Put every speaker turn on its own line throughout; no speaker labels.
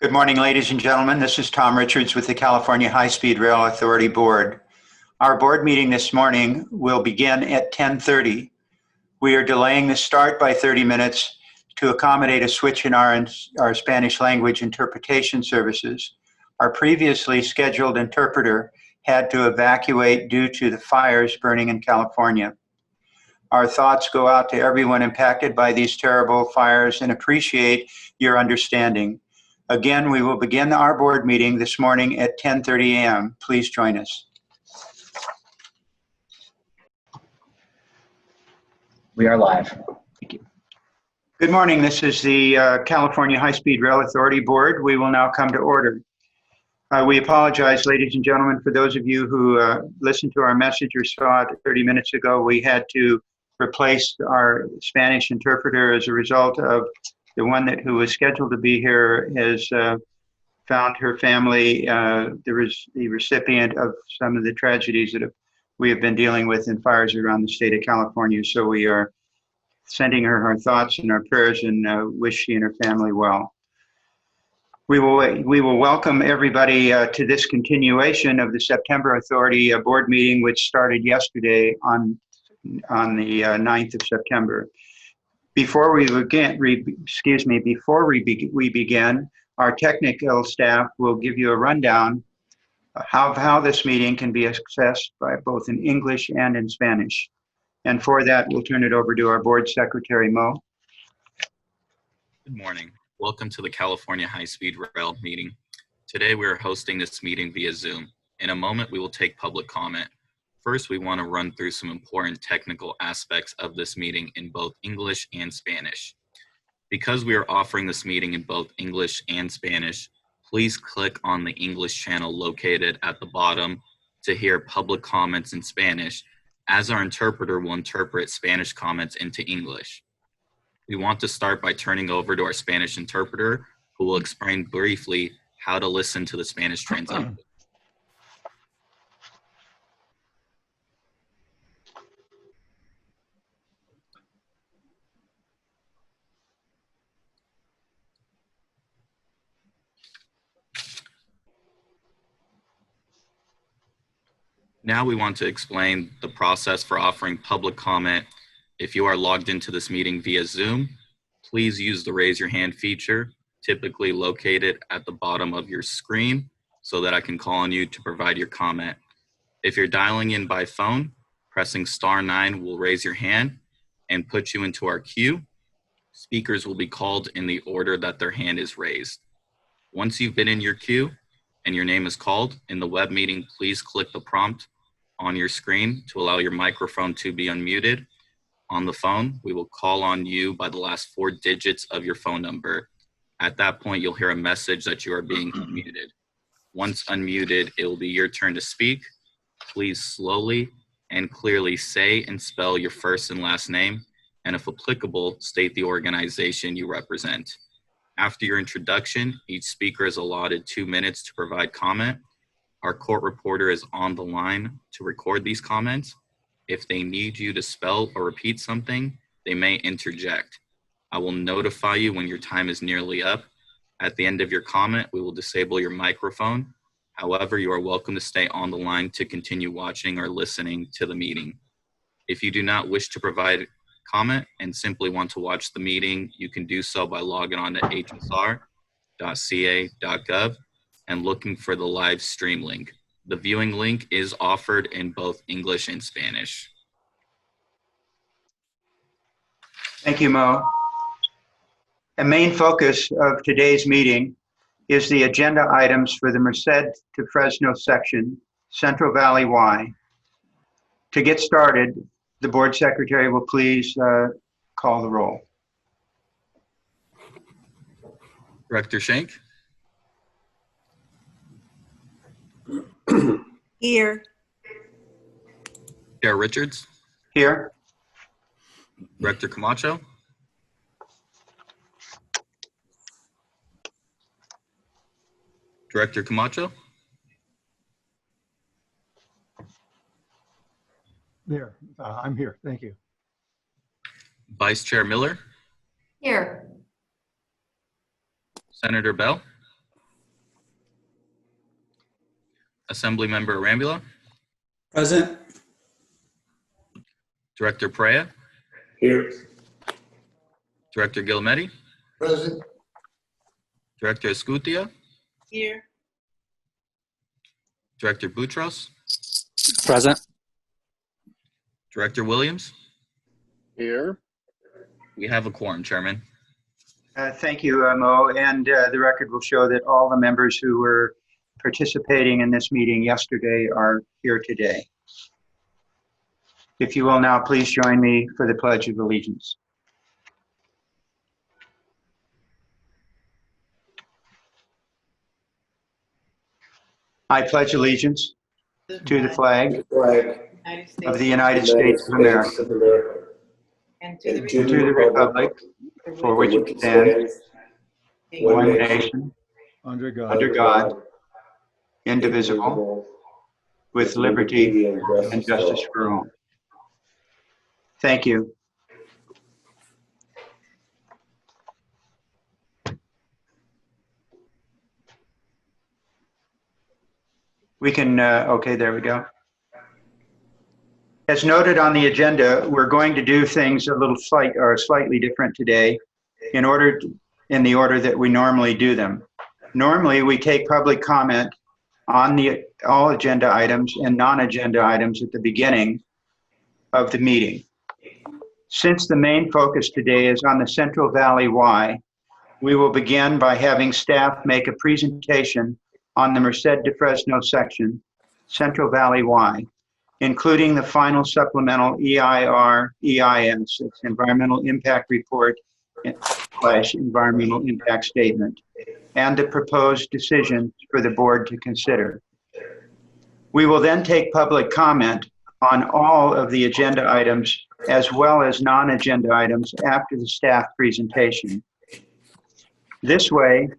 Good morning, ladies and gentlemen. This is Tom Richards with the California High-Speed Rail Authority Board. Our board meeting this morning will begin at 10:30. We are delaying the start by 30 minutes to accommodate a switch in our Spanish language interpretation services. Our previously scheduled interpreter had to evacuate due to the fires burning in California. Our thoughts go out to everyone impacted by these terrible fires and appreciate your understanding. Again, we will begin our board meeting this morning at 10:30 a.m. Please join us.
We are live.
Thank you. Good morning. This is the California High-Speed Rail Authority Board. We will now come to order. We apologize, ladies and gentlemen, for those of you who listened to our message or saw it 30 minutes ago. We had to replace our Spanish interpreter as a result of the one who was scheduled to be here has found her family the recipient of some of the tragedies that we have been dealing with in fires around the state of California. So we are sending her our thoughts and our prayers and wish she and her family well. We will welcome everybody to this continuation of the September Authority board meeting, which started yesterday on the 9th of September. Before we begin, our technical staff will give you a rundown of how this meeting can be accessed by both in English and in Spanish. And for that, we'll turn it over to our board secretary, Mo.
Good morning. Welcome to the California High-Speed Rail meeting. Today, we are hosting this meeting via Zoom. In a moment, we will take public comment. First, we want to run through some important technical aspects of this meeting in both English and Spanish. Because we are offering this meeting in both English and Spanish, please click on the English channel located at the bottom to hear public comments in Spanish, as our interpreter will interpret Spanish comments into English. We want to start by turning over to our Spanish interpreter, who will explain briefly how to listen to the Spanish translation. Now we want to explain the process for offering public comment. If you are logged into this meeting via Zoom, please use the raise your hand feature, typically located at the bottom of your screen, so that I can call on you to provide your comment. If you're dialing in by phone, pressing *9 will raise your hand and put you into our queue. Speakers will be called in the order that their hand is raised. Once you've been in your queue and your name is called in the web meeting, please click the prompt on your screen to allow your microphone to be unmuted. On the phone, we will call on you by the last 4 digits of your phone number. At that point, you'll hear a message that you are being unmuted. Once unmuted, it will be your turn to speak. Please slowly and clearly say and spell your first and last name, and if applicable, state the organization you represent. After your introduction, each speaker is allotted 2 minutes to provide comment. Our court reporter is on the line to record these comments. If they need you to spell or repeat something, they may interject. I will notify you when your time is nearly up. At the end of your comment, we will disable your microphone. However, you are welcome to stay on the line to continue watching or listening to the meeting. If you do not wish to provide comment and simply want to watch the meeting, you can do so by logging on to hsr.ca.gov and looking for the live stream link. The viewing link is offered in both English and Spanish.
Thank you, Mo. A main focus of today's meeting is the agenda items for the Merced to Fresno section, Central Valley Y. To get started, the board secretary will please call the roll.
Director Schenk?
Here.
Chair Richards?
Here.
Director Camacho? Director Camacho?
There, I'm here. Thank you.
Vice Chair Miller?
Here.
Senator Bell? Assemblymember Arambula,
Present.
Director Perea,
Here.
Director Guillemette,
Present.
Director Escutia,
Here.
Director Boutros,
Present.
Director Williams.
Here.
We have a quorum, Chairman.
Thank you, Mo. And the record will show that all the members who were participating in this meeting yesterday are here today. If you will now please join me for the Pledge of Allegiance. I pledge allegiance to the flag of the United States of America
And
and to the republic for which it stands, one nation,
Under God.
under God, indivisible, with liberty and justice for all. Thank you. We can, okay, there we go. As noted on the agenda, we're going to do things a little slightly different today in the order that we normally do them. Normally, we take public comment on all agenda items and non-agenda items at the beginning of the meeting. Since the main focus today is on the Central Valley Y, we will begin by having staff make a presentation on the Merced to Fresno section, Central Valley Y, including the final supplemental EIS, it's Environmental Impact Report / Environmental Impact Statement, and the proposed decision for the board to consider. We will then take public comment on all of the agenda items as well as non-agenda items after the staff presentation. This way,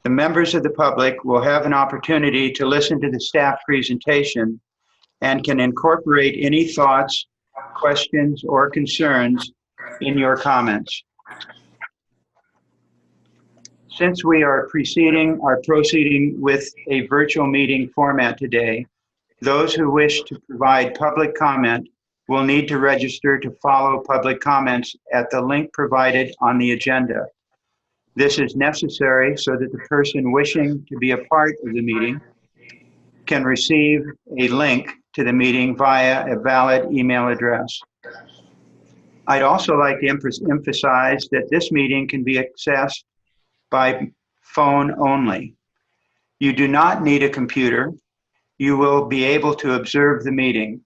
the members of the public will have an opportunity to listen to the staff presentation and can incorporate any thoughts, questions, or concerns in your comments. Since we are proceeding with a virtual meeting format today, those who wish to provide public comment will need to register to follow public comments at the link provided on the agenda. This is necessary so that the person wishing to be a part of the meeting can receive a link to the meeting via a valid email address. I'd also like to emphasize that this meeting can be accessed by phone only. You do not need a computer. You will be able to observe the meeting.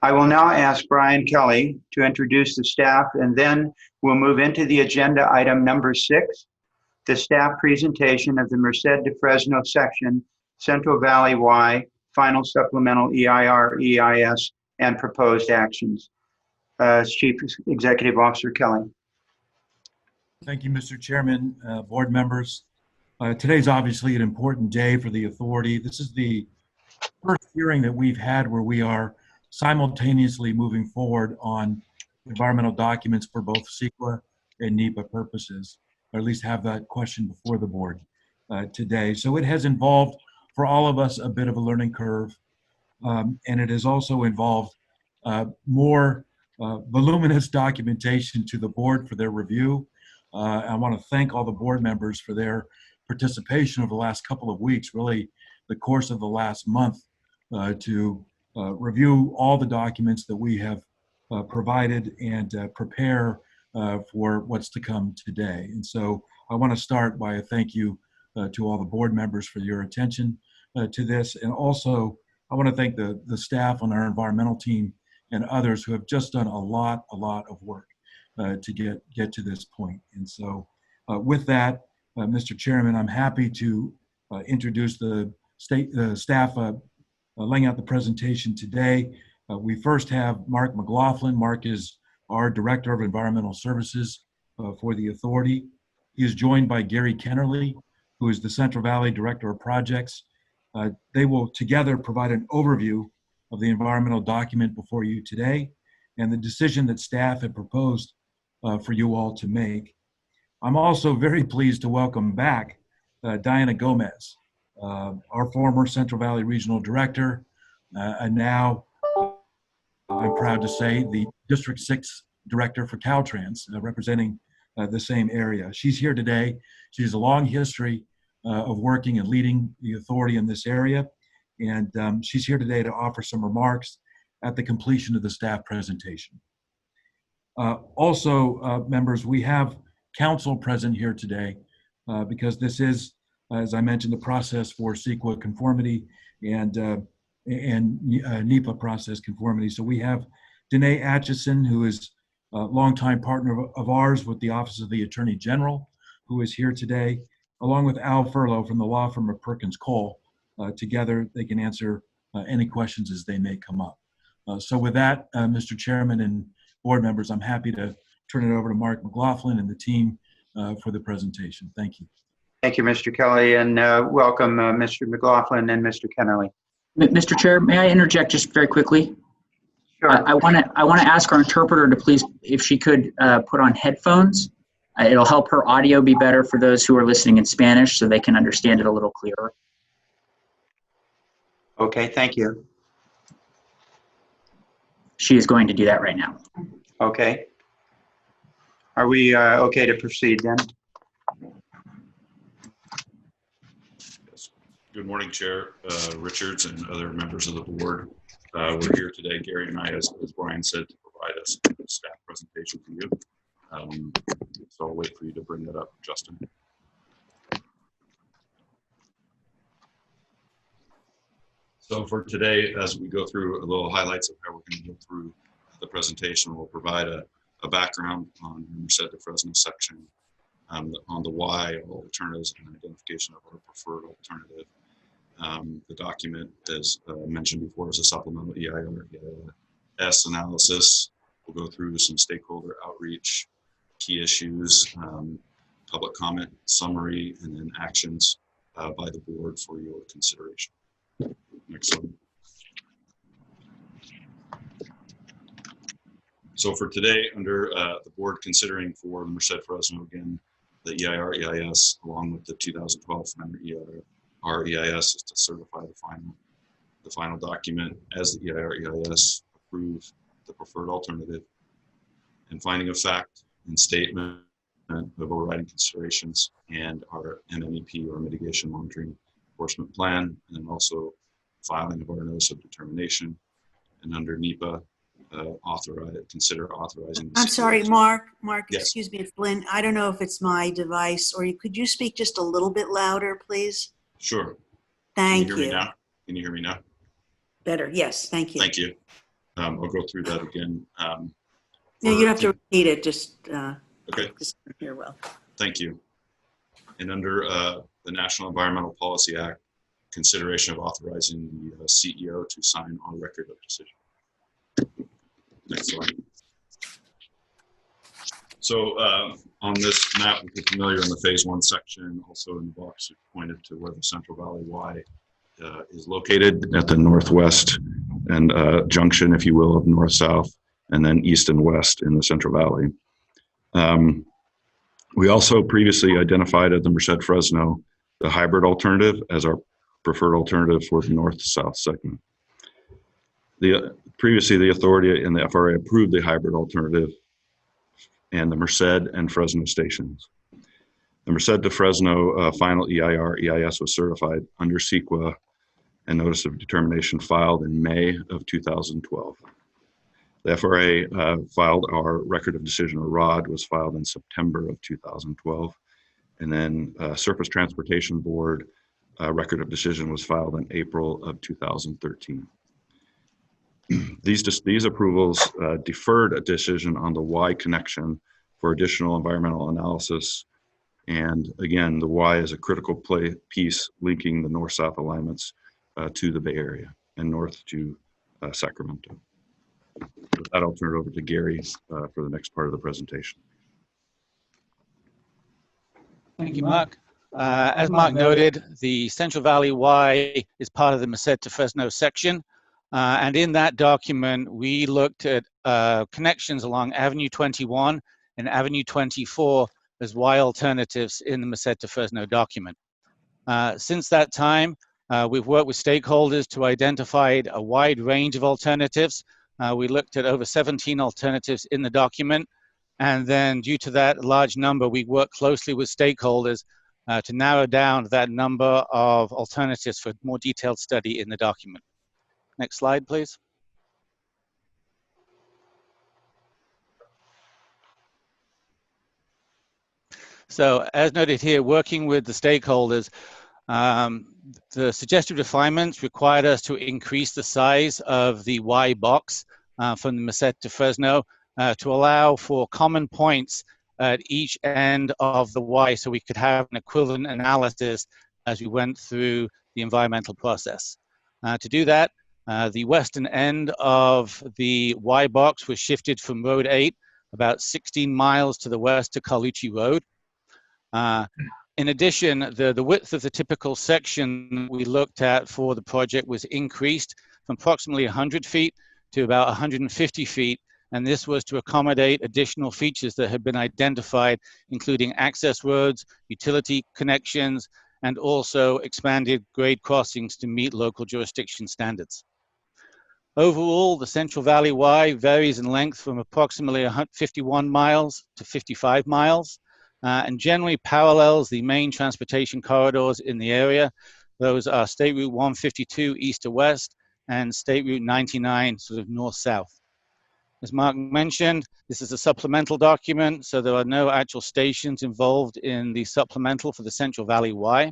I will now ask Brian Kelly to introduce the staff, and then we'll move into the agenda item number 6, the staff presentation of the Merced to Fresno section, Central Valley Y, final supplemental EIS, and proposed actions. Chief Executive Officer Kelly.
Thank you, Mr. Chairman, board members. Today's obviously an important day for the authority. This is the first hearing that we've had where we are simultaneously moving forward on environmental documents for both CEQA and NEPA purposes, or at least have that question before the board today. So it has involved, for all of us, a bit of a learning curve, and it has also involved more voluminous documentation to the board for their review. I want to thank all the board members for their participation over the last couple of weeks, really the course of the last month, to review all the documents that we have provided and prepare for what's to come today. And so I want to start by a thank you to all the board members for your attention to this. And also I want to thank the staff on our environmental team and others who have just done a lot of work to get to this point. And so with that, Mr. Chairman, I'm happy to introduce the staff laying out the presentation today. We first have Mark McLaughlin. Mark is our Director of Environmental Services for the authority. He is joined by Gary Kennerly, who is the Central Valley Director of Projects. They will together provide an overview of the environmental document before you today and the decision that staff had proposed for you all to make. I'm also very pleased to welcome back Diana Gomez. our former Central Valley Regional Director, and now I'm proud to say the District 6 Director for Caltrans, representing the same area. She's here today. She has a long history of working and leading the authority in this area, and she's here today to offer some remarks at the completion of the staff presentation. Also, members, we have council present here today because this is, as I mentioned, the process for CEQA conformity and NEPA process conformity. So we have Danae Atchison, who is a longtime partner of ours with the Office of the Attorney General, who is here today, along with Al Furlow from the law firm of Perkins Cole. Together, they can answer any questions as they may come up. So with that, Mr. Chairman and board members, I'm happy to turn it over to Mark McLaughlin and the team for the presentation. Thank you.
Thank you, Mr. Kelly, and welcome, Mr. McLaughlin and Mr. Kennerly.
Mr. Chair, may I interject just very quickly?
Sure.
I want to ask our interpreter to please, if she could put on headphones. It'll help her audio be better for those who are listening in Spanish so they can understand it a little clearer.
Okay, thank you.
She is going to do that right now.
Okay. Are we okay to proceed then?
Good morning, Chair Richards and other members of the board. We're here today, Gary and I, as Brian said, to provide us a staff presentation for you. So I'll wait for you to bring that up, Justin. So for today, as we go through a little highlights of how we're going to go through the presentation, we'll provide a background on the Merced to Fresno section, on the why of alternatives and identification of our preferred alternative. The document, as mentioned before, is a supplemental EIS analysis. We'll go through some stakeholder outreach, key issues, public comment summary, and then actions by the board for your consideration. Next slide. So for today, under the board considering for the Merced Fresno, again, the EIR-EIS along with the 2012 EIR-EIS is to certify the final document as the EIR-EIS approves the preferred alternative, and finding of fact and statement of overriding considerations and our MMEP or mitigation monitoring enforcement plan, and then also filing of our notice of determination, and under NEPA, consider authorizing.
I'm sorry, Mark,
Yes.
Excuse me, it's Lynn. I don't know if it's my device or could you speak just a little bit louder, please?
Sure.
Thank
Can you hear
you.
me now? Can you hear me now?
Better, yes, thank you.
Thank you. I'll go through that again.
No, you don't have to repeat it, just
Okay.
just hear well.
Thank you. And under the National Environmental Policy Act, consideration of authorizing the CEO to sign on record of decision. Next slide. So on this map, if you're familiar in the phase 1 section, also in the box pointed to where the Central Valley Y is located at the northwest and junction, if you will, of north-south, and then east and west in the Central Valley. We also previously identified at the Merced Fresno the hybrid alternative as our preferred alternative for the north-south segment. Previously, the authority and the FRA approved the hybrid alternative and the Merced and Fresno stations. The Merced to Fresno final EIR-EIS was certified under CEQA and notice of determination filed in May of 2012. The FRA filed our record of decision, or ROD, was filed in September of 2012. And then Surface Transportation Board record of decision was filed in April of 2013. These approvals deferred a decision on the Y connection for additional environmental analysis. And again, the Y is a critical piece linking the north-south alignments to the Bay Area and north to Sacramento. With that, I'll turn it over to Gary for the next part of the presentation.
Thank you, Mark. As Mark noted, the Central Valley Y is part of the Merced to Fresno section. And in that document, we looked at connections along Avenue 21 and Avenue 24 as Y alternatives in the Merced to Fresno document. Since that time, we've worked with stakeholders to identify a wide range of alternatives. We looked at over 17 alternatives in the document, and then due to that large number, we worked closely with stakeholders to narrow down that number of alternatives for more detailed study in the document. Next slide, please. So as noted here, working with the stakeholders, the suggested refinements required us to increase the size of the Y box from the Merced to Fresno to allow for common points at each end of the Y so we could have an equivalent analysis as we went through the environmental process. To do that, the western end of the Y box was shifted from Road 8 about 16 miles to the west to Carlucci Road. In addition, the width of the typical section we looked at for the project was increased from approximately 100 feet to about 150 feet, and this was to accommodate additional features that had been identified, including access roads, utility connections, and also expanded grade crossings to meet local jurisdiction standards. Overall, the Central Valley Y varies in length from approximately 51 miles to 55 miles. And generally parallels the main transportation corridors in the area. Those are State Route 152 east to west and State Route 99 sort of north-south. As Mark mentioned, this is a supplemental document, so there are no actual stations involved in the supplemental for the Central Valley Y.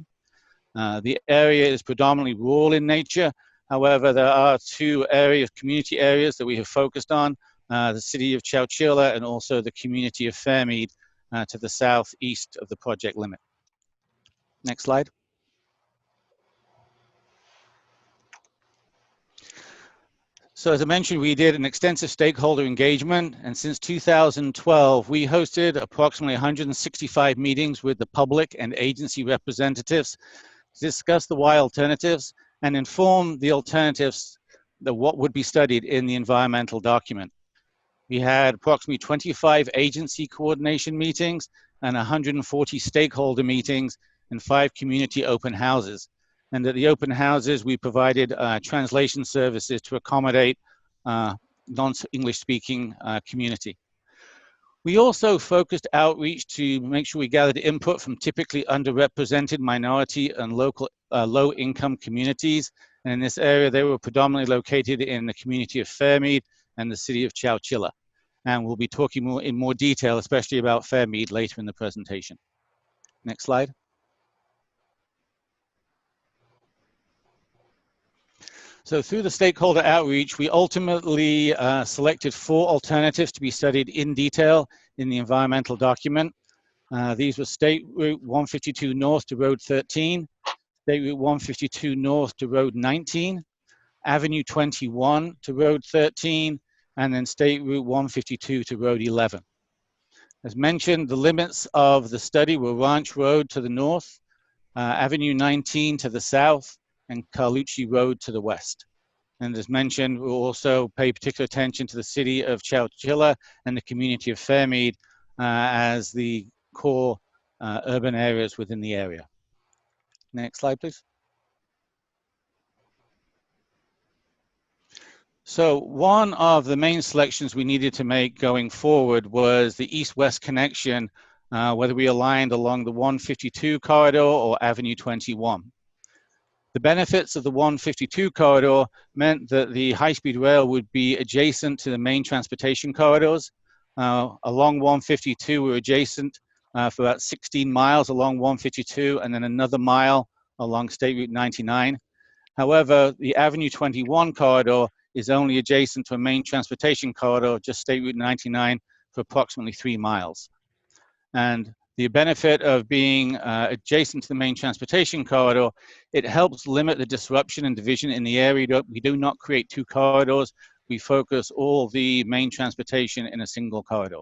The area is predominantly rural in nature. However, there are two areas, community areas that we have focused on, the city of Chouchilla and also the community of Fairmead, to the southeast of the project limit. Next slide. So as I mentioned, we did an extensive stakeholder engagement, and since 2012, we hosted approximately 165 meetings with the public and agency representatives to discuss the Y alternatives and inform the alternatives that what would be studied in the environmental document. We had approximately 25 agency coordination meetings and 140 stakeholder meetings and 5 community open houses. And at the open houses, we provided translation services to accommodate non-English speaking community. We also focused outreach to make sure we gathered input from typically underrepresented minority and local low-income communities. And in this area, they were predominantly located in the community of Fairmead and the city of Chouchilla. And we'll be talking in more detail, especially about Fairmead later in the presentation. Next slide. So through the stakeholder outreach, we ultimately selected 4 alternatives to be studied in detail in the environmental document. These were State Route 152 North to Road 13, State Route 152 North to Road 19, Avenue 21 to Road 13, and then State Route 152 to Road 11. As mentioned, the limits of the study were Ranch Road to the north, Avenue 19 to the south, and Carlucci Road to the west. And as mentioned, we'll also pay particular attention to the city of Chouchilla and the community of Fairmead as the core urban areas within the area. Next slide, please. So one of the main selections we needed to make going forward was the east-west connection, whether we aligned along the 152 corridor or Avenue 21. The benefits of the 152 corridor meant that the high-speed rail would be adjacent to the main transportation corridors. Along 152, we're adjacent for about 16 miles along 152 and then another mile along State Route 99. However, the Avenue 21 corridor is only adjacent to a main transportation corridor, just State Route 99, for approximately 3 miles. And the benefit of being adjacent to the main transportation corridor, it helps limit the disruption and division in the area. We do not create 2 corridors. We focus all the main transportation in a single corridor.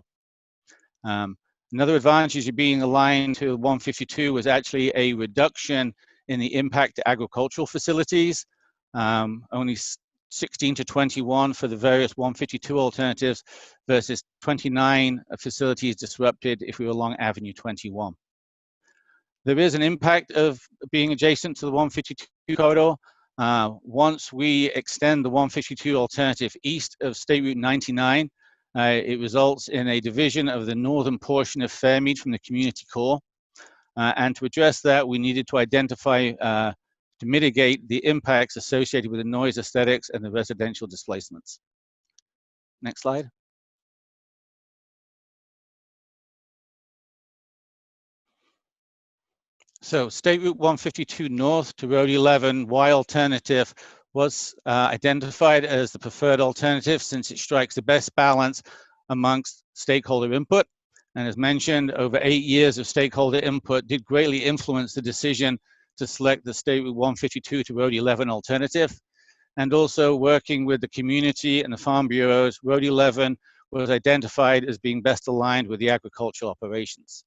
Another advantage of being aligned to 152 was actually a reduction in the impact to agricultural facilities. Only 16 to 21 for the various 152 alternatives versus 29 facilities disrupted if we were along Avenue 21. There is an impact of being adjacent to the 152 corridor. Once we extend the 152 alternative east of State Route 99, it results in a division of the northern portion of Fairmead from the community core. And to address that, we needed to identify, to mitigate the impacts associated with the noise aesthetics and the residential displacements. Next slide. So State Route 152 North to Road 11 Y alternative was identified as the preferred alternative since it strikes the best balance amongst stakeholder input. And as mentioned, over 8 years of stakeholder input did greatly influence the decision to select the State Route 152 to Road 11 alternative. And also working with the community and the farm bureaus, Road 11 was identified as being best aligned with the agricultural operations.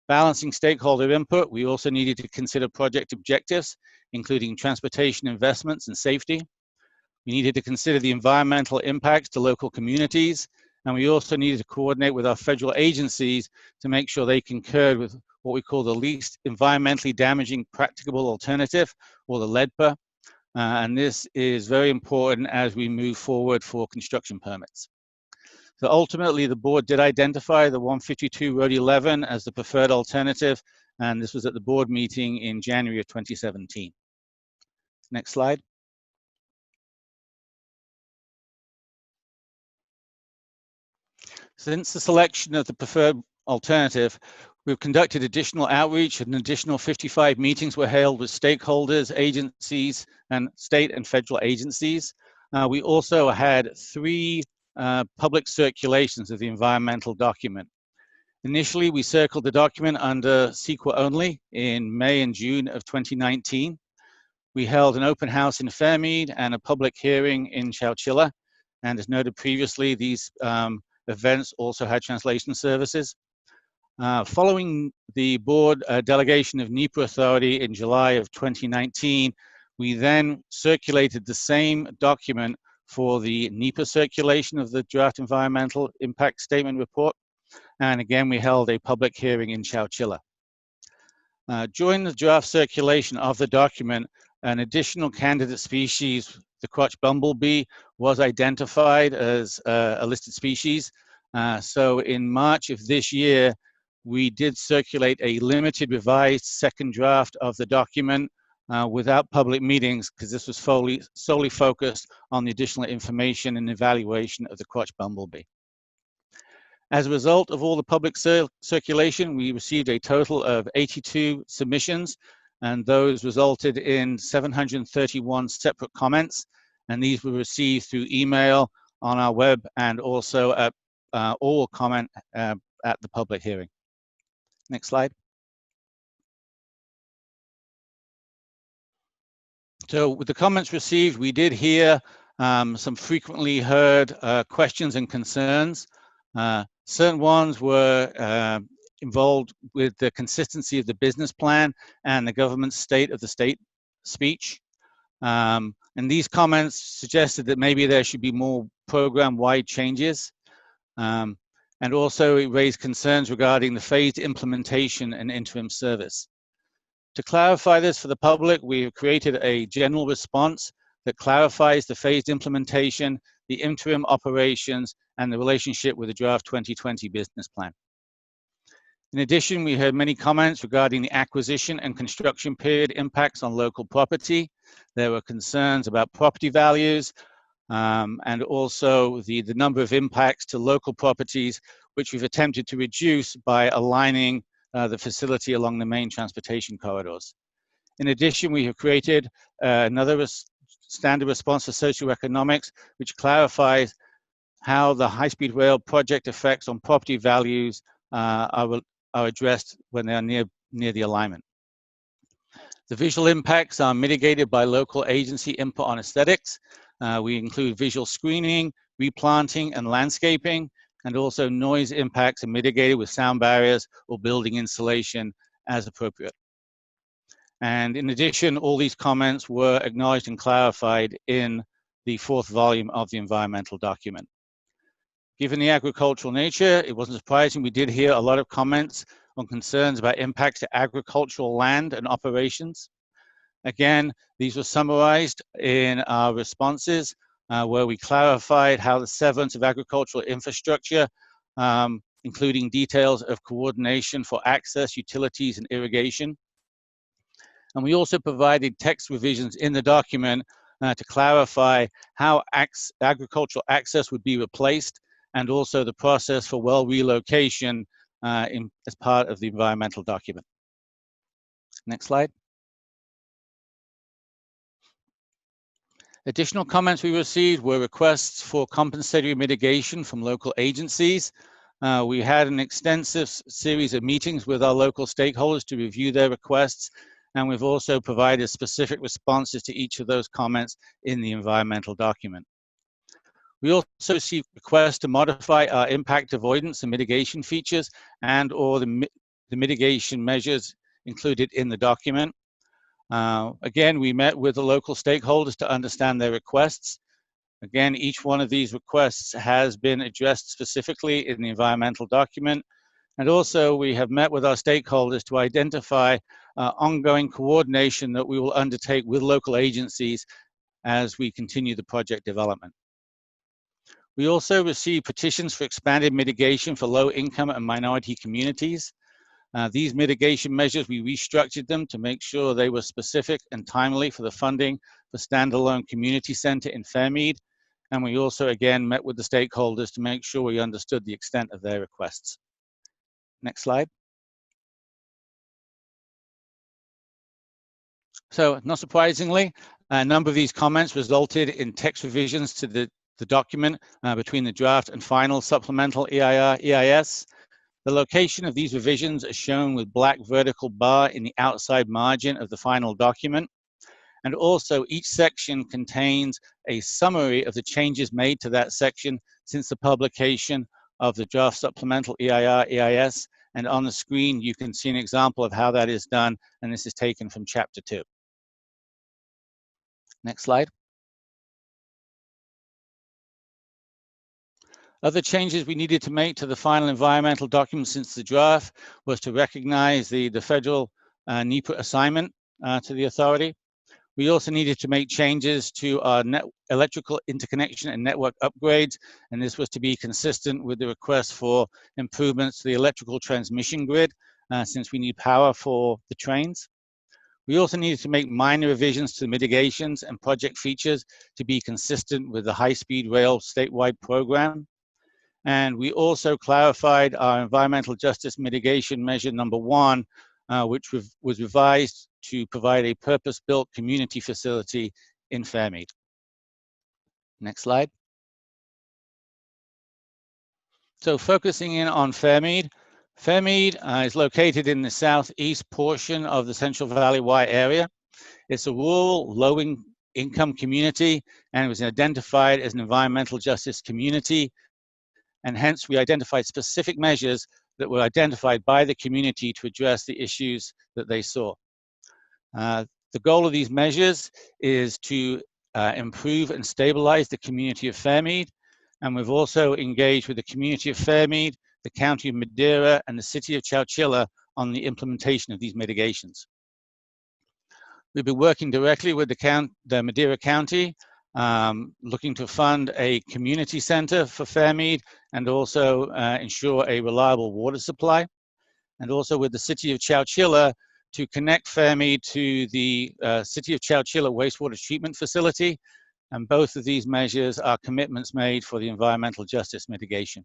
Balancing stakeholder input, we also needed to consider project objectives, including transportation investments and safety. We needed to consider the environmental impacts to local communities, and we also needed to coordinate with our federal agencies to make sure they concurred with what we call the least environmentally damaging practicable alternative, or the LEDPA. And this is very important as we move forward for construction permits. So ultimately, the board did identify the 152 Road 11 as the preferred alternative, and this was at the board meeting in January of 2017. Next slide. Since the selection of the preferred alternative, we've conducted additional outreach, and additional 55 meetings were held with stakeholders, agencies, and state and federal agencies. We also had 3 public circulations of the environmental document. Initially, we circled the document under CEQA only in May and June of 2019. We held an open house in Fairmead and a public hearing in Chouchilla. And as noted previously, these events also had translation services. Following the board delegation of NEPA authority in July of 2019, we then circulated the same document for the NEPA circulation of the draft environmental impact statement report. And again, we held a public hearing in Chouchilla. During the draft circulation of the document, an additional candidate species, the crotch bumblebee, was identified as a listed species. So in March of this year, we did circulate a limited revised second draft of the document without public meetings, because this was solely focused on the additional information and evaluation of the crotch bumblebee. As a result of all the public circulation, we received a total of 82 submissions, and those resulted in 731 separate comments, and these were received through email, on our web, and also at oral comment at the public hearing. Next slide. So with the comments received, we did hear some frequently heard questions and concerns. Certain ones were involved with the consistency of the business plan and the government's state of the state speech. And these comments suggested that maybe there should be more program-wide changes. And also it raised concerns regarding the phased implementation and interim service. To clarify this for the public, we have created a general response that clarifies the phased implementation, the interim operations, and the relationship with the draft 2020 business plan. In addition, we heard many comments regarding the acquisition and construction period impacts on local property. There were concerns about property values and also the number of impacts to local properties, which we've attempted to reduce by aligning the facility along the main transportation corridors. In addition, we have created another standard response for socioeconomics, which clarifies how the high-speed rail project effects on property values are addressed when they are near the alignment. The visual impacts are mitigated by local agency input on aesthetics. We include visual screening, replanting, and landscaping, and also noise impacts are mitigated with sound barriers or building insulation as appropriate. And in addition, all these comments were acknowledged and clarified in the 4th volume of the environmental document. Given the agricultural nature, it wasn't surprising we did hear a lot of comments on concerns about impacts to agricultural land and operations. Again, these were summarized in our responses where we clarified how the severance of agricultural infrastructure, including details of coordination for access, utilities, and irrigation. And we also provided text revisions in the document to clarify how agricultural access would be replaced, and also the process for well relocation as part of the environmental document. Next slide. Additional comments we received were requests for compensatory mitigation from local agencies. We had an extensive series of meetings with our local stakeholders to review their requests, and we've also provided specific responses to each of those comments in the environmental document. We also received requests to modify our impact avoidance and mitigation features and/or the mitigation measures included in the document. Again, we met with the local stakeholders to understand their requests. Again, each one of these requests has been addressed specifically in the environmental document. And also, we have met with our stakeholders to identify ongoing coordination that we will undertake with local agencies as we continue the project development. We also received petitions for expanded mitigation for low-income and minority communities. These mitigation measures, we restructured them to make sure they were specific and timely for the funding for standalone community center in Fairmead. And we also, again, met with the stakeholders to make sure we understood the extent of their requests. Next slide. So, not surprisingly, a number of these comments resulted in text revisions to the document between the draft and final supplemental EIS. The location of these revisions is shown with black vertical bar in the outside margin of the final document. And also, each section contains a summary of the changes made to that section since the publication of the draft supplemental EIS. And on the screen, you can see an example of how that is done, and this is taken from Chapter 2. Next slide. Other changes we needed to make to the final environmental document since the draft was to recognize the federal NEPA assignment to the authority. We also needed to make changes to our electrical interconnection and network upgrades, and this was to be consistent with the request for improvements to the electrical transmission grid, since we need power for the trains. We also needed to make minor revisions to the mitigations and project features to be consistent with the high-speed rail statewide program. And we also clarified our environmental justice mitigation measure number 1, which was revised to provide a purpose-built community facility in Fairmead. Next slide. So focusing in on Fairmead. Fairmead is located in the southeast portion of the Central Valley Y area. It's a rural, low-income community, and it was identified as an environmental justice community. And hence, we identified specific measures that were identified by the community to address the issues that they saw. The goal of these measures is to improve and stabilize the community of Fairmead. And we've also engaged with the community of Fairmead, the county of Madeira, and the city of Chouchilla on the implementation of these mitigations. We've been working directly with the Madeira County, looking to fund a community center for Fairmead and also ensure a reliable water supply. And also with the city of Chouchilla to connect Fairmead to the city of Chouchilla wastewater treatment facility. And both of these measures are commitments made for the environmental justice mitigation.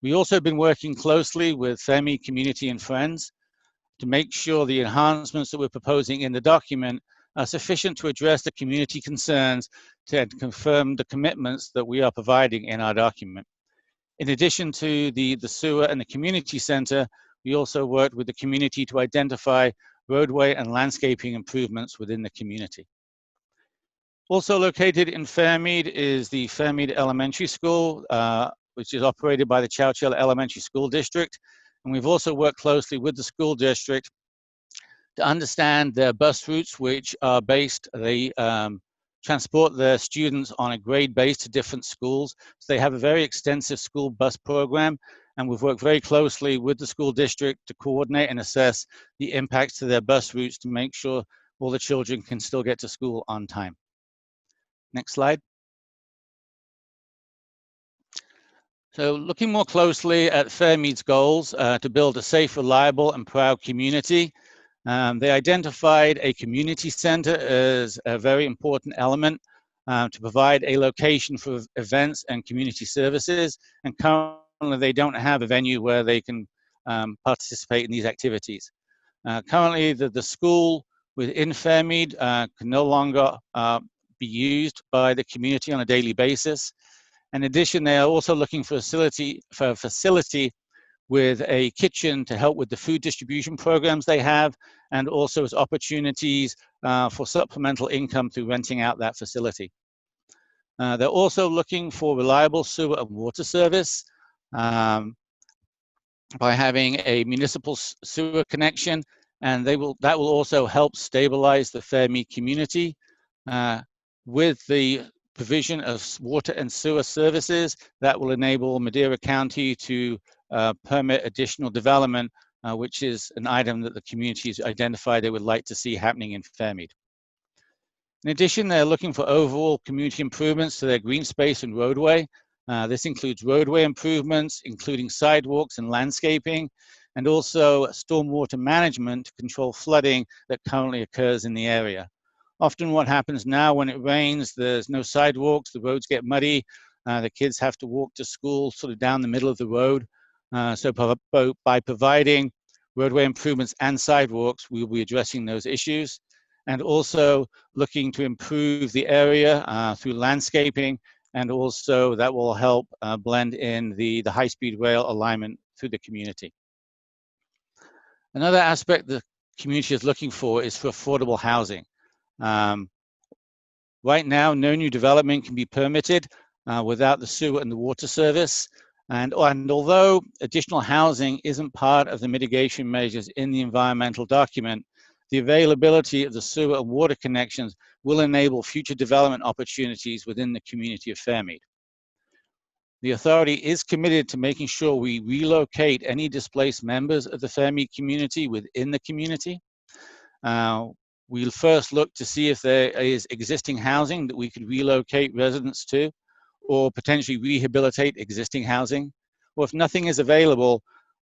We also have been working closely with Fairmead community and friends to make sure the enhancements that we're proposing in the document are sufficient to address the community concerns and confirm the commitments that we are providing in our document. In addition to the sewer and the community center, we also worked with the community to identify roadway and landscaping improvements within the community. Also located in Fairmead is the Fairmead Elementary School, which is operated by the Chouchilla Elementary School District. And we've also worked closely with the school district to understand their bus routes, which are based, they transport their students on a grade base to different schools. So they have a very extensive school bus program, and we've worked very closely with the school district to coordinate and assess the impacts to their bus routes to make sure all the children can still get to school on time. Next slide. So looking more closely at Fairmead's goals to build a safe, reliable, and proud community, they identified a community center as a very important element to provide a location for events and community services. And currently, they don't have a venue where they can participate in these activities. Currently, the school within Fairmead can no longer be used by the community on a daily basis. In addition, they are also looking for a facility with a kitchen to help with the food distribution programs they have, and also as opportunities for supplemental income through renting out that facility. They're also looking for reliable sewer and water service by having a municipal sewer connection, and that will also help stabilize the Fairmead community with the provision of water and sewer services that will enable Madeira County to permit additional development, which is an item that the community has identified they would like to see happening in Fairmead. In addition, they're looking for overall community improvements to their green space and roadway. This includes roadway improvements, including sidewalks and landscaping, and also stormwater management to control flooding that currently occurs in the area. Often what happens now when it rains, there's no sidewalks, the roads get muddy, the kids have to walk to school sort of down the middle of the road. So by providing roadway improvements and sidewalks, we'll be addressing those issues, and also looking to improve the area through landscaping, and also that will help blend in the high-speed rail alignment through the community. Another aspect the community is looking for is for affordable housing. Right now, no new development can be permitted without the sewer and the water service. And although additional housing isn't part of the mitigation measures in the environmental document, the availability of the sewer and water connections will enable future development opportunities within the community of Fairmead. The authority is committed to making sure we relocate any displaced members of the Fairmead community within the community. We'll first look to see if there is existing housing that we could relocate residents to, or potentially rehabilitate existing housing. Or if nothing is available,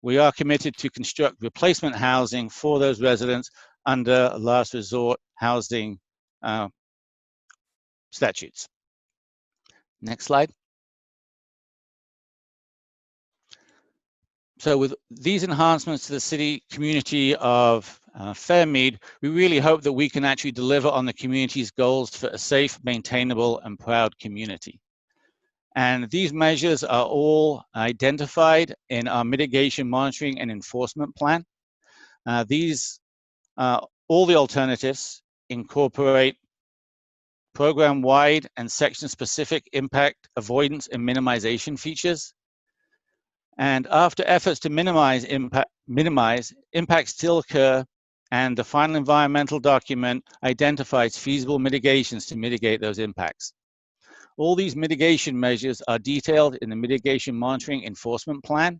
we are committed to construct replacement housing for those residents under last resort housing statutes. Next slide. So with these enhancements to the city community of Fairmead, we really hope that we can actually deliver on the community's goals for a safe, maintainable, and proud community. And these measures are all identified in our mitigation, monitoring, and enforcement plan. All the alternatives incorporate program-wide and section-specific impact avoidance and minimization features. And after efforts to minimize impacts still occur, and the final environmental document identifies feasible mitigations to mitigate those impacts. All these mitigation measures are detailed in the mitigation monitoring enforcement plan.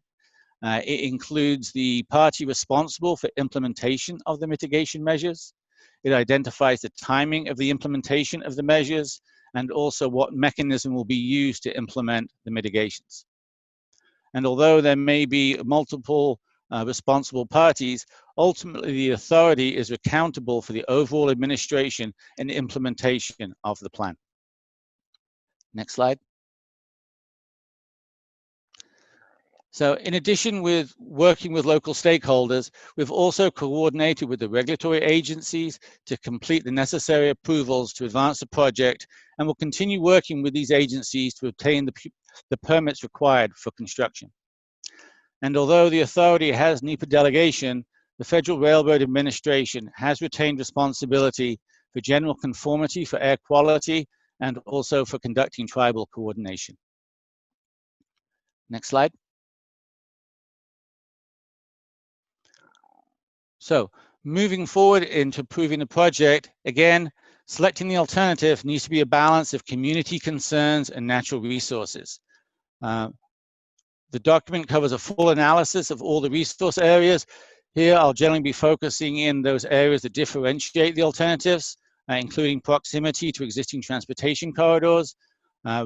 It includes the party responsible for implementation of the mitigation measures. It identifies the timing of the implementation of the measures, and also what mechanism will be used to implement the mitigations. And although there may be multiple responsible parties, ultimately the authority is accountable for the overall administration and implementation of the plan. Next slide. So in addition with working with local stakeholders, we've also coordinated with the regulatory agencies to complete the necessary approvals to advance the project, and will continue working with these agencies to obtain the permits required for construction. And although the authority has NEPA delegation, the Federal Railroad Administration has retained responsibility for general conformity for air quality and also for conducting tribal coordination. Next slide. So moving forward into approving the project, again, selecting the alternative needs to be a balance of community concerns and natural resources. The document covers a full analysis of all the resource areas, Here, I'll generally be focusing in those areas that differentiate the alternatives, including proximity to existing transportation corridors,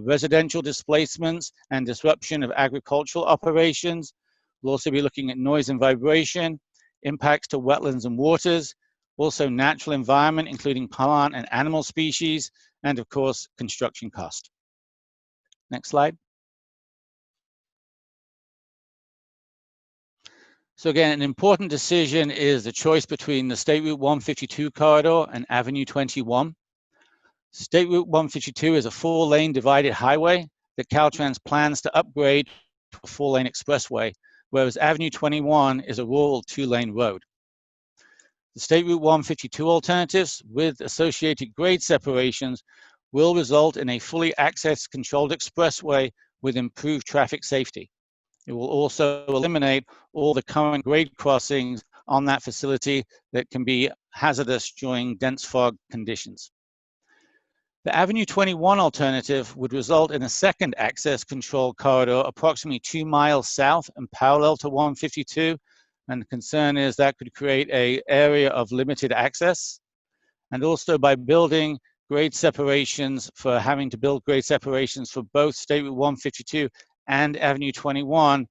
residential displacements and disruption of agricultural operations. We'll also be looking at noise and vibration, impacts to wetlands and waters, also natural environment, including plant and animal species, and of course, construction cost. Next slide. So again, an important decision is the choice between the State Route 152 corridor and Avenue 21. State Route 152 is a 4-lane divided highway that Caltrans plans to upgrade to a 4-lane expressway, whereas Avenue 21 is a rural 2-lane road. The State Route 152 alternatives with associated grade separations will result in a fully access controlled expressway with improved traffic safety. It will also eliminate all the current grade crossings on that facility that can be hazardous during dense fog conditions. The Avenue 21 alternative would result in a second access control corridor approximately 2 miles south and parallel to 152. And the concern is that could create an area of limited access. And also by building grade separations, for having to build grade separations for both State Route 152 and Avenue 21,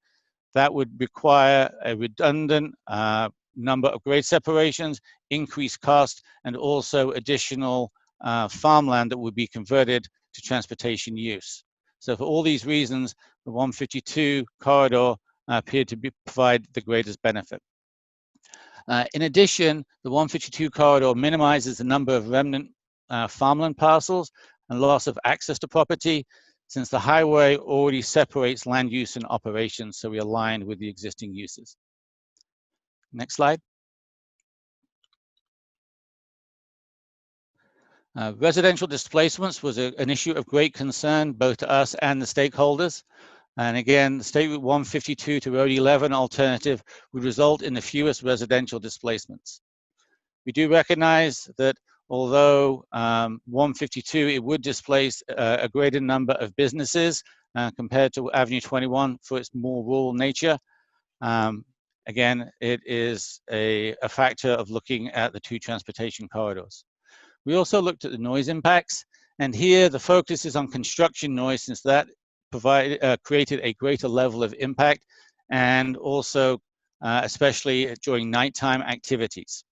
that would require a redundant number of grade separations, increased cost, and also additional farmland that would be converted to transportation use. So for all these reasons, the 152 corridor appeared to provide the greatest benefit. In addition, the 152 corridor minimizes the number of remnant farmland parcels and loss of access to property, since the highway already separates land use and operations, so we aligned with the existing uses. Next slide. Residential displacements was an issue of great concern both to us and the stakeholders. And again, the State Route 152 to Road 11 alternative would result in the fewest residential displacements. We do recognize that although 152, it would displace a greater number of businesses compared to Avenue 21 for its more rural nature. Again, it is a factor of looking at the 2 transportation corridors. We also looked at the noise impacts, and here the focus is on construction noise, since that created a greater level of impact, and also especially during nighttime activities.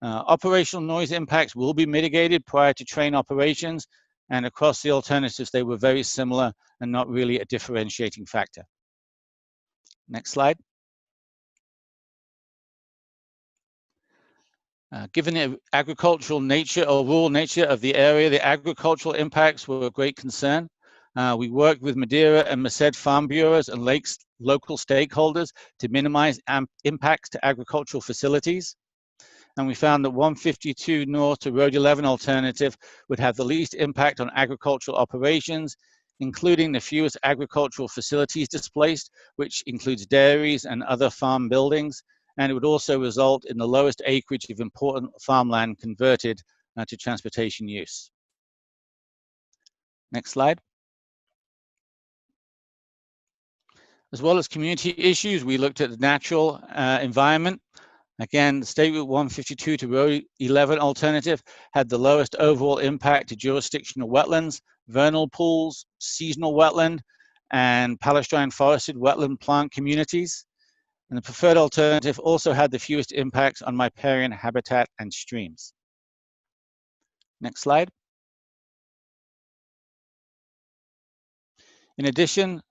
Operational noise impacts will be mitigated prior to train operations, and across the alternatives, they were very similar and not really a differentiating factor. Next slide. Given the agricultural nature or rural nature of the area, the agricultural impacts were a great concern. We worked with Madeira and Merced farm bureaus and local stakeholders to minimize impacts to agricultural facilities. And we found that 152 North to Road 11 alternative would have the least impact on agricultural operations, including the fewest agricultural facilities displaced, which includes dairies and other farm buildings. And it would also result in the lowest acreage of important farmland converted to transportation use. Next slide. As well as community issues, we looked at the natural environment. Again, the State Route 152 to Road 11 alternative had the lowest overall impact to jurisdictional wetlands, vernal pools, seasonal wetland, and palustrine forested wetland plant communities. And the preferred alternative also had the fewest impacts on riparian habitat and streams. Next slide. In addition,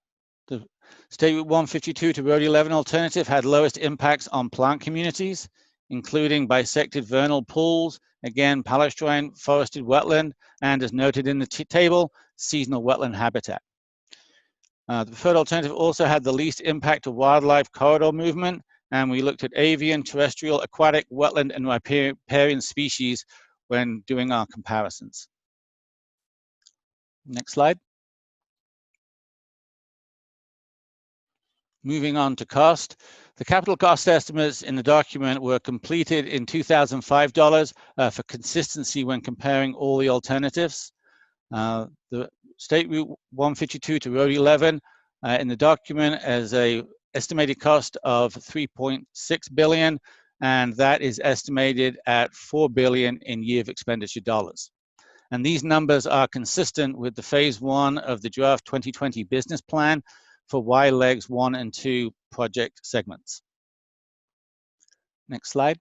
the State Route 152 to Road 11 alternative had lowest impacts on plant communities, including bisected vernal pools, again, palustrine forested wetland, and as noted in the table, seasonal wetland habitat. The preferred alternative also had the least impact to wildlife corridor movement, and we looked at avian, terrestrial, aquatic, wetland, and riparian species when doing our comparisons. Next slide. Moving on to cost. The capital cost estimates in the document were completed in $2,005 for consistency when comparing all the alternatives. The State Route 152 to Road 11 in the document as a estimated cost of $3.6 billion, and that is estimated at $4 billion in year of expenditure dollars. And these numbers are consistent with the phase 1 of the draft 2020 business plan for Y-Legs 1 and 2 project segments. Next slide.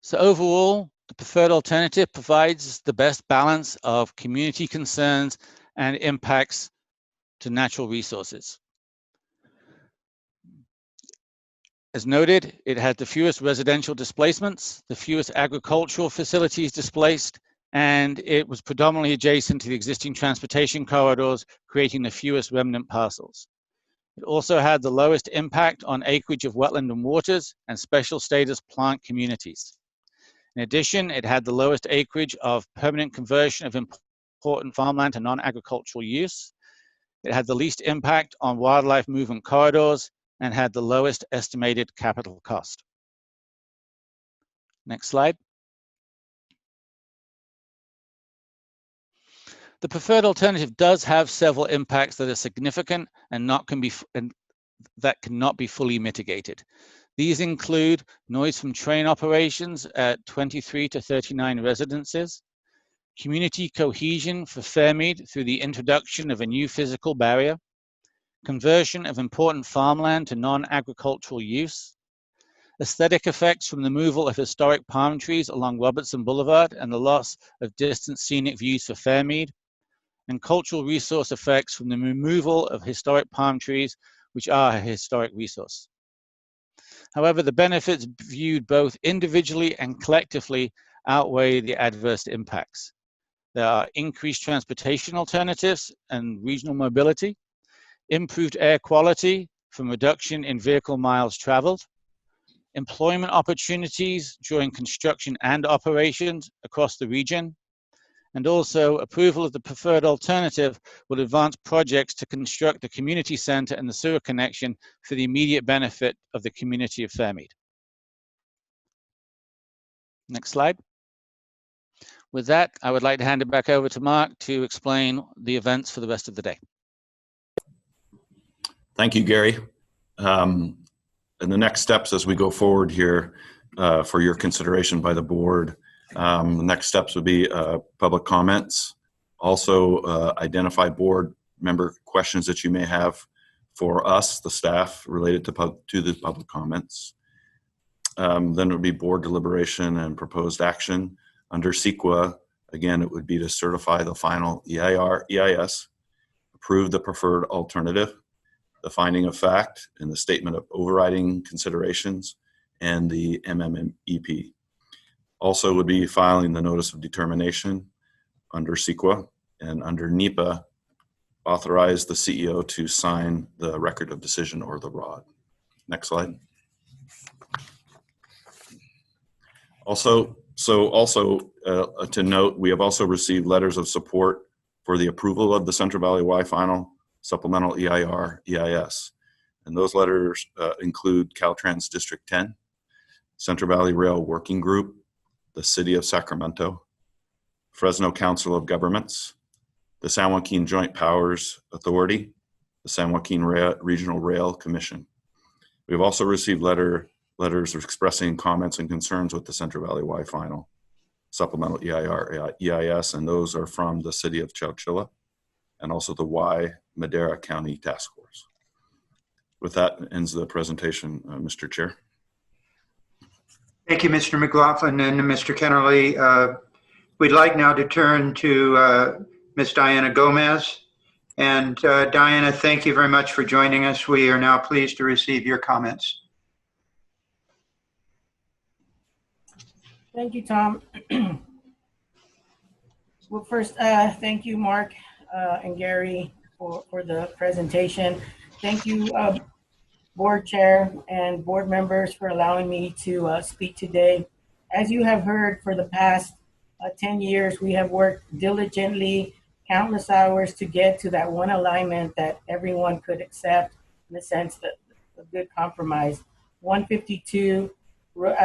So overall, the preferred alternative provides the best balance of community concerns and impacts to natural resources. As noted, it had the fewest residential displacements, the fewest agricultural facilities displaced, and it was predominantly adjacent to the existing transportation corridors, creating the fewest remnant parcels. It also had the lowest impact on acreage of wetland and waters and special status plant communities. In addition, it had the lowest acreage of permanent conversion of important farmland to non-agricultural use. It had the least impact on wildlife movement corridors and had the lowest estimated capital cost. Next slide. The preferred alternative does have several impacts that are significant and that cannot be fully mitigated. These include noise from train operations at 23 to 39 residences, community cohesion for Fairmead through the introduction of a new physical barrier, conversion of important farmland to non-agricultural use, aesthetic effects from the removal of historic palm trees along Robertson Boulevard and the loss of distant scenic views for Fairmead, and cultural resource effects from the removal of historic palm trees, which are a historic resource. However, the benefits viewed both individually and collectively outweigh the adverse impacts. There are increased transportation alternatives and regional mobility, improved air quality from reduction in vehicle miles traveled, employment opportunities during construction and operations across the region, and also approval of the preferred alternative will advance projects to construct the community center and the sewer connection for the immediate benefit of the community of Fairmead. Next slide. With that, I would like to hand it back over to Mark to explain the events for the rest of the day.
Thank you, Gary. And the next steps as we go forward here for your consideration by the board, the next steps would be public comments. Also identify board member questions that you may have for us, the staff, related to the public comments. Then it would be board deliberation and proposed action. Under CEQA, again, it would be to certify the final EIS, approve the preferred alternative, the finding of fact, and the statement of overriding considerations, and the MMEP. Also would be filing the notice of determination under CEQA, and under NEPA, authorize the CEO to sign the record of decision or the ROD. Next slide. Also to note, we have also received letters of support for the approval of the Central Valley Y final supplemental EIS. And those letters include Caltrans District 10, Central Valley Rail Working Group, the City of Sacramento, Fresno Council of Governments, the San Joaquin Joint Powers Authority, the San Joaquin Regional Rail Commission. We've also received letters expressing comments and concerns with the Central Valley Y final supplemental EIS, and those are from the City of Chouchilla and also the Y Madeira County Task Force. With that ends the presentation, Mr. Chair.
Thank you, Mr. McLaughlin and Mr. Kennerly. We'd like now to turn to Ms. Diana Gomez. And Diana, thank you very much for joining us. We are now pleased to receive your comments.
Thank you, Tom. Well, first, thank you, Mark and Gary, for the presentation. Thank you, board chair and board members, for allowing me to speak today. As you have heard, for the past 10 years, we have worked diligently, countless hours to get to that one alignment that everyone could accept, in the sense that a good compromise. 152,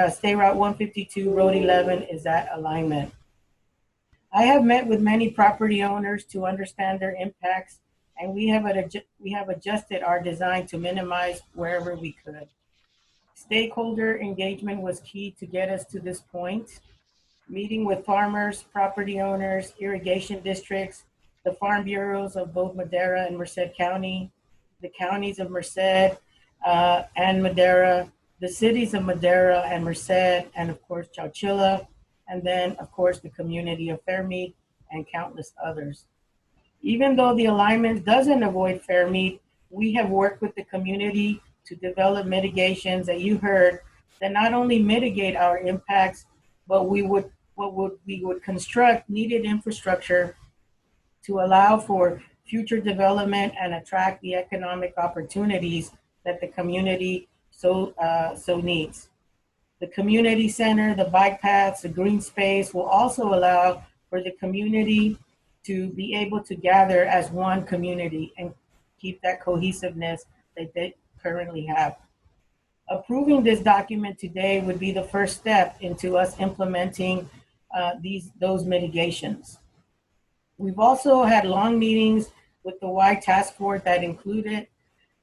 State Route 152, Road 11 is that alignment. I have met with many property owners to understand their impacts and we have adjusted our design to minimize wherever we could. Stakeholder engagement was key to get us to this point. Meeting with farmers, property owners, irrigation districts, the farm bureaus of both Madeira and Merced County, the counties of Merced and Madeira, the cities of Madeira and Merced, and of course Chouchilla, and then of course the community of Fairmead and countless others. Even though the alignment doesn't avoid Fairmead, we have worked with the community to develop mitigations that you heard that not only mitigate our impacts, but we would construct needed infrastructure to allow for future development and attract the economic opportunities that the community so needs. The community center, the bike paths, the green space will also allow for the community to be able to gather as one community and keep that cohesiveness that they currently have. Approving this document today would be the first step into us implementing those mitigations. We've also had long meetings with the Y task force that included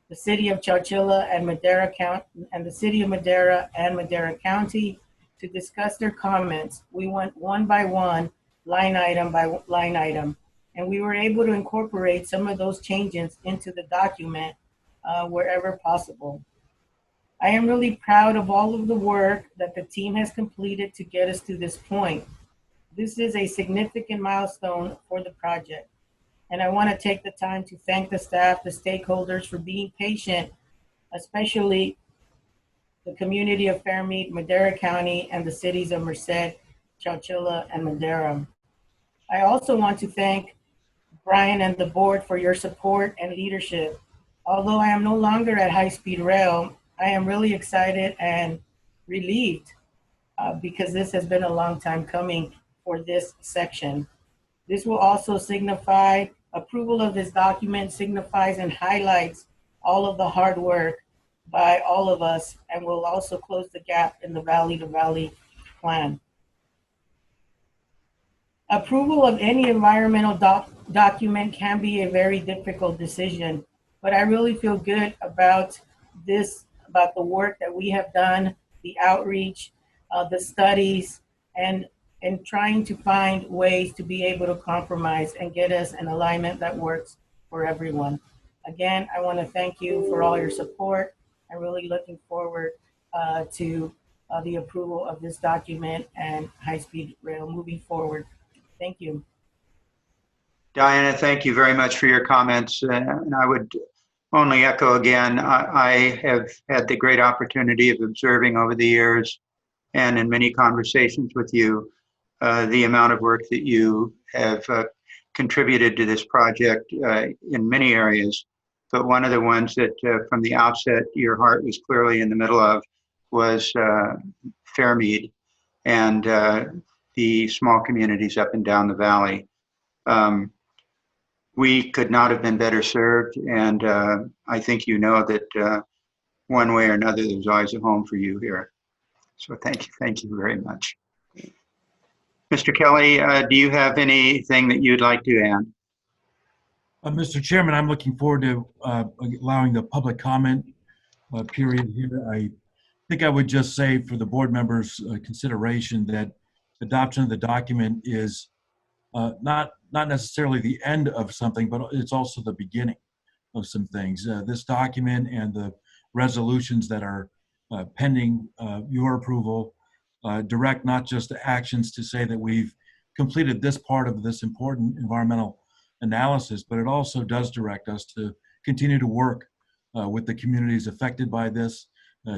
the city of Chouchilla and Madeira County and the city of Madeira and Madeira County to discuss their comments. We went one by one, line item by line item, and we were able to incorporate some of those changes into the document wherever possible. I am really proud of all of the work that the team has completed to get us to this point. This is a significant milestone for the project. And I want to take the time to thank the staff, the stakeholders for being patient, especially the community of Fairmead, Madeira County, and the cities of Merced, Chouchilla, and Madeira. I also want to thank Brian and the board for your support and leadership. Although I am no longer at High Speed Rail, I am really excited and relieved because this has been a long time coming for this section. This will also signify, approval of this document signifies and highlights all of the hard work by all of us and will also close the gap in the Valley to Valley plan. Approval of any environmental document can be a very difficult decision, but I really feel good about this, about the work that we have done, the outreach, the studies, and trying to find ways to be able to compromise and get us an alignment that works for everyone. Again, I want to thank you for all your support. I'm really looking forward to the approval of this document and high-speed rail moving forward. Thank you.
Diana, thank you very much for your comments. And I would only echo again, I have had the great opportunity of observing over the years and in many conversations with you, the amount of work that you have contributed to this project in many areas. But one of the ones that from the outset, your heart was clearly in the middle of was Fairmead and the small communities up and down the valley. We could not have been better served, and I think you know that one way or another, there's always a home for you here. So thank you very much. Mr. Kelly, do you have anything that you'd like to add?
Mr. Chairman, I'm looking forward to allowing the public comment period here. I think I would just say for the board members' consideration that adoption of the document is not necessarily the end of something, but it's also the beginning of some things. This document and the resolutions that are pending your approval direct not just actions to say that we've completed this part of this important environmental analysis, but it also does direct us to continue to work with the communities affected by this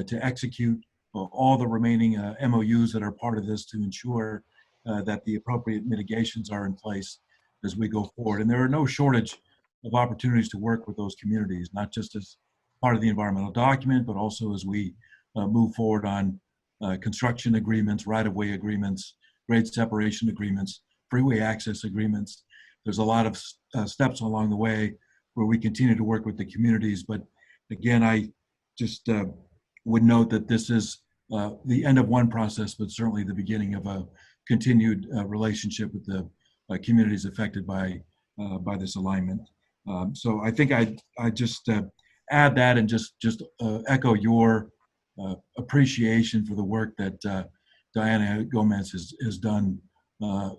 to execute all the remaining MOUs that are part of this to ensure that the appropriate mitigations are in place as we go forward. And there are no shortage of opportunities to work with those communities, not just as part of the environmental document, but also as we move forward on construction agreements, right-of-way agreements, grade separation agreements, freeway access agreements. There's a lot of steps along the way where we continue to work with the communities. But again, I just would note that this is the end of one process, but certainly the beginning of a continued relationship with the communities affected by this alignment. So I think I just add that and just echo your appreciation for the work that Diana Gomez has done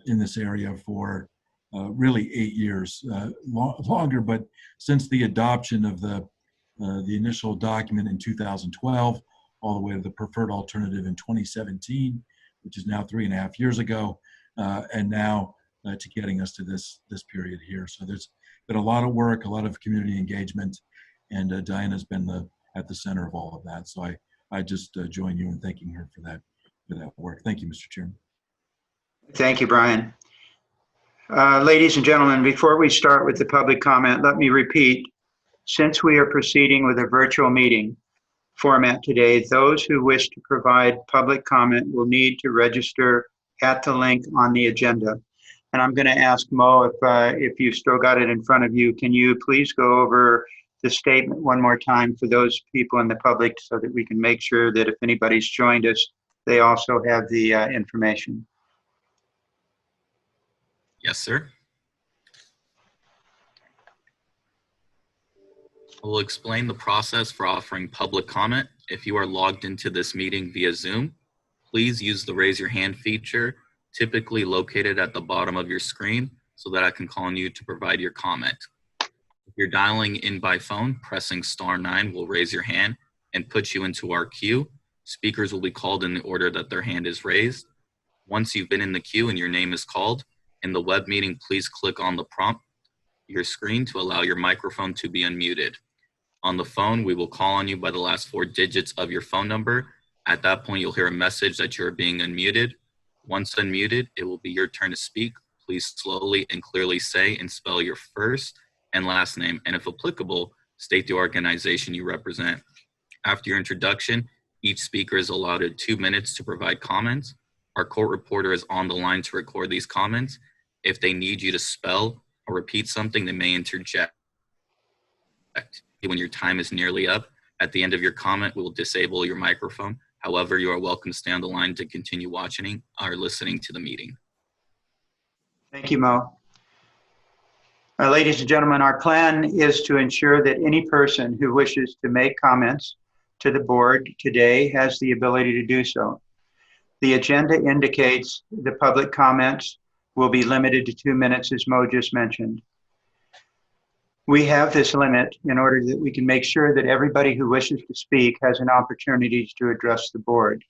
in this area for really 8 years, longer, but since the adoption of the initial document in 2012, all the way to the preferred alternative in 2017, which is now 3.5 years ago, and now to getting us to this period here. So there's been a lot of work, a lot of community engagement, and Diana's been at the center of all of that. So I just join you in thanking her for that work. Thank you, Mr. Chairman.
Thank you, Brian. Ladies and gentlemen, before we start with the public comment, let me repeat, since we are proceeding with a virtual meeting format today, those who wish to provide public comment will need to register at the link on the agenda. And I'm going to ask Mo, if you've still got it in front of you, can you please go over the statement one more time for those people in the public so that we can make sure that if anybody's joined us, they also have the information.
Yes, sir. I will explain the process for offering public comment. If you are logged into this meeting via Zoom, please use the raise your hand feature, typically located at the bottom of your screen, so that I can call on you to provide your comment. If you're dialing in by phone, pressing *9 will raise your hand and put you into our queue. Speakers will be called in the order that their hand is raised. Once you've been in the queue and your name is called, in the web meeting, please click on the prompt your screen to allow your microphone to be unmuted. On the phone, we will call on you by the last 4 digits of your phone number. At that point, you'll hear a message that you're being unmuted. Once unmuted, it will be your turn to speak. Please slowly and clearly say and spell your first and last name, and if applicable, state the organization you represent. After your introduction, each speaker is allotted 2 minutes to provide comments. Our court reporter is on the line to record these comments. If they need you to spell or repeat something, they may interject. When your time is nearly up, at the end of your comment, we will disable your microphone. However, you are welcome to stay on the line to continue watching or listening to the meeting.
Thank you, Mo. Ladies and gentlemen, our plan is to ensure that any person who wishes to make comments to the board today has the ability to do so. The agenda indicates the public comments will be limited to 2 minutes, as Mo just mentioned. We have this limit in order that we can make sure that everybody who wishes to speak has an opportunity to address the board.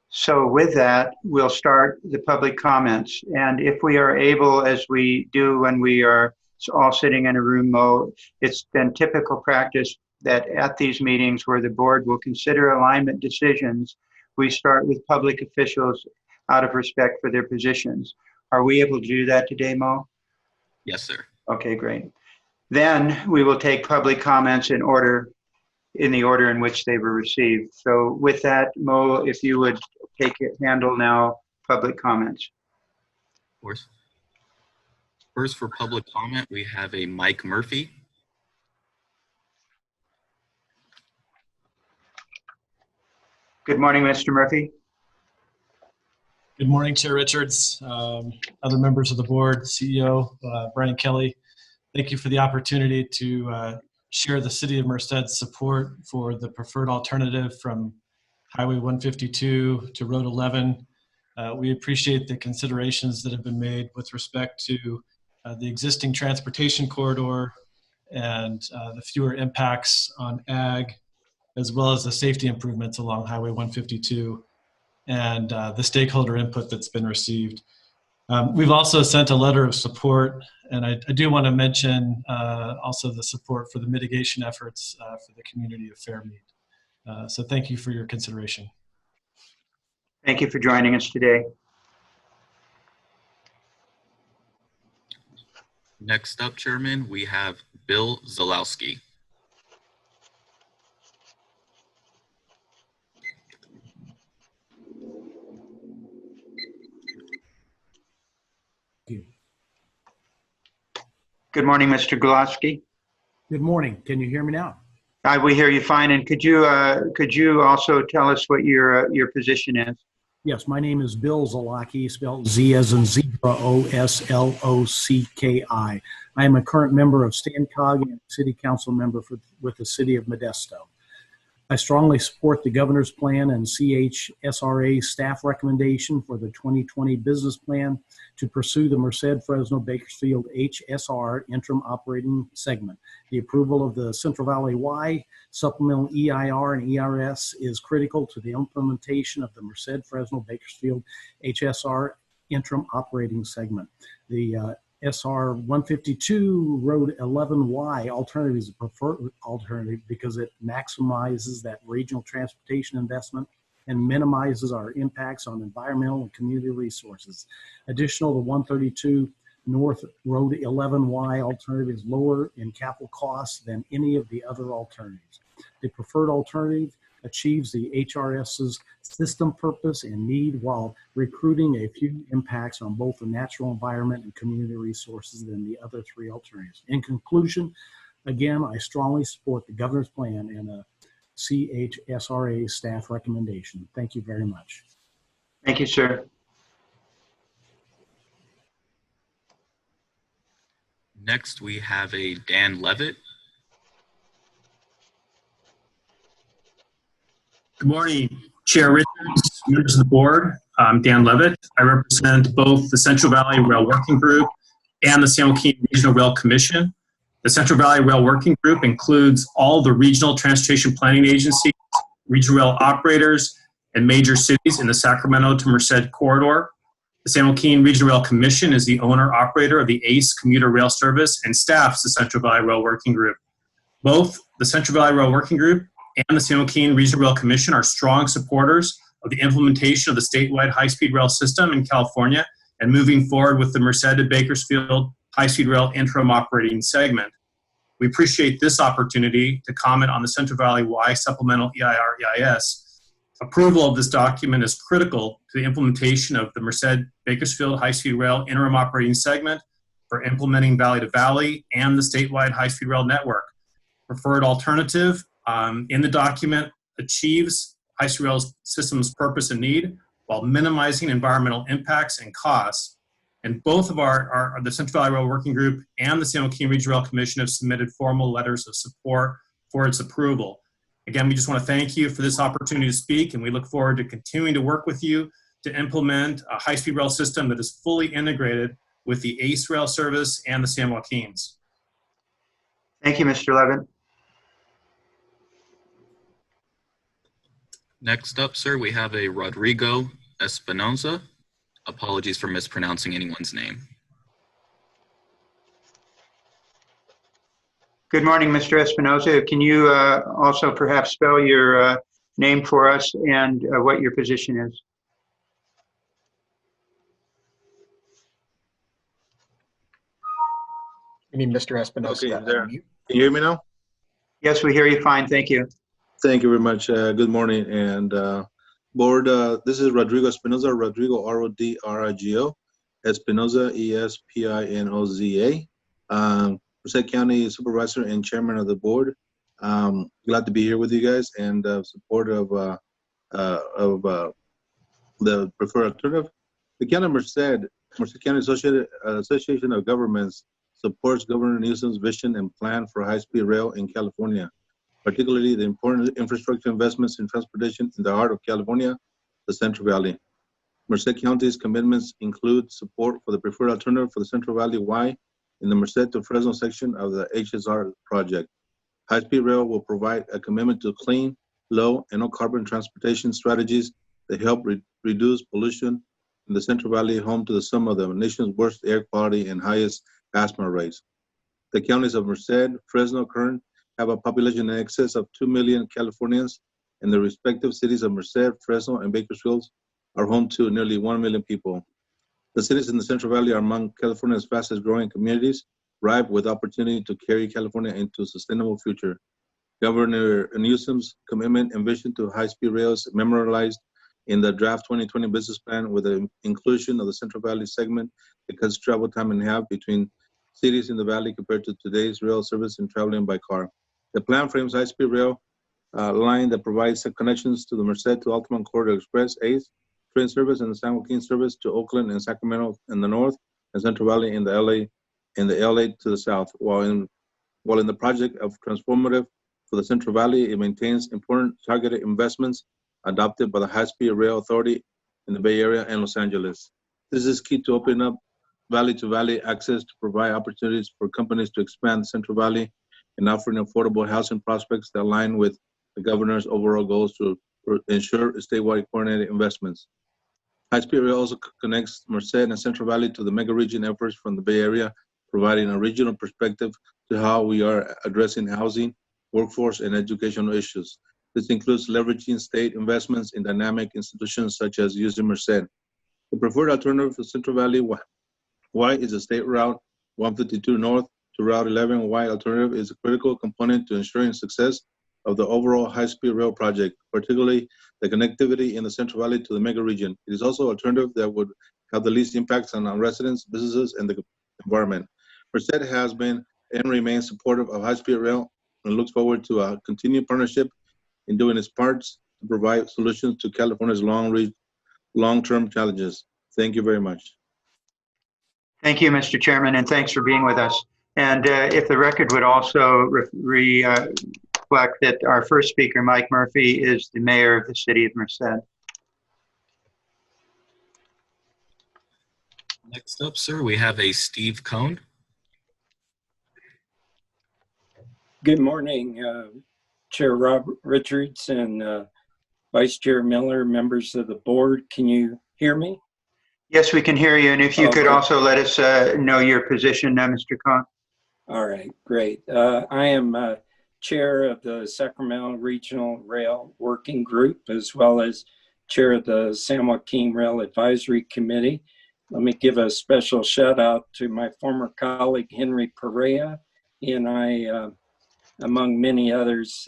So with that, we'll start the public comments. And if we are able, as we do when we are all sitting in a room, Mo, it's been typical practice that at these meetings where the board will consider alignment decisions, we start with public officials out of respect for their positions. Are we able to do that today, Mo?
Yes, sir.
Okay, great. Then we will take public comments in the order in which they were received. So with that, Mo, if you would handle now public comments.
Of course. First, for public comment, we have a Mike Murphy.
Good morning, Mr. Murphy.
Good morning, Chair Richards, other members of the board, CEO Brian Kelly. Thank you for the opportunity to share the City of Merced's support for the preferred alternative from Highway 152 to Road 11. We appreciate the considerations that have been made with respect to the existing transportation corridor and the fewer impacts on ag, as well as the safety improvements along Highway 152 and the stakeholder input that's been received. We've also sent a letter of support, and I do want to mention also the support for the mitigation efforts for the community of Fairmead. So thank you for your consideration.
Thank you for joining us today.
Next up, Chairman, we have Bill Zalowski.
Good morning, Mr. Gulowski.
Good morning. Can you hear me now?
We hear you fine. And could you also tell us what your position is?
Yes, my name is Bill Zalocki, spelled Z as in zebra, Oslocki. I am a current member of StanCog and City Council member with the City of Modesto. I strongly support the Governor's Plan and CHSRA staff recommendation for the 2020 business plan to pursue the Merced Fresno Bakersfield HSR interim operating segment. The approval of the Central Valley Y supplemental EIR and ERS is critical to the implementation of the Merced Fresno Bakersfield HSR interim operating segment. The SR 152 Road 11Y alternative is a preferred alternative because it maximizes that regional transportation investment and minimizes our impacts on environmental and community resources. Additional, the 132 North Road 11Y alternative is lower in capital costs than any of the other alternatives. The preferred alternative achieves the HRS's system purpose and need while recruiting a few impacts on both the natural environment and community resources than the other three alternatives. In conclusion, again, I strongly support the Governor's Plan and a CHSRA staff recommendation. Thank you very much.
Thank you, sir.
Next, we have a Dan Levitt.
Good morning, Chair Richards, members of the board. I'm Dan Levitt. I represent both the Central Valley Rail Working Group and the San Joaquin Regional Rail Commission. The Central Valley Rail Working Group includes all the regional transportation planning agencies, regional rail operators, and major cities in the Sacramento to Merced corridor. The San Joaquin Regional Rail Commission is the owner-operator of the ACE commuter rail service and staffs the Central Valley Rail Working Group. Both the Central Valley Rail Working Group and the San Joaquin Regional Rail Commission are strong supporters of the implementation of the statewide high-speed rail system in California and moving forward with the Merced to Bakersfield high-speed rail interim operating segment. We appreciate this opportunity to comment on the Central Valley Y Supplemental EIR-EIS. Approval of this document is critical to the implementation of the Merced Bakersfield high-speed rail interim operating segment for implementing Valley to Valley and the statewide high-speed rail network. Preferred alternative in the document achieves high-speed rail system's purpose and need while minimizing environmental impacts and costs. And both of the Central Valley Rail Working Group and the San Joaquin Regional Rail Commission have submitted formal letters of support for its approval. Again, we just want to thank you for this opportunity to speak, and we look forward to continuing to work with you to implement a high-speed rail system that is fully integrated with the ACE rail service and the San Joaquins.
Thank you, Mr. Levin.
Next up, sir, we have a Rodrigo Espinoza. Apologies for mispronouncing anyone's name.
Good morning, Mr. Espinoza. Can you also perhaps spell your name for us and what your position is?
You mean Mr. Espinosa?
Okay, there. Can you hear me now?
Yes, we hear you fine. Thank you.
Thank you very much. Good morning. And board, this is Rodrigo Espinoza, Rodrigo, R-O-D-R-I-G-O, Espinoza, E-S-P-I-N-O-Z-A. Merced County Supervisor and Chairman of the board. Glad to be here with you guys and support of the preferred alternative. The County of Merced County Association of Governments supports Governor Newsom's vision and plan for high-speed rail in California, particularly the important infrastructure investments in transportation in the heart of California, the Central Valley. Merced County's commitments include support for the preferred alternative for the Central Valley Y in the Merced to Fresno section of the HSR project. High-speed rail will provide a commitment to clean, low, and no-carbon transportation strategies that help reduce pollution in the Central Valley, home to some of the nation's worst air quality and highest asthma rates. The counties of Merced, Fresno, Kern have a population in excess of 2 million Californians, and the respective cities of Merced, Fresno, and Bakersfield are home to nearly 1 million people. The cities in the Central Valley are among California's fastest growing communities, ripe with opportunity to carry California into a sustainable future. Governor Newsom's commitment and vision to high-speed rails memorialized in the draft 2020 business plan with the inclusion of the Central Valley segment that cuts travel time in half between cities in the valley compared to today's rail service and traveling by car. The plan frames high-speed rail line that provides connections to the Merced to Altamont Corridor Express, ACE, train service and the San Joaquin service to Oakland and Sacramento in the north, and Central Valley in the LA to the south. While in the project of transformative for the Central Valley, it maintains important targeted investments adopted by the High-Speed Rail Authority in the Bay Area and Los Angeles. This is key to opening up valley-to-valley access to provide opportunities for companies to expand the Central Valley and offering affordable housing prospects that align with the governor's overall goals to ensure statewide coordinated investments. High-Speed Rail also connects Merced and Central Valley to the mega region efforts from the Bay Area, providing a regional perspective to how we are addressing housing, workforce, and educational issues. This includes leveraging state investments in dynamic institutions such as using Merced. The preferred alternative for Central Valley Y is a state route 152 north to Route 11. Y alternative is a critical component to ensuring success of the overall high-speed rail project, particularly the connectivity in the Central Valley to the mega region. It is also an alternative that would have the least impacts on residents, businesses, and the environment. Merced has been and remains supportive of high-speed rail and looks forward to a continued partnership in doing its parts to provide solutions to California's long-term challenges. Thank you very much.
Thank you, Mr. Chairman, and thanks for being with us. And if the record would also reflect that our first speaker, Mike Murphy, is the mayor of the city of Merced.
Next up, sir, we have a Steve Cohn.
Good morning, Chair Rob Richards and Vice Chair Miller, members of the board. Can you hear me?
Yes, we can hear you. And if you could
Okay.
also let us know your position, Mr. Cohn.
All right, great. I am chair of the Sacramento Regional Rail Working Group, as well as chair of the San Joaquin Rail Advisory Committee. Let me give a special shout out to my former colleague, Henry Perea. He and I, among many others,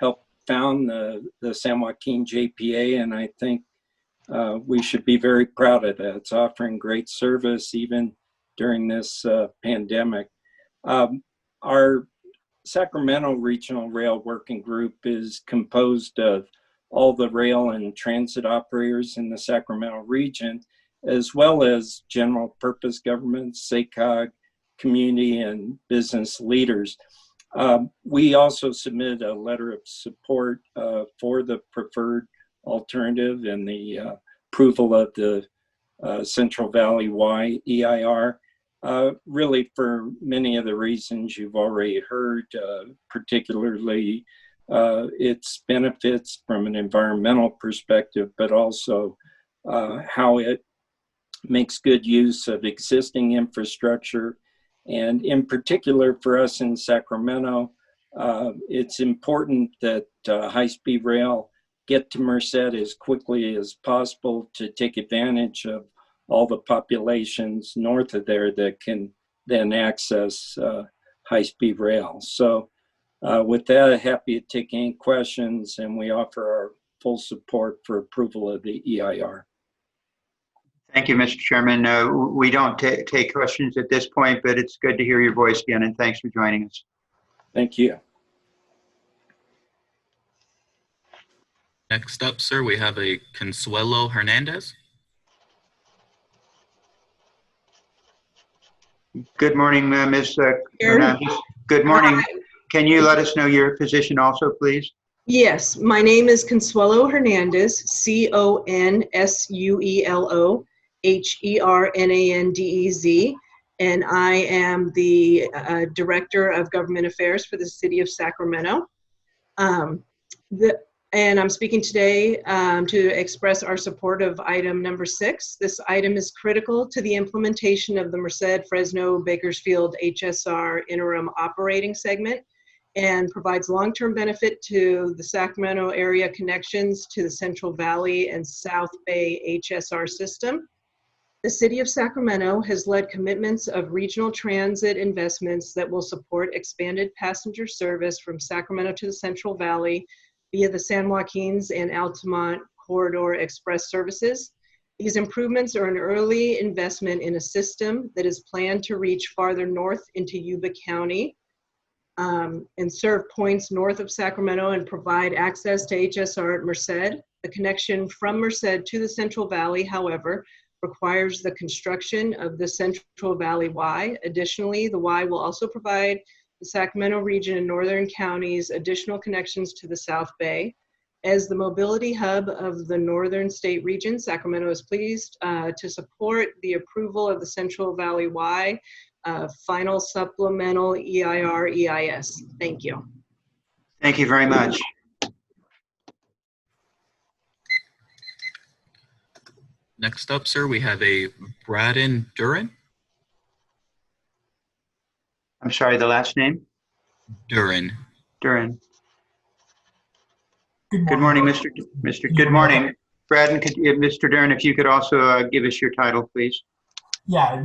helped found the San Joaquin JPA, and I think we should be very proud of that. It's offering great service even during this pandemic. Our Sacramento Regional Rail Working Group is composed of all the rail and transit operators in the Sacramento region, as well as general purpose governments, SACOG, community and business leaders. We also submitted a letter of support for the preferred alternative and the approval of the Central Valley Y EIR, really for many of the reasons you've already heard, particularly its benefits from an environmental perspective, but also how it makes good use of existing infrastructure. And in particular for us in Sacramento, it's important that high-speed rail get to Merced as quickly as possible to take advantage of all the populations north of there that can then access high-speed rail. So with that, happy to take any questions, and we offer our full support for approval of the EIR.
Thank you, Mr. Chairman. We don't take questions at this point, but it's good to hear your voice again, and thanks for joining us.
Thank you.
Next up, sir, we have a Consuelo Hernandez.
Good morning, Ms. Hernandez. Good morning.
Hi.
Can you let us know your position also, please?
Yes, my name is Consuelo Hernandez, ConsueloHernandez, and I am the Director of Government Affairs for the City of Sacramento. And I'm speaking today to express our support of item number 6. This item is critical to the implementation of the Merced, Fresno, Bakersfield HSR interim operating segment and provides long-term benefit to the Sacramento area connections to the Central Valley and South Bay HSR system. The City of Sacramento has led commitments of regional transit investments that will support expanded passenger service from Sacramento to the Central Valley via the San Joaquin's and Altamont Corridor Express services. These improvements are an early investment in a system that is planned to reach farther north into Yuba County and serve points north of Sacramento and provide access to HSR at Merced, The connection from Merced to the Central Valley, however, requires the construction of the Central Valley Y. Additionally, the Y will also provide the Sacramento region and northern counties additional connections to the South Bay. As the mobility hub of the northern state region, Sacramento is pleased to support the approval of the Central Valley Y final supplemental EIR EIS. Thank you.
Thank you very much.
Next up, sir, we have a Braden Duran.
I'm sorry, the last name?
Duran.
Duran. Good morning, Mr. Good morning. Braden, Mr. Duran, if you could also give us your title, please.
Yeah,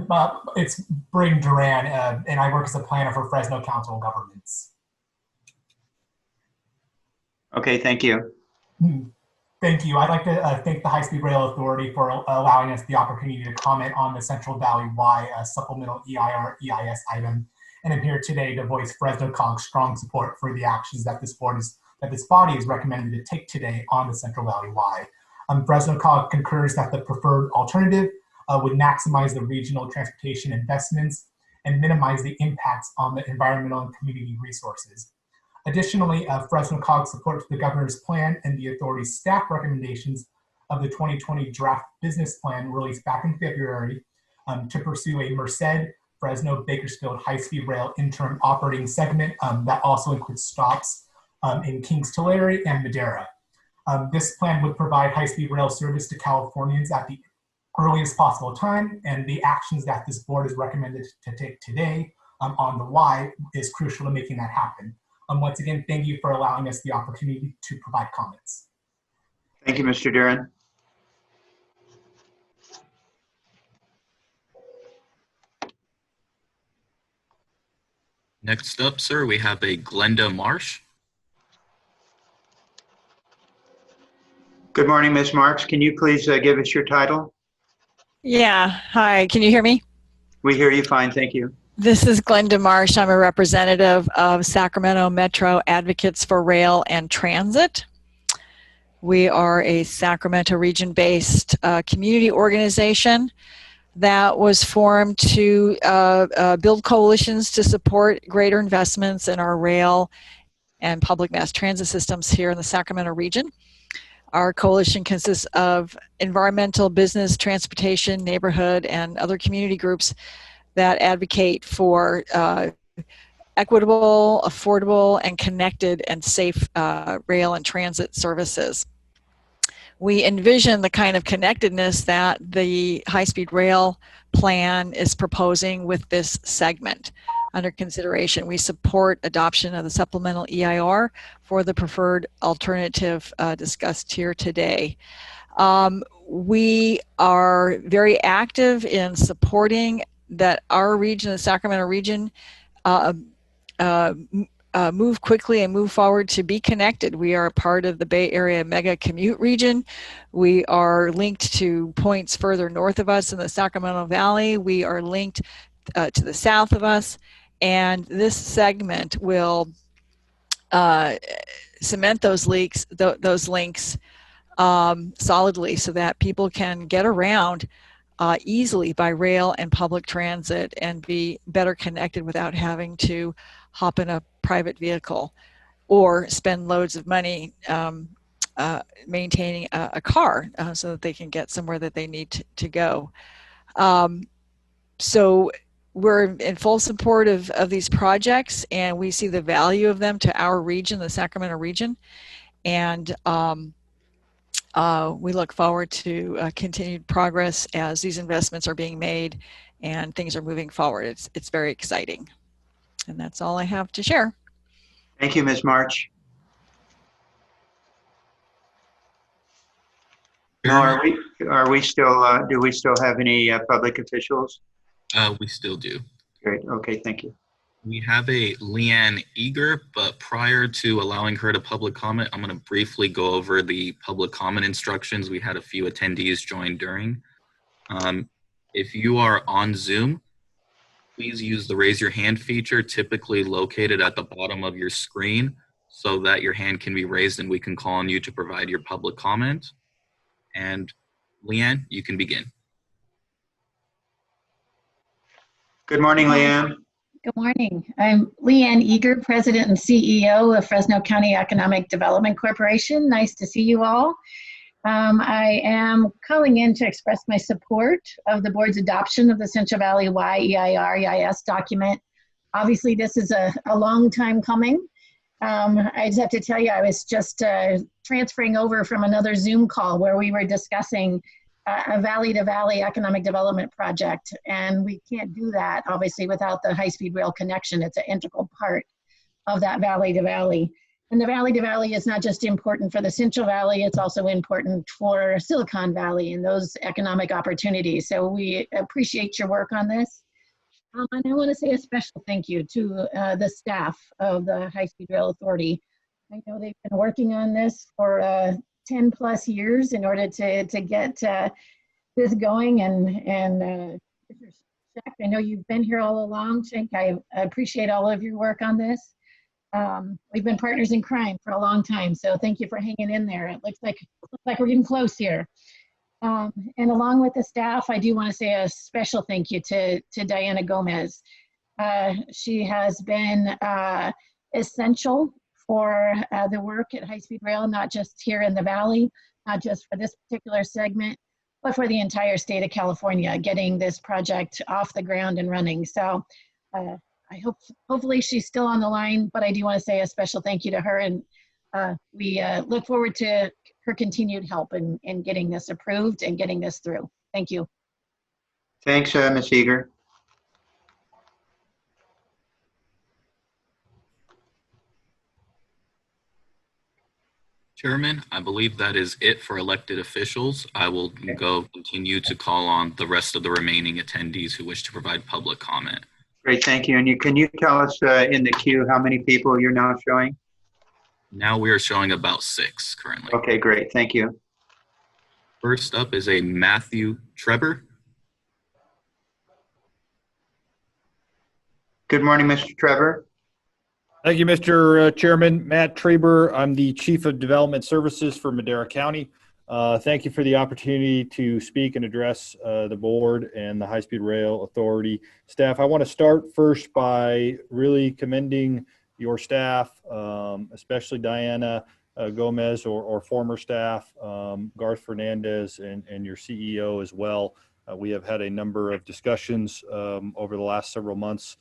it's Braden Duran, and I work as a planner for Fresno Council of Governments.
Okay, thank you.
Thank you. I'd like to thank the High Speed Rail Authority for allowing us the opportunity to comment on the Central Valley Y supplemental EIR EIS item. And I'm here today to voice Fresno COG's strong support for the actions that this body is recommended to take today on the Central Valley Y. Fresno COG concurs that the preferred alternative would maximize the regional transportation investments and minimize the impacts on the environmental and community resources. Additionally, Fresno COG supports the governor's plan and the authority's staff recommendations of the 2020 draft business plan released back in February to pursue a Merced, Fresno, Bakersfield high-speed rail interim operating segment that also includes stops in Kings Tulare and Madeira. This plan would provide high-speed rail service to Californians at the earliest possible time, and the actions that this board is recommended to take today on the Y is crucial to making that happen. Once again, thank you for allowing us the opportunity to provide comments.
Thank you, Mr. Duran.
Next up, sir, we have a Glenda Marsh.
Good morning, Ms. Marks. Can you please give us your title?
Yeah, hi, can you hear me?
We hear you fine, thank you.
This is Glenda Marsh. I'm a representative of Sacramento Metro Advocates for Rail and Transit. We are a Sacramento region-based community organization that was formed to build coalitions to support greater investments in our rail and public mass transit systems here in the Sacramento region. Our coalition consists of environmental, business, transportation, neighborhood, and other community groups that advocate for equitable, affordable, and connected and safe rail and transit services. We envision the kind of connectedness that the high-speed rail plan is proposing with this segment under consideration. We support adoption of the supplemental EIR for the preferred alternative discussed here today. We are very active in supporting that our region, the Sacramento region, move quickly and move forward to be connected. We are part of the Bay Area mega commute region. We are linked to points further north of us in the Sacramento Valley. We are linked to the south of us, and this segment will cement those links solidly so that people can get around easily by rail and public transit and be better connected without having to hop in a private vehicle or spend loads of money maintaining a car so that they can get somewhere that they need to go. So we're in full support of these projects, and we see the value of them to our region, the Sacramento region, and we look forward to continued progress as these investments are being made and things are moving forward. It's very exciting. And that's all I have to share.
Thank you, Ms. March. Are we still, do we still have any public officials?
We still do.
Great, okay, thank you.
We have a Leanne Eager, but prior to allowing her to public comment, I'm going to briefly go over the public comment instructions. We had a few attendees join during. If you are on Zoom, please use the raise your hand feature typically located at the bottom of your screen. so that your hand can be raised and we can call on you to provide your public comment. And Leanne, you can begin.
Good morning, Leanne.
Good morning. I'm Leanne Eager, President and CEO of Fresno County Economic Development Corporation. Nice to see you all. I am calling in to express my support of the board's adoption of the Central Valley EIR-EIS document. Obviously, this is a long time coming. I just have to tell you, I was just transferring over from another Zoom call where we were discussing a valley-to-valley economic development project, and we can't do that, obviously, without the high-speed rail connection. It's an integral part of that valley-to-valley. And the valley-to-valley is not just important for the Central Valley, it's also important for Silicon Valley and those economic opportunities. So we appreciate your work on this. And I want to say a special thank you to the staff of the High-Speed Rail Authority. I know they've been working on this for 10 plus years in order to get this going. And I know you've been here all along, Shank. I appreciate all of your work on this. We've been partners in crime for a long time, so thank you for hanging in there. It looks like we're getting close here. And along with the staff, I do want to say a special thank you to Diana Gomez. She has been essential for the work at High Speed Rail, not just here in the Valley, not just for this particular segment, but for the entire state of California, getting this project off the ground and running. So hopefully she's still on the line, but I do want to say a special thank you to her, and we look forward to her continued help in getting this approved and getting this through. Thank you.
Thanks, Ms. Eager.
Chairman, I believe that is it for elected officials. I will continue to call on the rest of the remaining attendees who wish to provide public comment.
Great, thank you. And can you tell us in the queue how many people you're now showing?
Now we are showing about 6 currently.
Okay, great, thank you.
First up is a Matthew Treber.
Good morning, Mr. Treber.
Thank you, Mr. Chairman. Matt Traber. I'm the Chief of Development Services for Madeira County. Thank you for the opportunity to speak and address the board and the High Speed Rail Authority staff. I want to start first by really commending your staff, especially Diana Gomez or former staff, Garth Fernandez, and your CEO as well. We have had a number of discussions over the last several months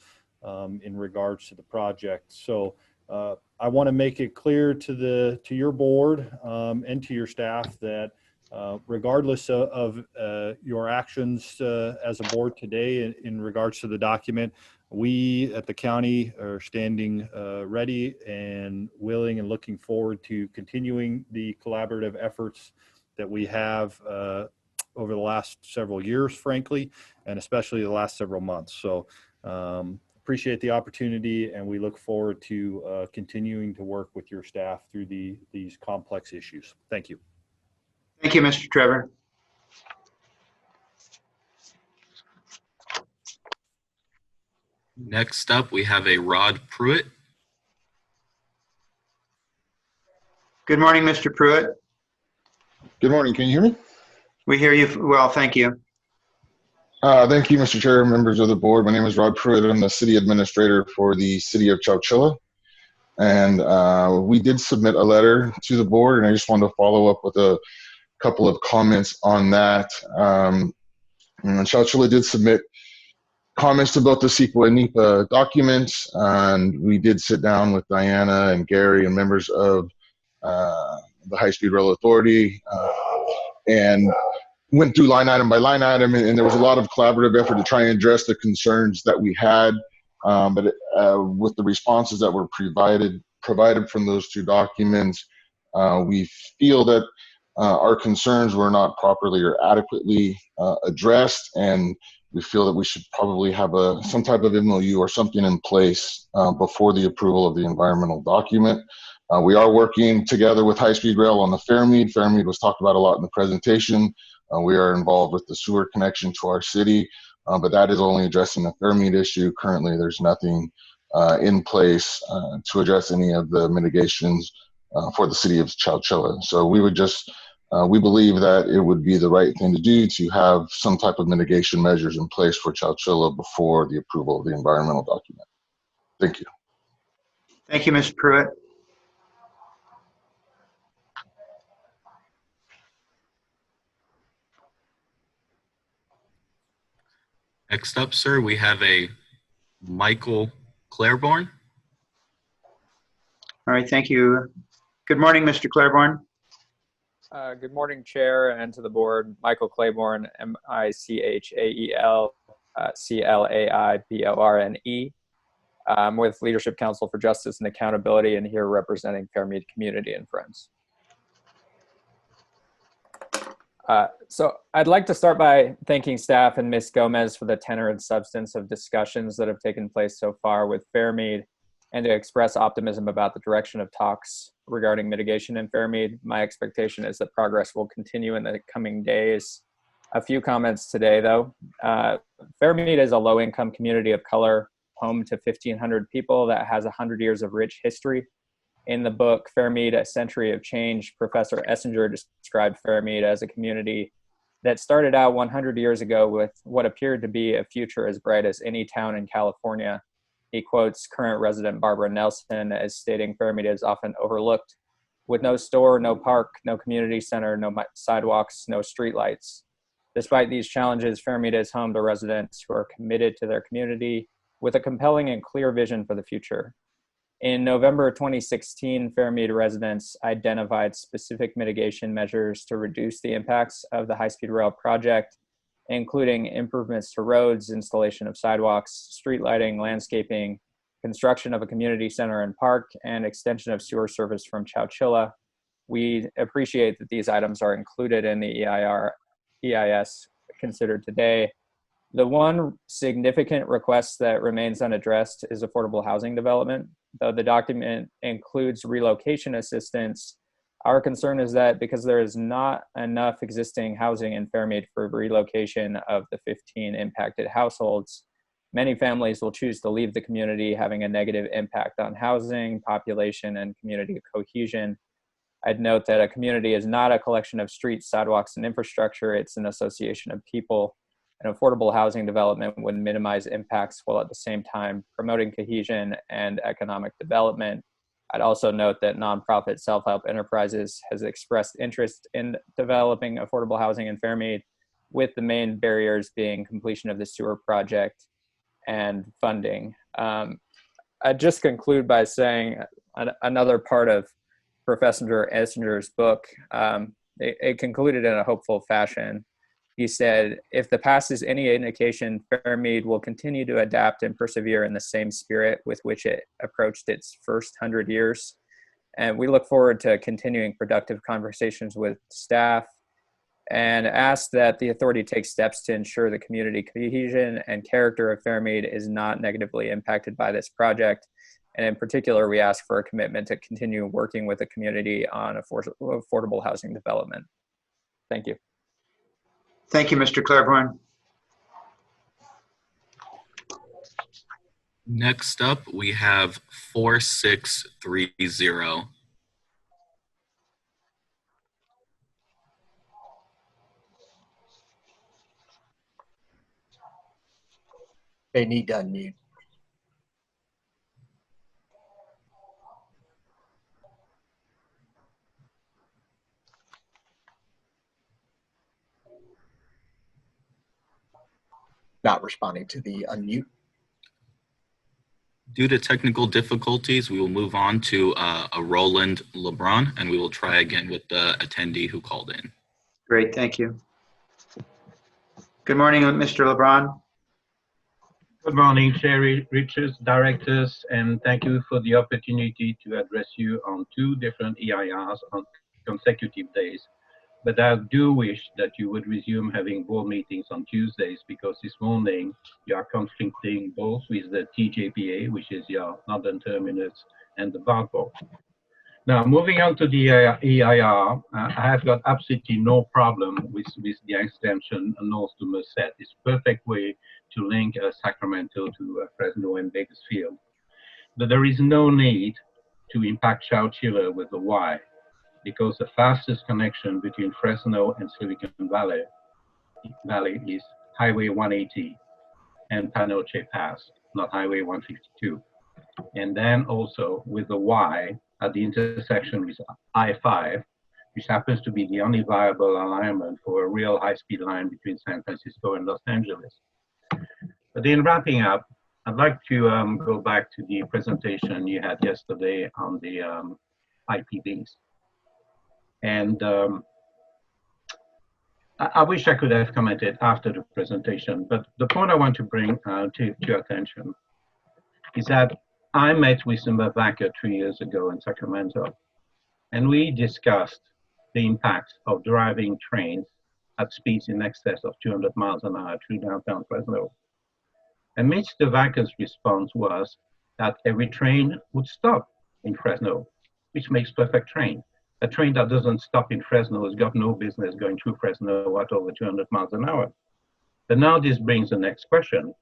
in regards to the project. So I want to make it clear to your board and to your staff that regardless of your actions as a board today in regards to the document, we at the county are standing ready and willing and looking forward to continuing the collaborative efforts that we have over the last several years, frankly, and especially the last several months. So appreciate the opportunity, and we look forward to continuing to work with your staff through these complex issues. Thank you.
Thank you, Mr. Trevor.
Next up, we have a Rod Pruitt.
Good morning, Mr. Pruitt.
Good morning. Can you hear me?
We hear you well, thank you.
Thank you, Mr. Chair, members of the board. My name is Rod Pruitt. I'm the city administrator for the city of Chouchilla. And we did submit a letter to the board, and I just wanted to follow up with a couple of comments on that. Chouchilla did submit comments about the CEQA and NEPA documents, and we did sit down with Diana and Gary and members of the High Speed Rail Authority and went through line item by line item, and there was a lot of collaborative effort to try and address the concerns that we had, but with the responses that were provided from those two documents, we feel that our concerns were not properly or adequately addressed, and we feel that we should probably have some type of MOU or something in place before the approval of the environmental document. We are working together with High Speed Rail on the Fairmead. Fairmead was talked about a lot in the presentation. We are involved with the sewer connection to our city, but that is only addressing the Fairmead issue. Currently, there's nothing in place to address any of the mitigations for the city of Chouchilla. So we would just, we believe that it would be the right thing to do to have some type of mitigation measures in place for Chouchilla before the approval of the environmental document. Thank you.
Thank you, Mr. Pruitt.
Next up, sir, we have a Michael Claiborne.
All right, thank you. Good morning, Mr. Claiborne.
Good morning, Chair, and to the board. Michael Claiborne, M-I-C-H-A-E-L, C-L-A-I-B-O-R-N-E. I'm with Leadership Council for Justice and Accountability and here representing Fairmead Community and Friends. So I'd like to start by thanking staff and Ms. Gomez for the tenor and substance of discussions that have taken place so far with Fairmead and to express optimism about the direction of talks regarding mitigation in Fairmead. My expectation is that progress will continue in the coming days. A few comments today, though. Fairmead is a low-income community of color, home to 1,500 people that has 100 years of rich history. In the book, Fairmead, A Century of Change, Professor Essinger described Fairmead as a community that started out 100 years ago with what appeared to be a future as bright as any town in California. He quotes current resident Barbara Nelson as stating Fairmead is often overlooked, with no store, no park, no community center, no sidewalks, no streetlights. Despite these challenges, Fairmead is home to residents who are committed to their community with a compelling and clear vision for the future. In November 2016, Fairmead residents identified specific mitigation measures to reduce the impacts of the high-speed rail project, including improvements to roads, installation of sidewalks, street lighting, landscaping, construction of a community center and park, and extension of sewer service from Chouchilla. We appreciate that these items are included in the EIS considered today. The one significant request that remains unaddressed is affordable housing development. Though the document includes relocation assistance, our concern is that because there is not enough existing housing in Fairmead for relocation of the 15 impacted households, many families will choose to leave the community, having a negative impact on housing, population, and community cohesion. I'd note that a community is not a collection of streets, sidewalks, and infrastructure. It's an association of people. And affordable housing development would minimize impacts while at the same time promoting cohesion and economic development. I'd also note that nonprofit self-help enterprises has expressed interest in developing affordable housing in Fairmead, with the main barriers being completion of the sewer project and funding. I'd just conclude by saying another part of Professor Essinger's book, it concluded in a hopeful fashion. He said, if the past is any indication, Fairmead will continue to adapt and persevere in the same spirit with which it approached its first 100 years. And we look forward to continuing productive conversations with staff and ask that the authority take steps to ensure the community cohesion and character of Fairmead is not negatively impacted by this project. And in particular, we ask for a commitment to continue working with the community on affordable housing development. Thank you.
Thank you, Mr. Claiborne.
Next up, we have 4630.
They need to unmute. Not responding to the unmute.
Due to technical difficulties, we will move on to a Roland LeBron, and we will try again with the attendee who called in.
Great, thank you. Good morning, Mr. LeBron.
Good morning, Chair Richards, directors, and thank you for the opportunity to address you on 2 different EIRs on consecutive days. But I do wish that you would resume having board meetings on Tuesdays, because this morning you are conflicting both with the TJPA, which is your Northern Terminus, and the BART board. Now, moving on to the EIR, I have got absolutely no problem with the extension north to Merced. It's a perfect way to link Sacramento to Fresno and Bakersfield. that there is no need to impact Chouchilla with the Y, because the fastest connection between Fresno and Silicon Valley is Highway 180 and Panoche Pass, not Highway 152. And then also with the Y at the intersection with I-5, which happens to be the only viable alignment for a real high-speed line between San Francisco and Los Angeles. But in wrapping up, I'd like to go back to the presentation you had yesterday on the IPVs. And I wish I could have commented after the presentation, but the point I want to bring to your attention is that I met with Simba Vaca 3 years ago in Sacramento, and we discussed the impact of driving trains at speeds in excess of 200 miles an hour through downtown Fresno. And Mr. Vaca's response was that every train would stop in Fresno, which makes perfect train. A train that doesn't stop in Fresno has got no business going through Fresno at over 200 miles an hour. But now this brings the next question.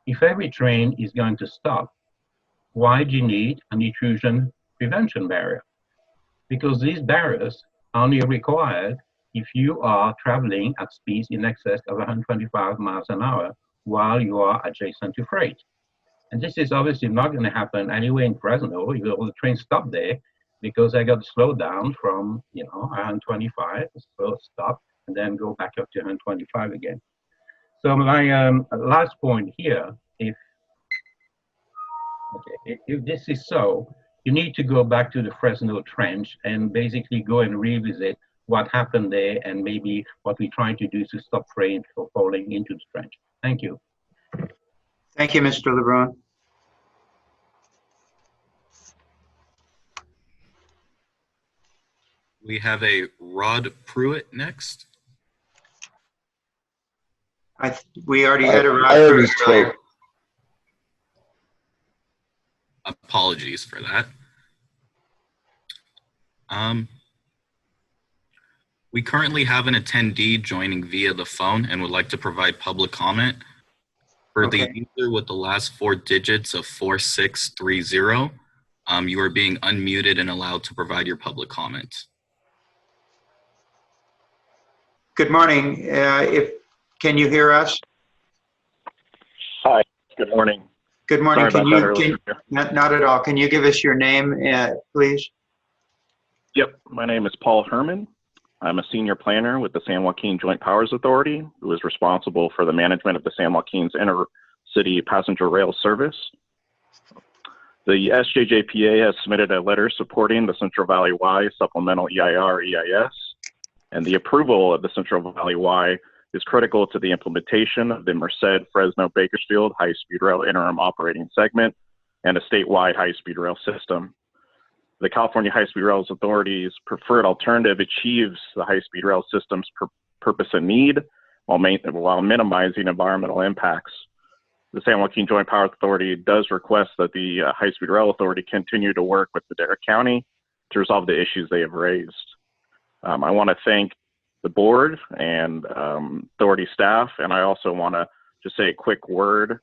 If every train is going to stop, why do you need an intrusion prevention barrier? Because these barriers are only required if you are traveling at speeds in excess of 125 miles an hour while you are adjacent to freight. And this is obviously not going to happen anywhere in Fresno if all the trains stop there, because they got to slow down from 125, so stop, and then go back up to 125 again. So my last point here, if this is so, you need to go back to the Fresno Trench and basically go and revisit what happened there and maybe what we're trying to do to stop freight from falling into the trench. Thank you.
Thank you, Mr. LeBrun.
We have a Rod Pruitt next.
We already had a Rod
I already
Pruitt earlier.
spoke.
Apologies for that. We currently have an attendee joining via the phone and would like to provide public comment. For the user with the last 4 digits of 4630, you are being unmuted and allowed to provide your public comment.
Good morning. Can you hear us?
Hi, good morning.
Good morning.
Sorry
Not at all. Can you give us your name, please?
Yep, my name is Paul Herman. I'm a senior planner with the San Joaquin Joint Powers Authority, who is responsible for the management of the San Joaquin's inter-city passenger rail service. The SJJPA has submitted a letter supporting the Central Valley Y Supplemental EIR-EIS, and the approval of the Central Valley Y is critical to the implementation of the Merced Fresno Bakersfield high-speed rail interim operating segment and a statewide high-speed rail system. The California High-Speed Rail Authority's preferred alternative achieves the high-speed rail system's purpose and need while minimizing environmental impacts. The San Joaquin Joint Powers Authority does request that the High-Speed Rail Authority continue to work with Madeira County to resolve the issues they have raised. I want to thank the board and authority staff, and I also want to just say a quick word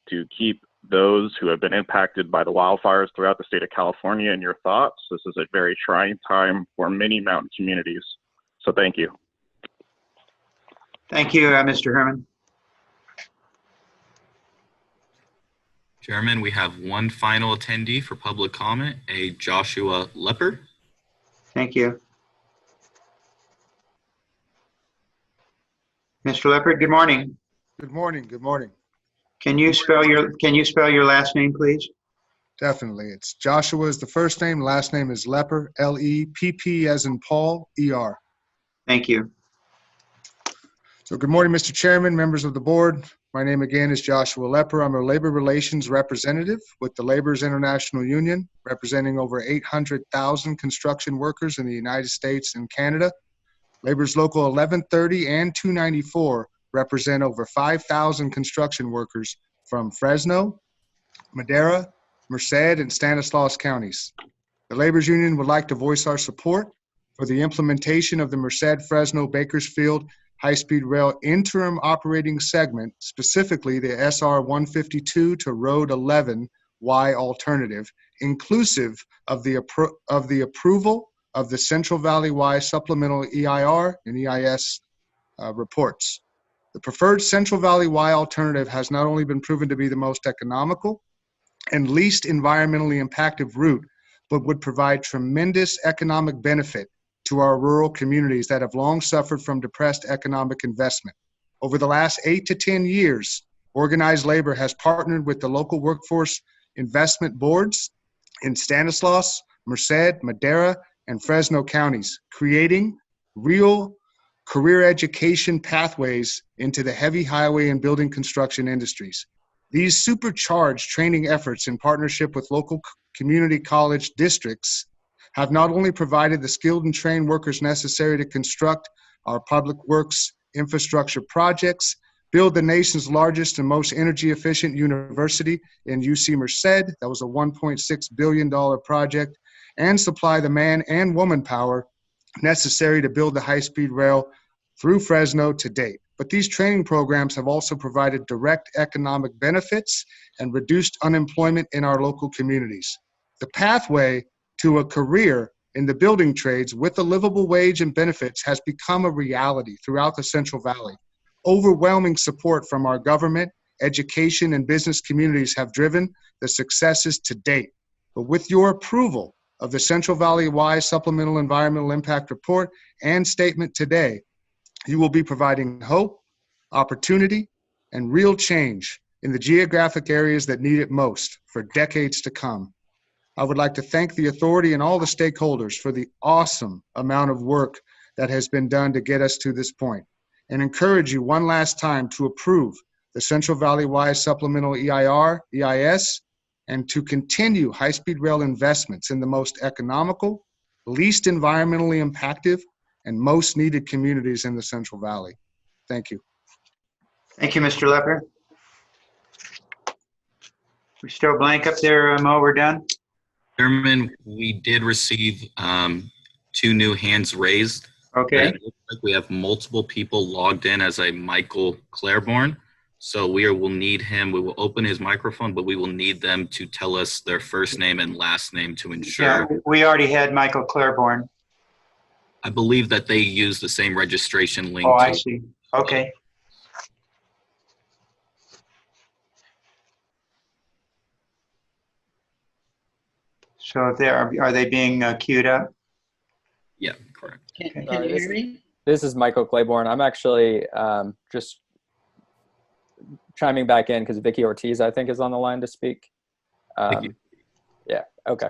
to keep those who have been impacted by the wildfires throughout the state of California in your thoughts. This is a very trying time for many mountain communities. So thank you.
Thank you, Mr. Herman.
Chairman, we have one final attendee for public comment, a Joshua Lepper.
Thank you. Mr. Leopard, good morning.
Good morning. Good morning.
Can you spell your last name, please?
Definitely. It's Joshua is the first name. Last name is Lepper. L-E-P-P as in Paul, E-R.
Thank you.
So good morning, Mr. Chairman, members of the board. My name again is Joshua Lepper. I'm a labor relations representative with the Laborers International Union, representing over 800,000 construction workers in the United States and Canada. Labor's Local 1130 and 294 represent over 5,000 construction workers from Fresno, Madeira, Merced, and Stanislaus counties. The Labor's Union would like to voice our support for the implementation of the Merced Fresno Bakersfield high-speed rail interim operating segment, specifically the SR 152 to Road 11 Y alternative, inclusive of the approval of the Central Valley Y supplemental EIR and EIS reports. The preferred Central Valley Y alternative has not only been proven to be the most economical and least environmentally impactful route, but would provide tremendous economic benefit to our rural communities that have long suffered from depressed economic investment. Over the last 8 to 10 years, organized labor has partnered with the local workforce investment boards in Stanislaus, Merced, Madeira, and Fresno counties, creating real career education pathways into the heavy highway and building construction industries. These supercharged training efforts in partnership with local community college districts have not only provided the skilled and trained workers necessary to construct our public works infrastructure projects, build the nation's largest and most energy efficient university in UC Merced, that was a $1.6 billion project, and supply the man and woman power necessary to build the high-speed rail through Fresno to date. But these training programs have also provided direct economic benefits and reduced unemployment in our local communities. The pathway to a career in the building trades with a livable wage and benefits has become a reality throughout the Central Valley. Overwhelming support from our government, education, and business communities have driven the successes to date. But with your approval of the Central Valley Y Supplemental Environmental Impact Report and statement today, you will be providing hope, opportunity, and real change in the geographic areas that need it most for decades to come. I would like to thank the authority and all the stakeholders for the awesome amount of work that has been done to get us to this point, and encourage you one last time to approve the Central Valley Y Supplemental EIR, EIS, and to continue high-speed rail investments in the most economical, least environmentally impactful, and most needed communities in the Central Valley. Thank you.
Thank you, Mr. Lepper. We still blank up there, Mo, we're done?
Chairman, we did receive 2 new hands raised.
Okay.
It looks like we have multiple people logged in as a Michael Claiborne. So will need him. We will open his microphone, but we will need them to tell us their first name and last name to ensure.
Yeah, we already had Michael Claiborne.
I believe that they use the same registration link.
Oh, I see. Okay. So are they being queued up?
Yeah, correct.
Can you hear me?
This is Michael Claiborne. I'm actually just chiming back in because Vicky Ortiz, I think, is on the line to speak. Yeah, okay.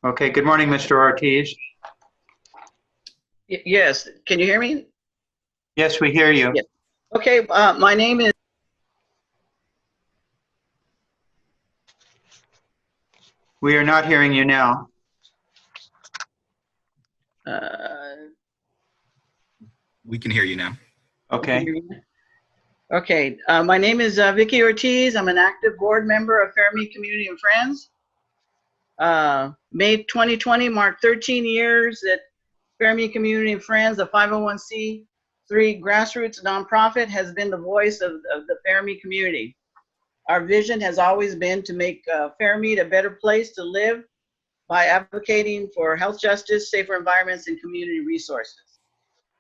Okay, good morning, Mr. Ortiz.
Yes, can you hear me?
Yes, we hear you.
Yes. Okay, my name is...
We are not hearing you now.
We can hear you now.
Okay.
Okay, my name is Vicky Ortiz. I'm an active board member of Fairmead Community and Friends. May 2020 marked 13 years that Fairmead Community and Friends, a 501c3 grassroots nonprofit, has been the voice of the Fairmead community. Our vision has always been to make Fairmead a better place to live by advocating for health justice, safer environments, and community resources.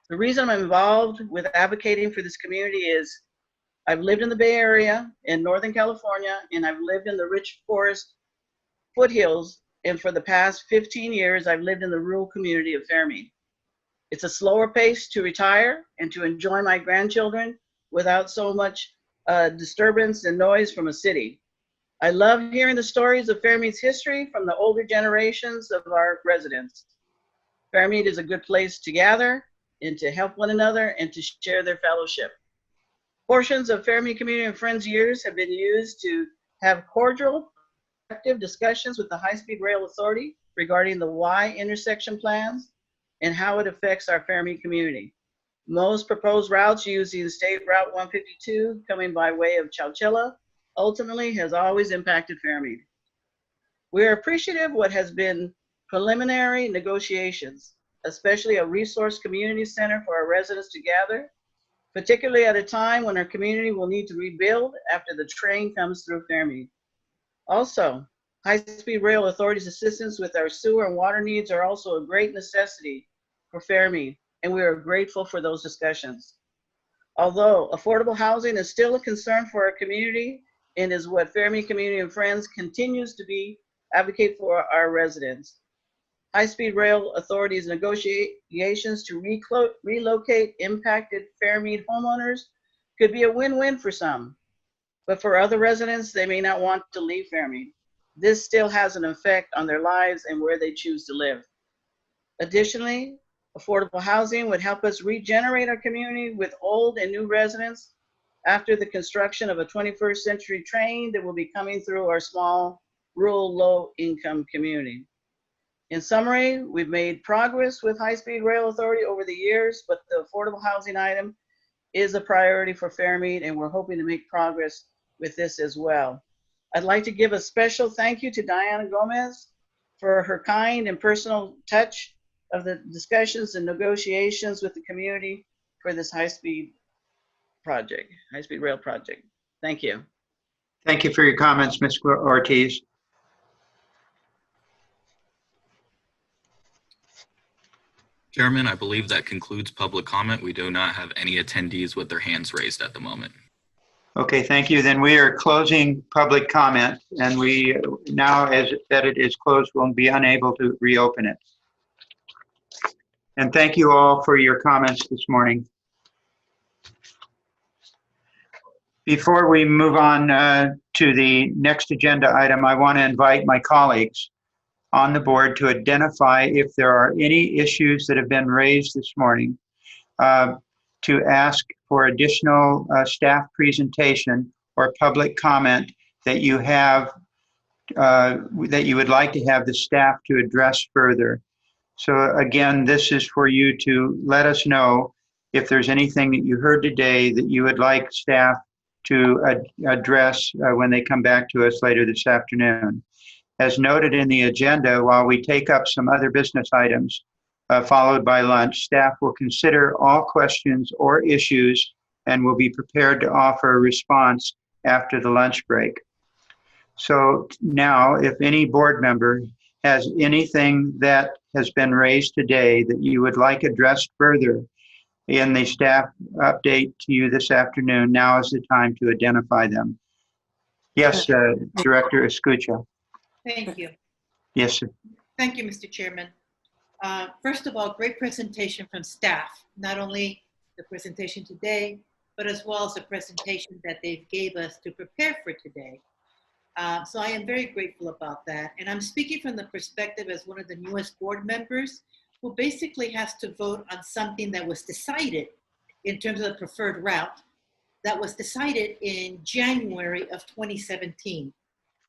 The reason I'm involved with advocating for this community is I've lived in the Bay Area in Northern California, and I've lived in the rich forest foothills, and for the past 15 years, I've lived in the rural community of Fairmead. It's a slower pace to retire and to enjoy my grandchildren without so much disturbance and noise from a city. I love hearing the stories of Fairmead's history from the older generations of our residents. Fairmead is a good place to gather and to help one another and to share their fellowship. Portions of Fairmead Community and Friends years have been used to have cordial, active discussions with the High-Speed Rail Authority regarding the Y intersection plans and how it affects our Fairmead community. Most proposed routes using State Route 152 coming by way of Chouchilla ultimately has always impacted Fairmead. We are appreciative of what has been preliminary negotiations, especially a resource community center for our residents to gather, particularly at a time when our community will need to rebuild after the train comes through Fairmead. Also, high-speed rail authority's assistance with our sewer and water needs are also a great necessity for Fairmead, and we are grateful for those discussions. Although affordable housing is still a concern for our community and is what Fairmead Community and Friends continues to be advocate for our residents. High-speed rail authority's negotiations to relocate impacted Fairmead homeowners could be a win-win for some, but for other residents, they may not want to leave Fairmead. This still has an effect on their lives and where they choose to live. Additionally, affordable housing would help us regenerate our community with old and new residents after the construction of a 21st century train that will be coming through our small, rural, low-income community. In summary, we've made progress with high-speed rail authority over the years, but the affordable housing item is a priority for Fairmead, and we're hoping to make progress with this as well. I'd like to give a special thank you to Diana Gomez for her kind and personal touch of the discussions and negotiations with the community for this high-speed rail project. Thank you.
Thank you for your comments, Ms. Ortiz.
Chairman, I believe that concludes public comment. We do not have any attendees with their hands raised at the moment.
Okay, thank you. Then we are closing public comment, and we now, as that it is closed, will be unable to reopen it. And thank you all for your comments this morning. Before we move on to the next agenda item, I want to invite my colleagues on the board to identify if there are any issues that have been raised this morning, to ask for additional staff presentation or public comment that you have, that you would like to have the staff to address further. So again, this is for you to let us know if there's anything that you heard today that you would like staff to address when they come back to us later this afternoon. As noted in the agenda, while we take up some other business items followed by lunch, staff will consider all questions or issues and will be prepared to offer a response after the lunch break. So now, if any board member has anything that has been raised today that you would like addressed further in the staff update to you this afternoon, now is the time to identify them. Yes, Director Escucha.
Thank you.
Yes, sir.
Thank you, Mr. Chairman. First of all, great presentation from staff, not only the presentation today, but as well as the presentation that they gave us to prepare for today. So I am very grateful about that. And I'm speaking from the perspective as one of the newest board members who basically has to vote on something that was decided in terms of the preferred route that was decided in January of 2017.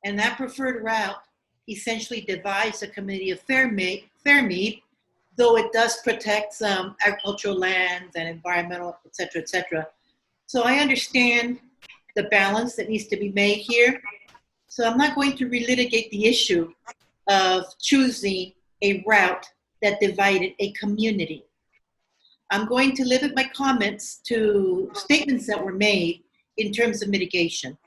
And that preferred route essentially divides the community of Fairmead, though it does protect some agricultural lands and environmental, et cetera, et cetera. So I understand the balance that needs to be made here. So I'm not going to relitigate the issue of choosing a route that divided a community. I'm going to limit my comments to statements that were made in terms of mitigation.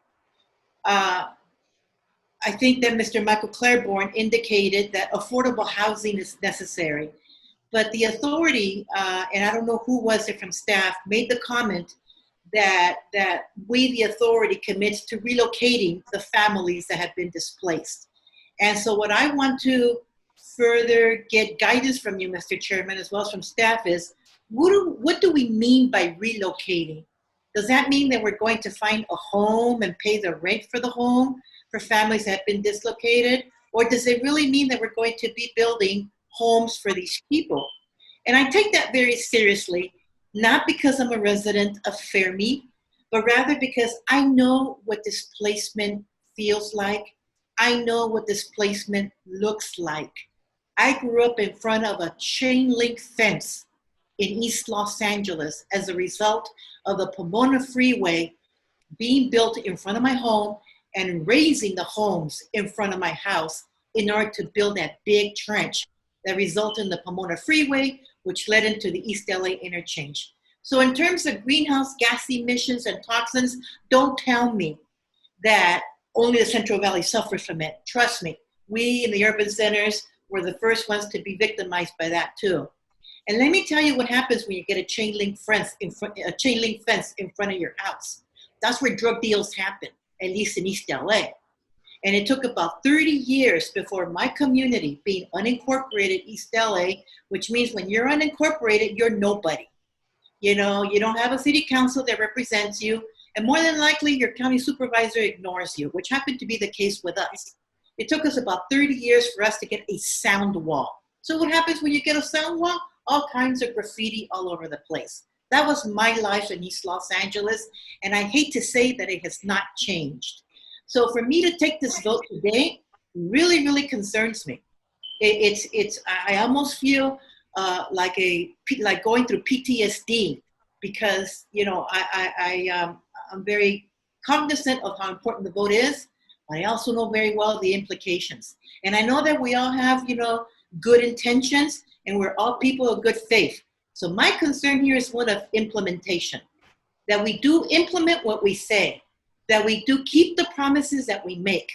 I think that Mr. Michael Claiborne indicated that affordable housing is necessary, but the authority, and I don't know who was it from staff, made the comment that we, the authority, commits to relocating the families that have been displaced. And so what I want to further get guidance from you, Mr. Chairman, as well as from staff is, what do we mean by relocating? Does that mean that we're going to find a home and pay the rent for the home for families that have been dislocated? Or does it really mean that we're going to be building homes for these people? And I take that very seriously, not because I'm a resident of Fairmead, but rather because I know what displacement feels like. I know what displacement looks like. I grew up in front of a chain link fence in East Los Angeles as a result of the Pomona Freeway being built in front of my home and raising the homes in front of my house in order to build that big trench that resulted in the Pomona Freeway, which led into the East LA interchange. So in terms of greenhouse gas emissions and toxins, don't tell me that only the Central Valley suffers from it. Trust me, we in the urban centers were the first ones to be victimized by that too. And let me tell you what happens when you get a chain link fence in front of your house. That's where drug deals happen, at least in East LA. And it took about 30 years before my community, being unincorporated East LA, which means when you're unincorporated, you're nobody. You know, you don't have a city council that represents you, and more than likely your county supervisor ignores you, which happened to be the case with us. It took us about 30 years for us to get a sound wall. So what happens when you get a sound wall? All kinds of graffiti all over the place. That was my life in East Los Angeles, and I hate to say that it has not changed. So for me to take this vote today really, really concerns me. I almost feel like going through PTSD because, you know, I'm very cognizant of how important the vote is, but I also know very well the implications. And I know that we all have, you know, good intentions, and we're all people of good faith. So my concern here is one of implementation, that we do implement what we say, that we do keep the promises that we make.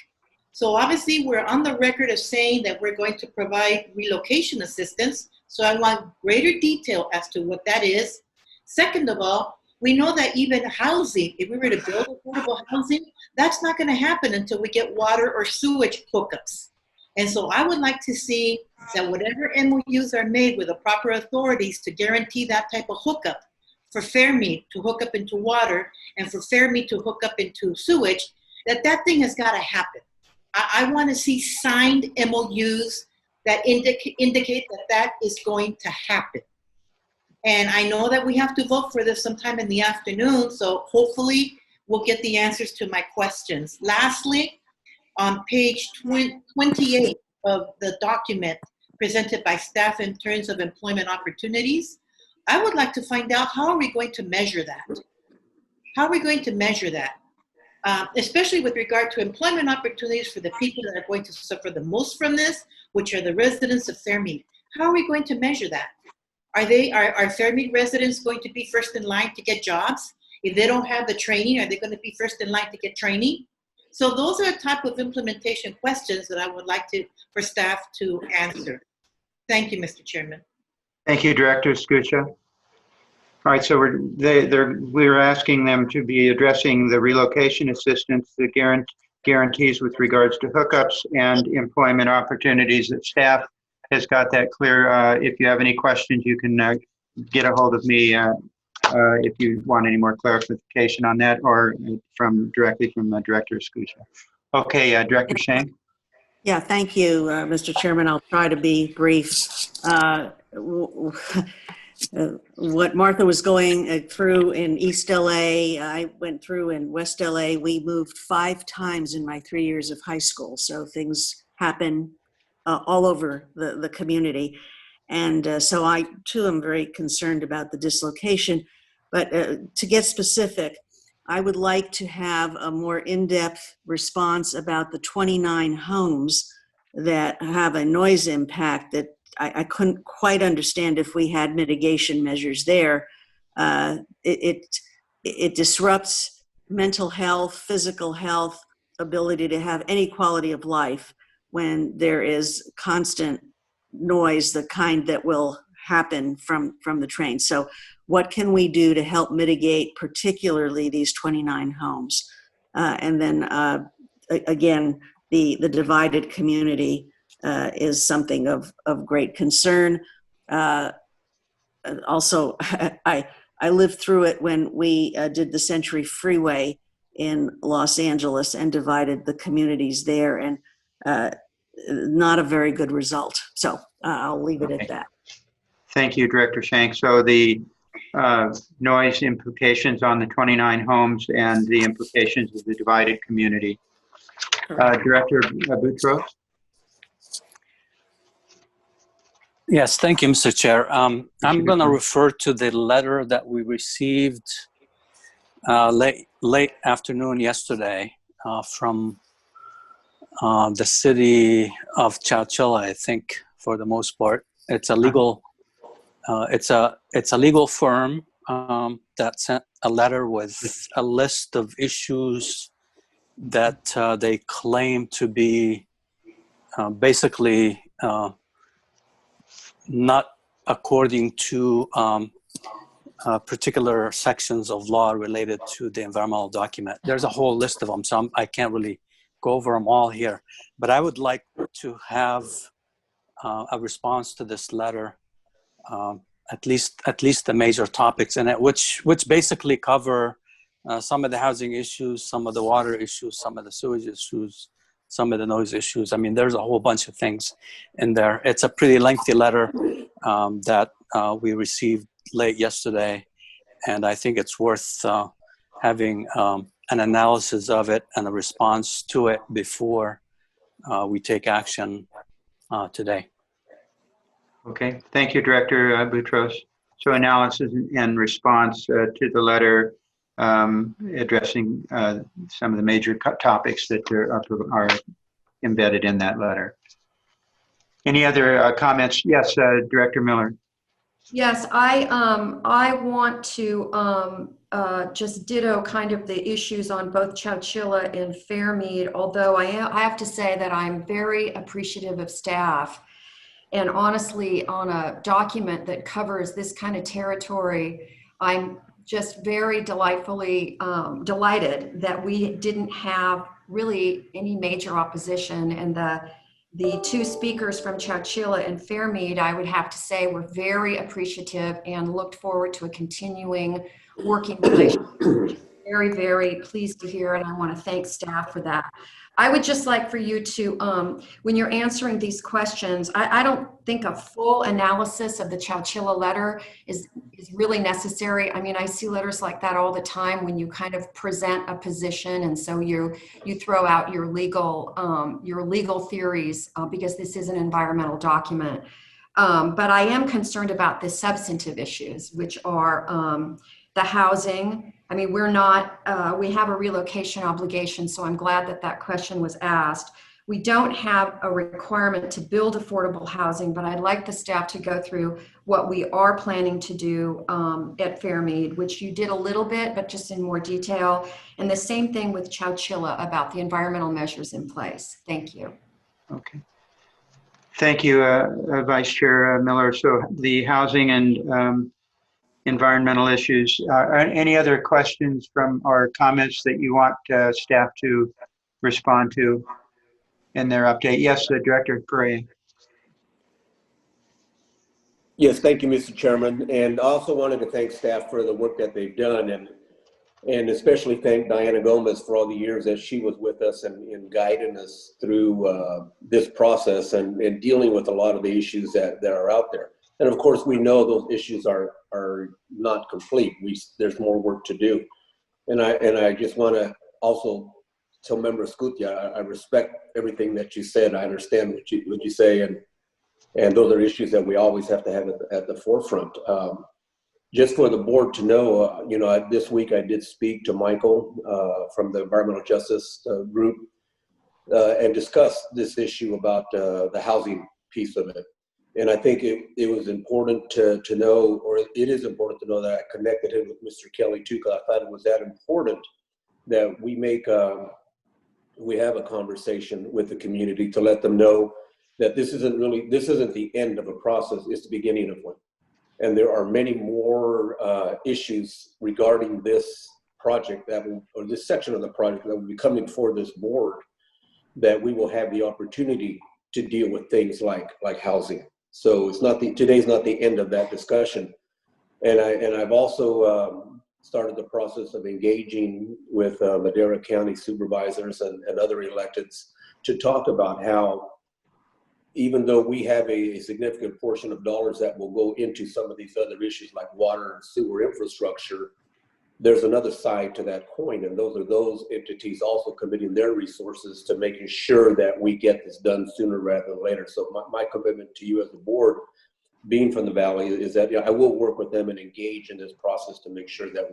So obviously we're on the record of saying that we're going to provide relocation assistance. So I want greater detail as to what that is. Second of all, we know that even housing, if we were to build affordable housing, that's not going to happen until we get water or sewage hookups. And so I would like to see that whatever MOUs are made with the proper authorities to guarantee that type of hookup, for Fairmead to hook up into water and for Fairmead to hook up into sewage, that thing has got to happen. I want to see signed MOUs that indicate that is going to happen. And I know that we have to vote for this sometime in the afternoon, so hopefully we'll get the answers to my questions. Lastly, on page 28 of the document presented by staff in terms of employment opportunities, I would like to find out, how are we going to measure that? How are we going to measure that? Especially with regard to employment opportunities for the people that are going to suffer the most from this, which are the residents of Fairmead. How are we going to measure that? Are Fairmead residents going to be first in line to get jobs? If they don't have the training, are they going to be first in line to get training? So those are the type of implementation questions that I would like for staff to answer. Thank you, Mr. Chairman.
Thank you, Director Chouchilla. All right, so we're asking them to be addressing the relocation assistance, the guarantees with regards to hookups and employment opportunities. That staff has got that clear. If you have any questions, you can get a hold of me if you want any more clarification on that, or directly from Director Chouchilla. Okay, Director Shank.
Yeah, thank you, Mr. Chairman. I'll try to be brief. What Martha was going through in East LA, I went through in West LA. We moved 5 times in my 3 years of high school, so things happen all over the community. And so I, too, am very concerned about the dislocation. But to get specific, I would like to have a more in-depth response about the 29 homes that have a noise impact that I couldn't quite understand if we had mitigation measures there. It disrupts mental health, physical health, ability to have any quality of life when there is constant noise, the kind that will happen from the train. So what can we do to help mitigate particularly these 29 homes? And then again, the divided community is something of great concern. Also, I lived through it when we did the Century Freeway in Los Angeles and divided the communities there, and not a very good result. So I'll leave it at that.
Thank you, Director Shank. So the noise implications on the 29 homes and the implications of the divided community. Director Boutros?
Yes, thank you, Mr. Chair. I'm going to refer to the letter that we received late afternoon yesterday from the city of Chouchilla, I think, for the most part. It's a legal, it's a legal firm that sent a letter with a list of issues that they claim to be basically not according to particular sections of law related to the environmental document. There's a whole list of them, so I can't really go over them all here. But I would like to have a response to this letter, at least the major topics in it, which basically cover some of the housing issues, some of the water issues, some of the sewage issues, some of the noise issues. I mean, there's a whole bunch of things in there. It's a pretty lengthy letter that we received late yesterday, and I think it's worth having an analysis of it and a response to it before we take action today.
Okay, thank you, Director Boutros. So analysis and response to the letter addressing some of the major topics that are embedded in that letter. Any other comments? Yes, Director Miller.
Yes, I want to just ditto kind of the issues on both Chouchilla and Fairmead, although I have to say that I'm very appreciative of staff. And honestly, on a document that covers this kind of territory, I'm just very delighted that we didn't have really any major opposition. And the two speakers from Chouchilla and Fairmead, I would have to say, were very appreciative and looked forward to a continuing working relationship. Very, very pleased to hear, and I want to thank staff for that. I would just like for you to, when you're answering these questions, I don't think a full analysis of the Chouchilla letter is really necessary. I mean, I see letters like that all the time when you kind of present a position, and so you throw out your legal theories because this is an environmental document. But I am concerned about the substantive issues, which are the housing. I mean, we have a relocation obligation, so I'm glad that that question was asked. We don't have a requirement to build affordable housing, but I'd like the staff to go through what we are planning to do at Fairmead, which you did a little bit, but just in more detail. And the same thing with Chouchilla about the environmental measures in place. Thank you.
Okay. Thank you, Vice Chair Miller. So the housing and environmental issues. Any other questions from our comments that you want staff to respond to in their update? Yes, Director Correa.
Yes, thank you, Mr. Chairman. And I also wanted to thank staff for the work that they've done, and especially thank Diana Gomez for all the years that she was with us and guiding us through this process and dealing with a lot of the issues that are out there. And of course, we know those issues are not complete. There's more work to do. And I just want to also tell Member Scutia, I respect everything that you said. I understand what you say, and those are issues that we always have to have at the forefront. Just for the board to know, this week I did speak to Michael from the Environmental Justice Group and discuss this issue about the housing piece of it. And I think it was important to know, or it is important to know, that I connected him with Mr. Kelly too, because I thought it was that important that we we have a conversation with the community to let them know that this isn't the end of a process, it's the beginning of one. And there are many more issues regarding this project or this section of the project that will be coming before this board, that we will have the opportunity to deal with things like housing. So today's not the end of that discussion. And I've also started the process of engaging with Madeira County supervisors and other electeds to talk about how, even though we have a significant portion of dollars that will go into some of these other issues like water and sewer infrastructure, there's another side to that coin, and those are those entities also committing their resources to making sure that we get this done sooner rather than later. So my commitment to you as the board, being from the Valley, is that I will work with them and engage in this process to make sure that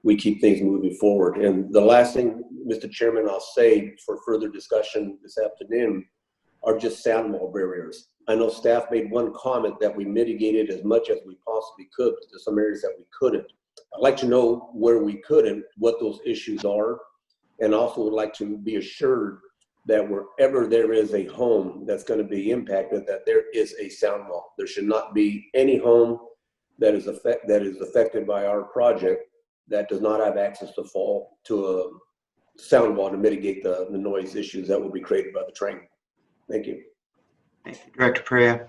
we keep things moving forward. And the last thing, Mr. Chairman, I'll say for further discussion this afternoon are just sound wall barriers. I know staff made one comment that we mitigated as much as we possibly could to some areas that we couldn't. I'd like to know where we couldn't, what those issues are, and also would like to be assured that wherever there is a home that's going to be impacted, that there is a sound wall. There should not be any home that is affected by our project that does not have access to fall to a sound wall to mitigate the noise issues that will be created by the train. Thank you.
Thank you, Director Perea.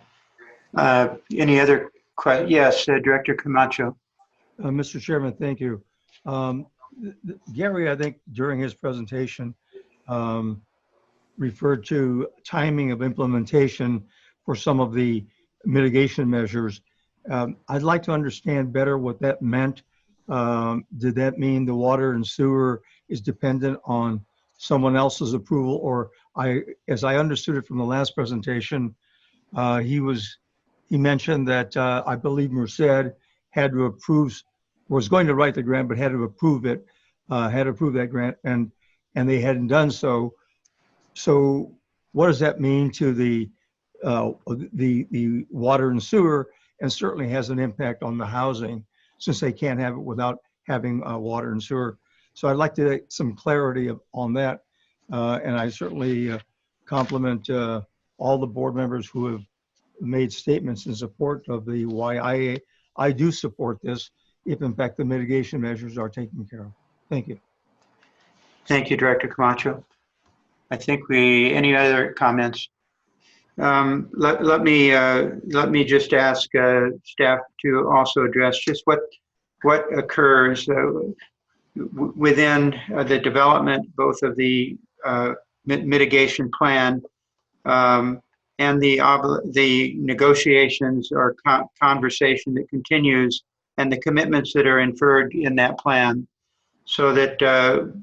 Any other questions? Yes, Director Camacho.
Mr. Chairman, thank you. Gary, I think during his presentation, referred to timing of implementation for some of the mitigation measures. I'd like to understand better what that meant. Did that mean the water and sewer is dependent on someone else's approval? Or as I understood it from the last presentation, he mentioned that I believe Merced had to approve, was going to write the grant, but had to approve it, had to approve that grant, and they hadn't done so. So what does that mean to the water and sewer, and certainly has an impact on the housing, since they can't have it without having water and sewer. So I'd like to get some clarity on that. And I certainly compliment all the board members who have made statements in support of the why I do support this, if in fact the mitigation measures are taken care of. Thank you.
Thank you, Director Camacho. I think any other comments? Let me just ask staff to also address just what occurs within the development, both of the mitigation plan and the negotiations or conversation that continues, and the commitments that are inferred in that plan, so that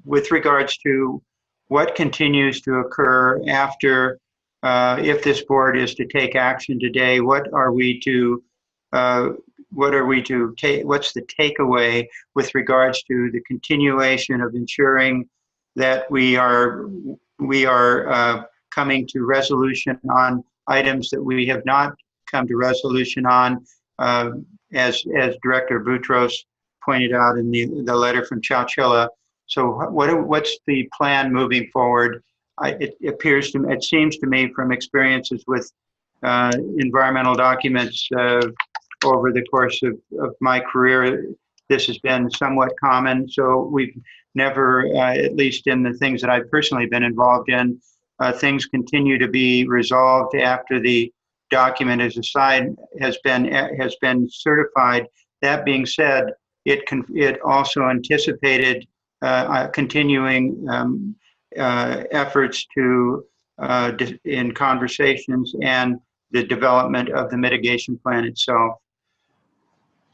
with regards to what continues to occur after, if this board is to take action today, what's the takeaway with regards to the continuation of ensuring that we are coming to resolution on items that we have not come to resolution on, as Director Boutros pointed out in the letter from Chouchilla. So what's the plan moving forward? It seems to me from experiences with environmental documents over the course of my career, this has been somewhat common. So we've never, at least in the things that I've personally been involved in, things continue to be resolved after the document has been certified. That being said, it also anticipated continuing efforts in conversations and the development of the mitigation plan itself.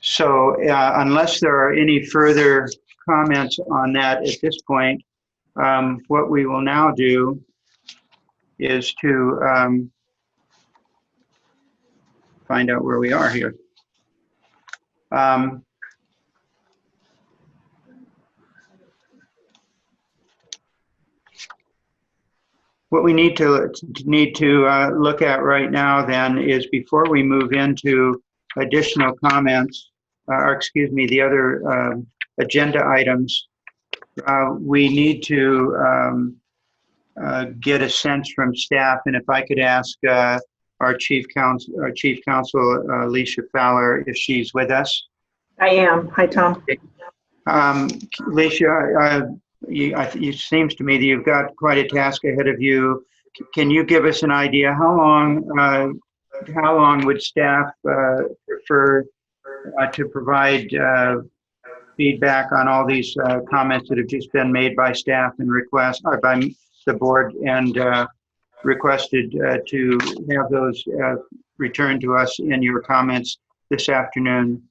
So unless there are any further comments on that at this point, what we will now do is to find out where we are here. What we need to look at right now then is, before we move into additional comments, or excuse me, the other agenda items, we need to get a sense from staff, and if I could ask our chief counsel, Alicia Fowler, if she's with us.
I am. Hi, Tom.
Alicia, it seems to me that you've got quite a task ahead of you. Can you give us an idea how long would staff prefer to provide feedback on all these comments that have just been made by staff and by the board, and requested to have those returned to us in your comments this afternoon?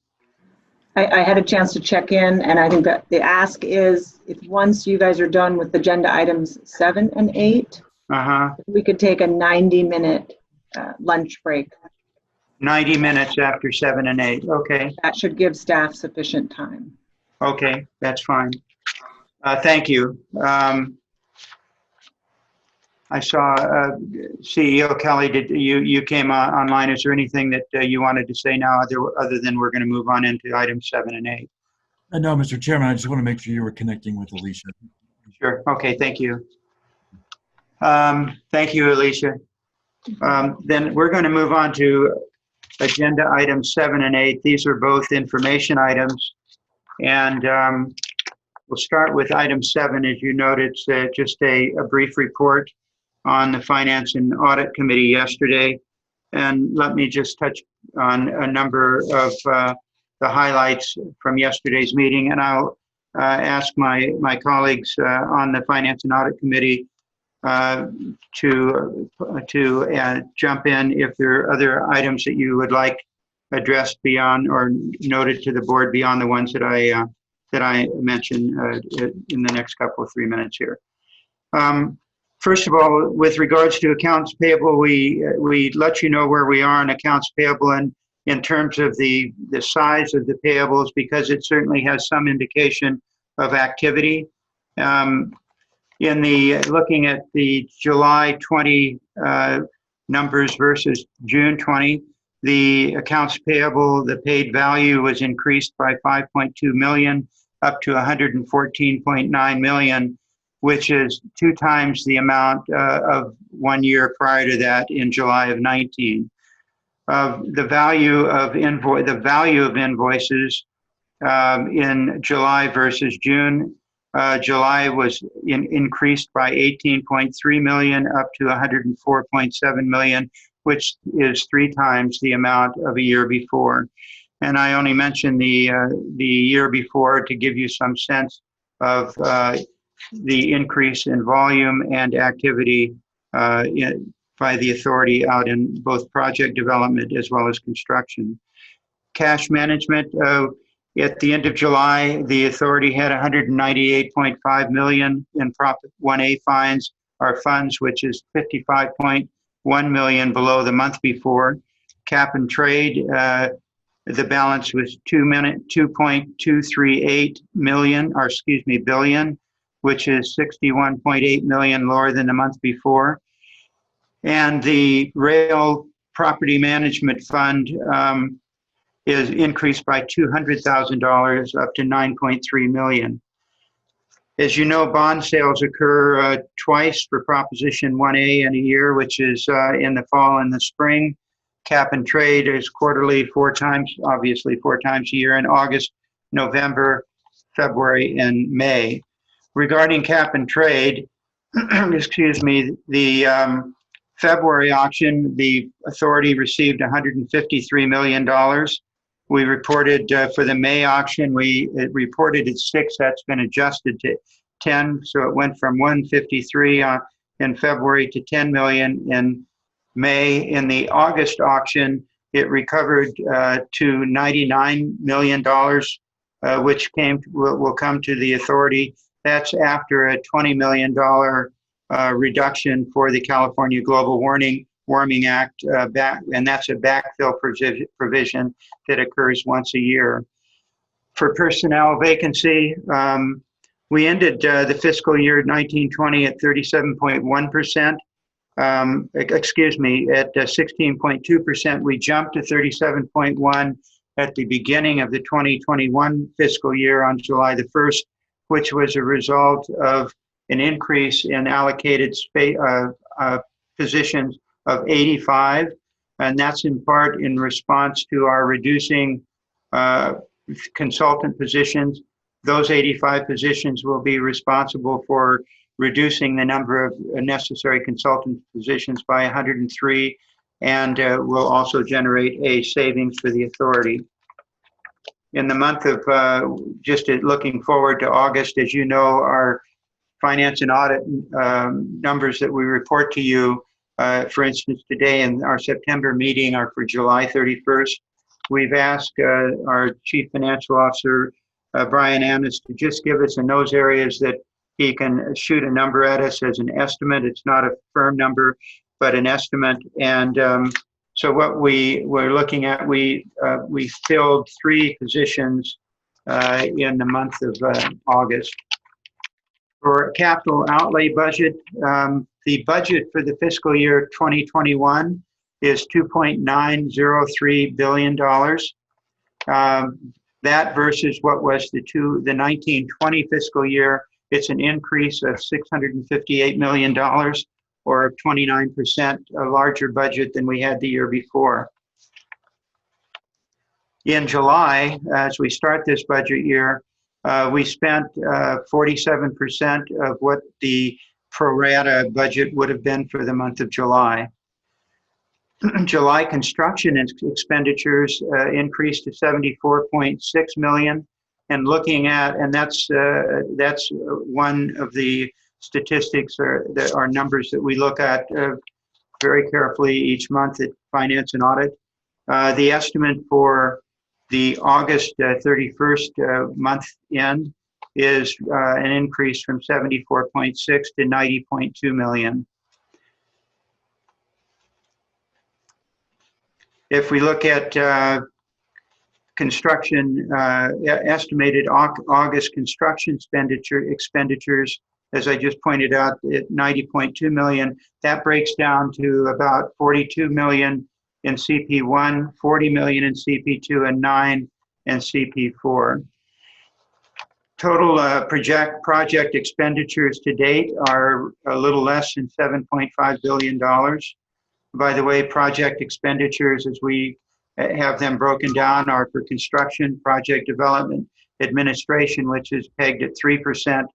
I had a chance to check in, and I think that the ask is, if once you guys are done with agenda items 7 and 8, we could take a 90-minute lunch break.
90 minutes after 7 and 8. Okay.
That should give staff sufficient time.
Okay, that's fine. Thank you. I saw CEO Kelly, you came online. Is there anything that you wanted to say now other than we're going to move on into items 7 and 8?
No, Mr. Chairman, I just want to make sure you were connecting with Alicia.
Sure. Okay, thank you. Thank you, Alicia. Then we're going to move on to agenda items 7 and 8. These are both information items. And we'll start with item 7. As you noted, it's just a brief report on the Finance and Audit Committee yesterday. And let me just touch on a number of the highlights from yesterday's meeting. And I'll ask my colleagues on the Finance and Audit Committee to jump in if there are other items that you would like addressed beyond or noted to the board beyond the ones that I mentioned in the next couple of 3 minutes here. First of all, with regards to accounts payable, we let you know where we are on accounts payable and in terms of the size of the payables, because it certainly has some indication of activity. Looking at the July 20 numbers versus June 20, the accounts payable, the paid value was increased by 5.2 million up to 114.9 million, which is 2 times the amount of 1 year prior to that in July of 19. The value of invoices in July versus June. July was increased by 18.3 million up to 104.7 million, which is 3 times the amount of a year before. And I only mentioned the year before to give you some sense of the increase in volume and activity by the authority out in both project development as well as construction. Cash management. At the end of July, the authority had 198.5 million in Prop 1A fines, or funds, which is 55.1 million below the month before. Cap and trade, the balance was 2.238 billion, which is 61.8 million lower than the month before. And the rail property management fund is increased by $200,000 up to 9.3 million. As you know, bond sales occur twice for Proposition 1A in a year, which is in the fall and the spring. Cap and trade is quarterly, 4 times, obviously 4 times a year in August, November, February, and May. Regarding cap and trade, excuse me, the February auction, the authority received $153 million. We reported for the May auction, it reported at 6, that's been adjusted to 10. So it went from 153 in February to 10 million in May. In the August auction, it recovered to $99 million, which will come to the authority. That's after a $20 million reduction for the California Global Warming Act, and that's a backfill provision that occurs once a year. For personnel vacancy, we ended the fiscal year 1920 at 37.1%. Excuse me, at 16.2%. We jumped to 37.1 at the beginning of the 2021 fiscal year on July the 1st, which was a result of an increase in allocated positions of 85, and that's in part in response to our reducing consultant positions. Those 85 positions will be responsible for reducing the number of necessary consultant positions by 103, and will also generate a savings for the authority. In the month of, just looking forward to August, as you know, our finance and audit numbers that we report to you, for instance, today in our September meeting are for July 31st. We've asked our Chief Financial Officer, Brian Annis, to just give us in those areas that he can shoot a number at us as an estimate. It's not a firm number, but an estimate. And so what we're looking at, we filled 3 positions in the month of August. For capital outlay budget, The budget for the fiscal year 2021 is $2.903 billion. That versus what was the 1920 fiscal year, it's an increase of $658 million, or 29% a larger budget than we had the year before. In July, as we start this budget year, we spent 47% of what the pro rata budget would have been for the month of July. July construction expenditures increased to 74.6 million, and looking at, and that's one of the statistics that are numbers that we look at very carefully each month at Finance and Audit. The estimate for the August 31st month end is an increase from 74.6 to 90.2 million. If we look at construction, estimated August construction expenditures, as I just pointed out, at 90.2 million, that breaks down to about 42 million in CP1, 40 million in CP2, and 9 in CP4. Total project expenditures to date are a little less than $7.5 billion. By the way, project expenditures, as we have them broken down, are for construction, project development, administration, which is pegged at 3%,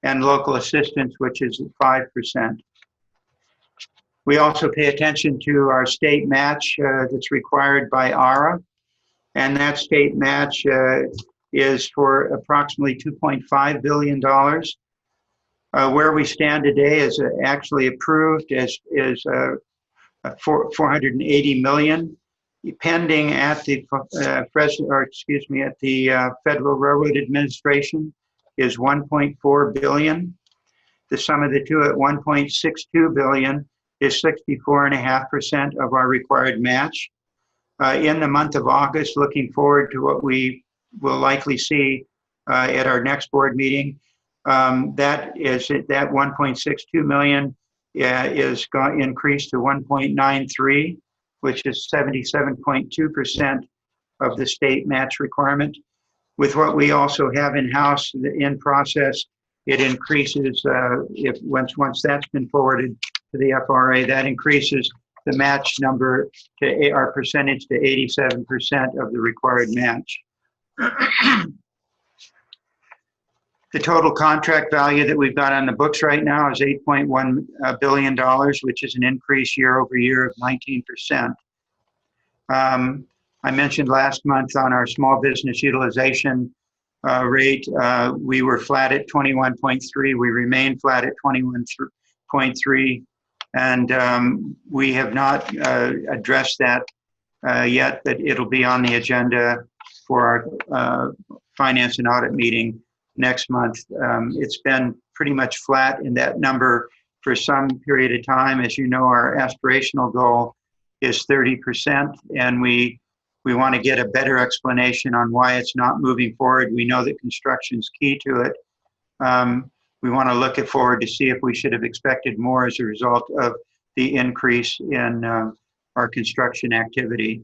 and local assistance, which is 5%. We also pay attention to our state match that's required by ARA, and that state match is for approximately $2.5 billion. Where we stand today is actually approved is 480 million, pending at the Fresno, or excuse me, at the Federal Railroad Administration is 1.4 billion. The sum of the two at 1.62 billion is 64.5% of our required match. In the month of August, looking forward to what we will likely see at our next board meeting, that 1.62 million is increased to 1.93, which is 77.2% of the state match requirement. With what we also have in-house in process, it increases, once that's been forwarded to the FRA, that increases the match number to our percentage to 87% of the required match. The total contract value that we've got on the books right now is $8.1 billion, which is an increase year over year of 19%. I mentioned last month on our small business utilization rate, we were flat at 21.3. We remain flat at 21.3, and we have not addressed that yet, but it'll be on the agenda for our Finance and Audit meeting next month. It's been pretty much flat in that number for some period of time. As you know, our aspirational goal is 30%, and we want to get a better explanation on why it's not moving forward. We know that construction is key to it. We want to look forward to see if we should have expected more as a result of the increase in our construction activity.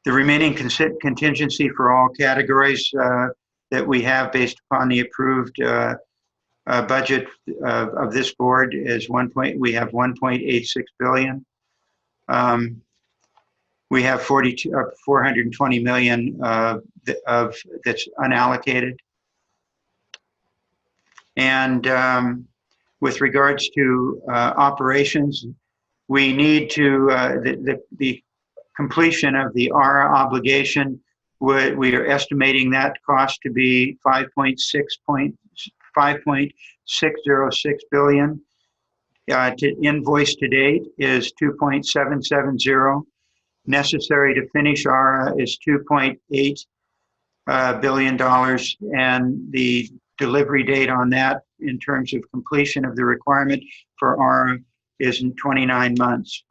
The remaining contingency for all categories that we have based upon the approved budget of this board is we have 1.86 billion. We have 420 million that's unallocated. And with regards to operations, we need to, the completion of the ARA obligation, we are estimating that cost to be 5.606 billion. To invoice to date is 2.770. Necessary to finish ARA is $2.8 billion, and the delivery date on that in terms of completion of the requirement for ARA is in 29 months.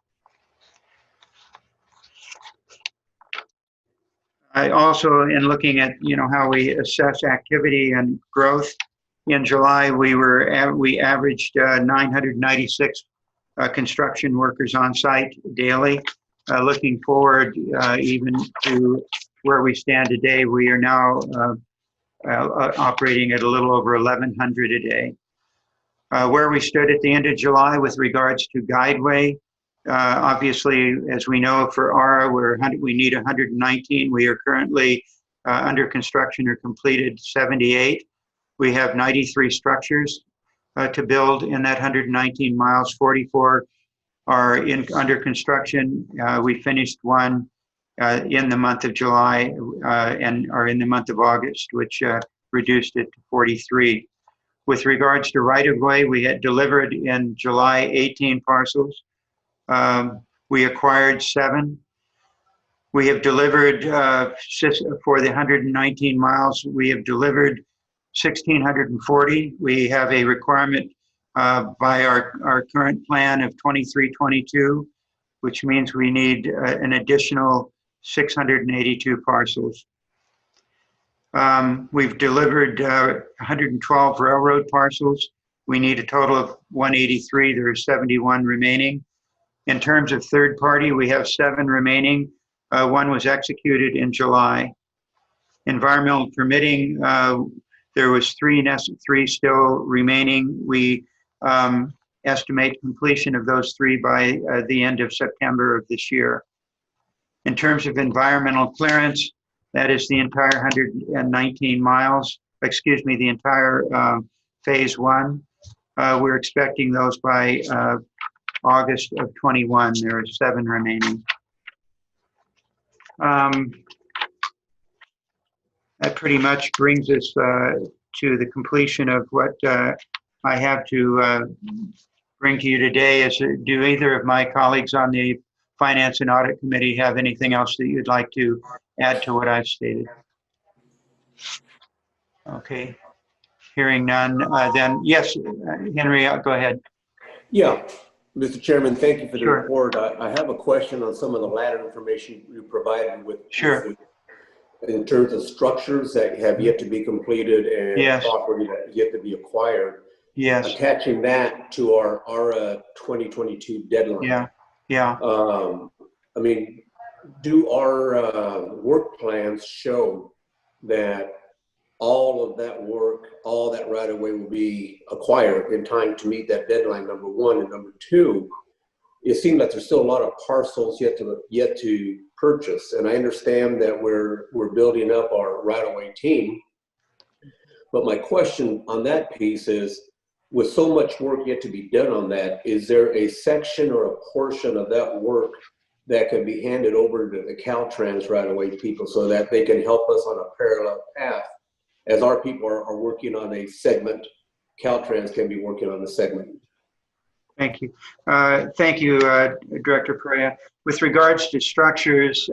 I also, in looking at how we assess activity and growth, In July, we averaged 996 construction workers on site daily. Looking forward, even to where we stand today, we are now operating at a little over 1,100 a day. Where we stood at the end of July with regards to guideway, obviously, as we know, for ARA, we need 119. We are currently under construction or completed 78. We have 93 structures to build in that 119 miles. 44 are under construction. We finished one in the month of July and are in the month of August, which reduced it to 43. With regards to right-of-way, we had delivered in July 18 parcels. We acquired 7. We have delivered, for the 119 miles, we have delivered 1,640. We have a requirement by our current plan of 2322, which means we need an additional 682 parcels. We've delivered 112 railroad parcels. We need a total of 183. There are 71 remaining. In terms of third party, we have 7 remaining. 1 was executed in July. Environmental permitting, there was 3 still remaining. We estimate completion of those 3 by the end of September of this year. In terms of environmental clearance, that is the entire 119 miles, excuse me, the entire phase 1. We're expecting those by August of 21. There are 7 remaining. That pretty much brings us to the completion of what I have to bring to you today. Do either of my colleagues on the Finance and Audit Committee have anything else that you'd like to add to what I've stated? Okay, hearing none, then yes, Henry, go ahead.
Yeah, Mr. Chairman, thank you for the report. I have a question on some of the ladder information you provided with.
Sure.
In terms of structures that have yet to be completed and property that yet to be acquired.
Yes.
Attaching that to our 2022 deadline.
Yeah. Yeah.
I mean, do our work plans show that all of that work, all that right away will be acquired in time to meet that deadline, number 1, and number 2, it seems like there's still a lot of parcels yet to purchase, and I understand that we're building up our right-of-way team. But my question on that piece is, with so much work yet to be done on that, is there a section or a portion of that work that can be handed over to the Caltrans right-of-way people so that they can help us on a parallel path as our people are working on a segment? Caltrans can be working on the segment.
Thank you. Thank you, Director Perea. With regards to structures,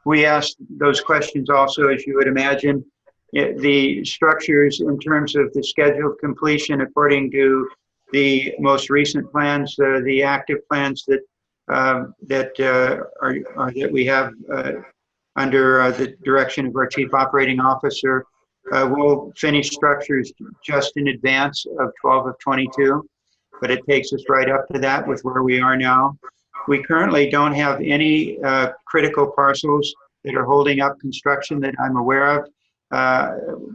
we asked those questions also, as you would imagine. The structures in terms of the scheduled completion according to the most recent plans, the active plans that we have under the direction of our Chief Operating Officer, we'll finish structures just in advance of 12 of 22. But it takes us right up to that with where we are now. We currently don't have any critical parcels that are holding up construction that I'm aware of.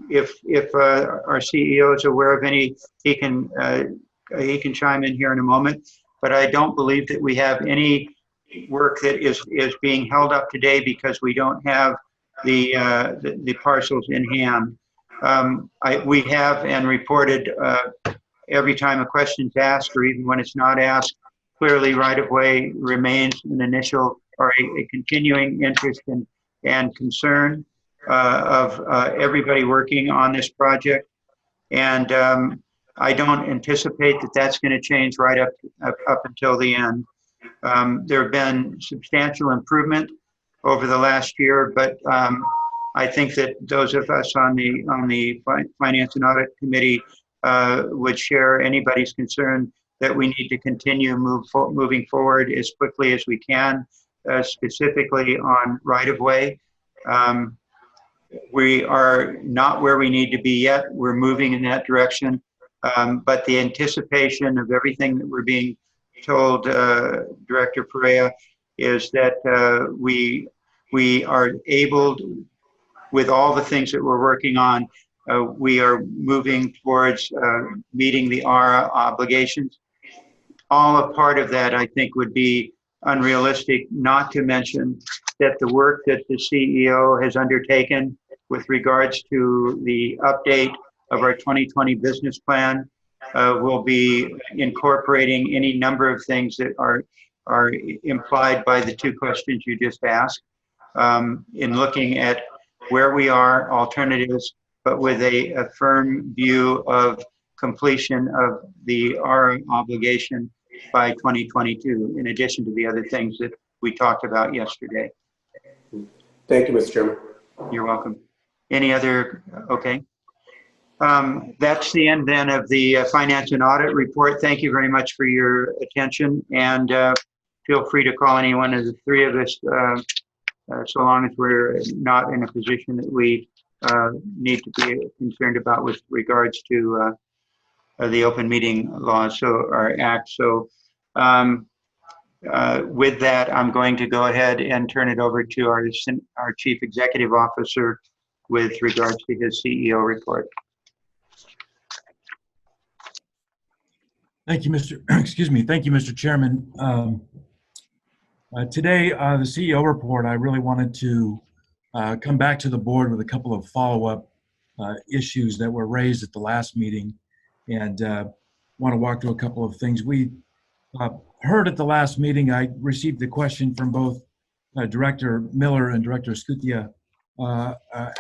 If our CEO is aware of any, he can chime in here in a moment. But I don't believe that we have any work that is being held up today because we don't have the parcels in hand. We have and reported every time a question's asked, or even when it's not asked, clearly right-of-way remains an initial or a continuing interest and concern of everybody working on this project. And I don't anticipate that that's going to change right up until the end. There have been substantial improvement over the last year, but I think that those of us on the Finance and Audit Committee would share anybody's concern that we need to continue moving forward as quickly as we can, specifically on right-of-way. We are not where we need to be yet. We're moving in that direction. But the anticipation of everything that we're being told, Director Perea, is that we are able, with all the things that we're working on, we are moving towards meeting the ARA obligations. All a part of that, I think, would be unrealistic, not to mention that the work that the CEO has undertaken with regards to the update of our 2020 business plan will be incorporating any number of things that are implied by the two questions you just asked, in looking at where we are, alternatives, but with a firm view of completion of the ARA obligation by 2022, in addition to the other things that we talked about yesterday.
Thank you, Mr. Chairman.
You're welcome. Any other, okay. That's the end then of the Finance and Audit report. Thank you very much for your attention, and feel free to call any one of the three of us, so long as we're not in a position that we need to be concerned about with regards to the open meeting laws, so our act. So with that, I'm going to go ahead and turn it over to our Chief Executive Officer with regards to his CEO report.
Thank you, Thank you, Mr. Chairman. Today, the CEO report, I really wanted to come back to the board with a couple of follow-up issues that were raised at the last meeting, and want to walk through a couple of things. We heard at the last meeting, I received the question from both Director Miller and Director Scutia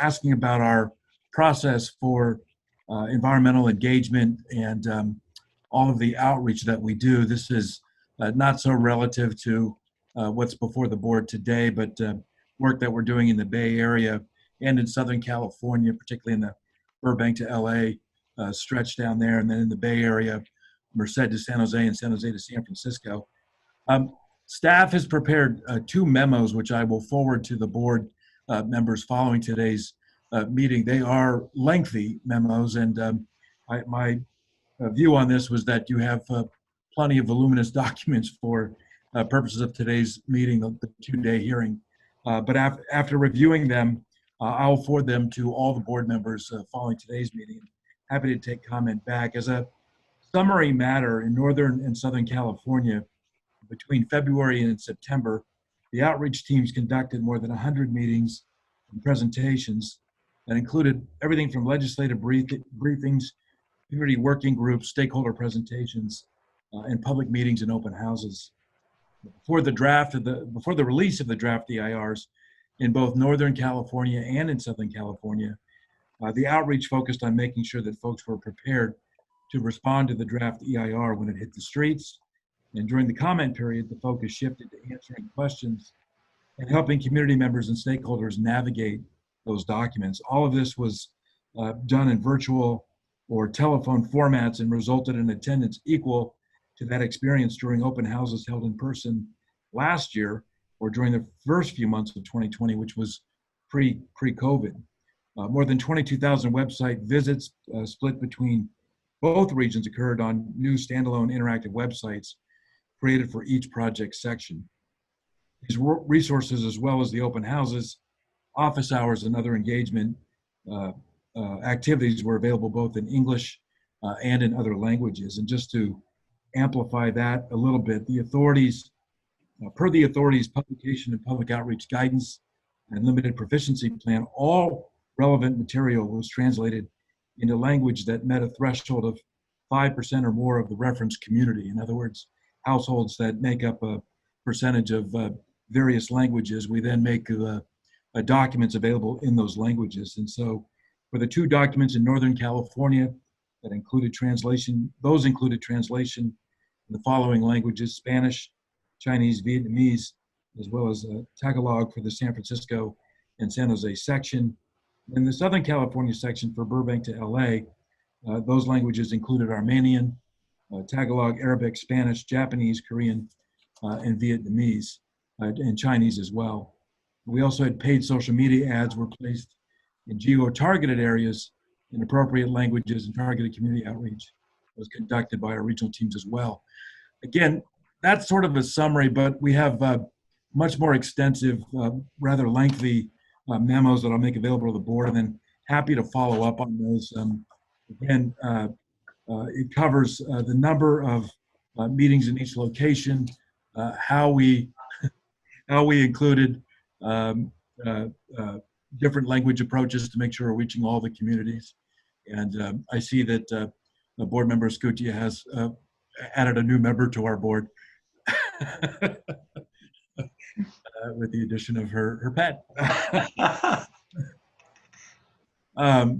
asking about our process for environmental engagement and all of the outreach that we do. This is not so relative to what's before the board today, but work that we're doing in the Bay Area and in Southern California, particularly in the Burbank to LA stretch down there, and then in the Bay Area, Merced to San Jose and San Jose to San Francisco. Staff has prepared two memos, which I will forward to the board members following today's meeting. They are lengthy memos, and my view on this was that you have plenty of voluminous documents for purposes of today's meeting, the two-day hearing. But after reviewing them, I'll forward them to all the board members following today's meeting. Happy to take comment back. As a summary matter, in Northern and Southern California, between February and September, the outreach teams conducted more than 100 meetings and presentations that included everything from legislative briefings, community working groups, stakeholder presentations, and public meetings and open houses. Before the release of the draft EIRs in both Northern California and in Southern California, the outreach focused on making sure that folks were prepared to respond to the draft EIR when it hit the streets. And during the comment period, the focus shifted to answering questions and helping community members and stakeholders navigate those documents. All of this was done in virtual or telephone formats and resulted in attendance equal to that experience during open houses held in person last year or during the first few months of 2020, which was pre-COVID. More than 22,000 website visits split between both regions occurred on new standalone interactive websites created for each project section. These resources, as well as the open houses, office hours, and other engagement activities were available both in English and in other languages. And just to amplify that a little bit, the authorities, per the authorities' publication and public outreach guidance and limited proficiency plan, all relevant material was translated into language that met a threshold of 5% or more of the reference community. In other words, households that make up a percentage of various languages, we then make documents available in those languages. And so for the two documents in Northern California that included translation, those included translation in the following languages: Spanish, Chinese, Vietnamese, as well as Tagalog for the San Francisco and San Jose section. In the Southern California section for Burbank to LA, those languages included Armenian, Tagalog, Arabic, Spanish, Japanese, Korean, and Vietnamese, and Chinese as well. We also had paid social media ads were placed in geo-targeted areas in appropriate languages and targeted community outreach was conducted by our regional teams as well. Again, that's sort of a summary, but we have much more extensive, rather lengthy memos that I'll make available to the board, and then happy to follow up on those. Again, it covers the number of meetings in each location, how we included different language approaches to make sure we're reaching all the communities. And I see that board member Chouchilla has added a new member to our board with the addition of her pet.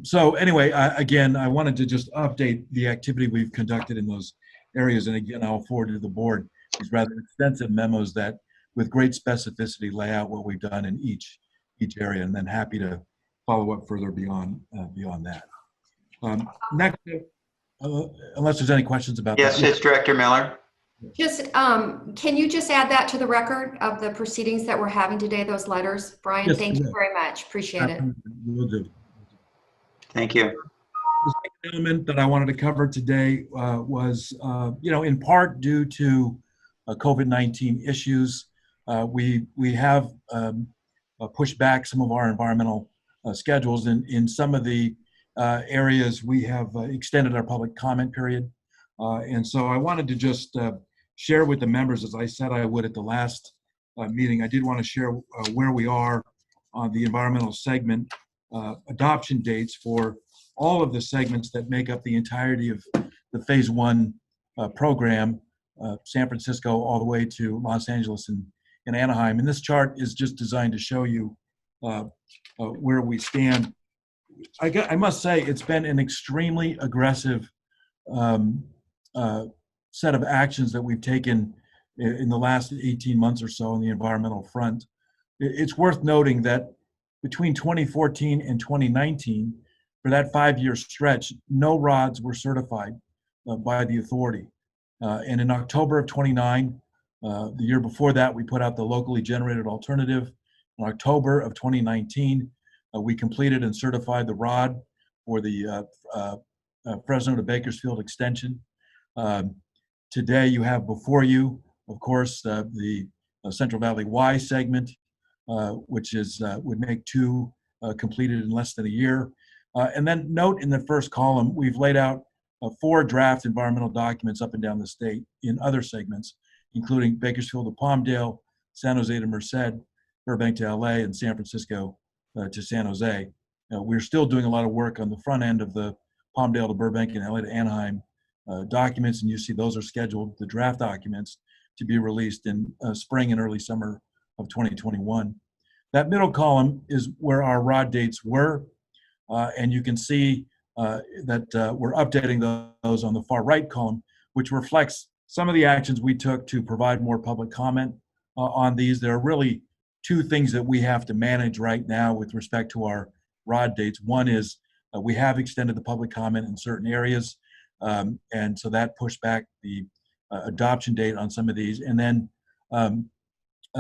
So anyway, again, I wanted to just update the activity we've conducted in those areas. And again, I'll forward to the board these rather extensive memos that with great specificity lay out what we've done in each area, and then happy to follow up further beyond that. Next, unless there's any questions about
yes,
that.
it's Director Miller.
Just, can you just add that to the record of the proceedings that we're having today, those letters? Brian,
Yes,
thank you very much. Appreciate it.
Will do.
Thank you.
The second element that I wanted to cover today was, in part due to COVID-19 issues, we have pushed back some of our environmental schedules. In some of the areas, we have extended our public comment period. And so I wanted to just share with the members, as I said I would at the last meeting, I did want to share where we are on the environmental segment adoption dates for all of the segments that make up the entirety of the phase 1 program, San Francisco all the way to Los Angeles and Anaheim. And this chart is just designed to show you where we stand. I must say it's been an extremely aggressive set of actions that we've taken in the last 18 months or so on the environmental front. It's worth noting that between 2014 and 2019, for that 5-year stretch, no RODs were certified by the authority. And in October of 29, the year before that, we put out the locally generated alternative. In October of 2019, we completed and certified the ROD for the Fresno to Bakersfield extension. Today, you have before you, of course, the Central Valley Y segment, which would make 2 completed in less than a year. And then note in the first column, we've laid out 4 draft environmental documents up and down the state in other segments, including Bakersfield to Palmdale, San Jose to Merced, Burbank to LA, and San Francisco to San Jose. We're still doing a lot of work on the front end of the Palmdale to Burbank and LA to Anaheim documents, and you see those are scheduled, the draft documents, to be released in spring and early summer of 2021. That middle column is where our ROD dates were, and you can see that we're updating those on the far right column, which reflects some of the actions we took to provide more public comment on these. There are really 2 things that we have to manage right now with respect to our ROD dates. One is we have extended the public comment in certain areas, and so that pushed back the adoption date on some of these. And then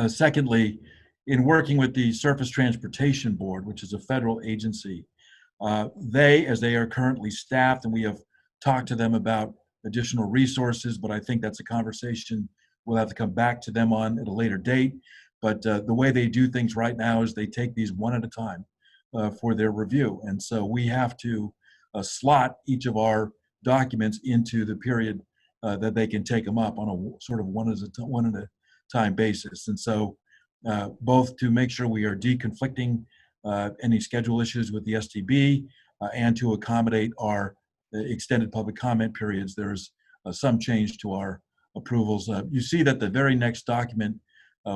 secondly, in working with the Surface Transportation Board, which is a federal agency, as they are currently staffed, and we have talked to them about additional resources, but I think that's a conversation we'll have to come back to them on at a later date. But the way they do things right now is they take these one at a time for their review. And so we have to slot each of our documents into the period that they can take them up on a sort of one at a time basis. And so both to make sure we are deconflicting any schedule issues with the STB and to accommodate our extended public comment periods, there's some change to our approvals. You see that the very next document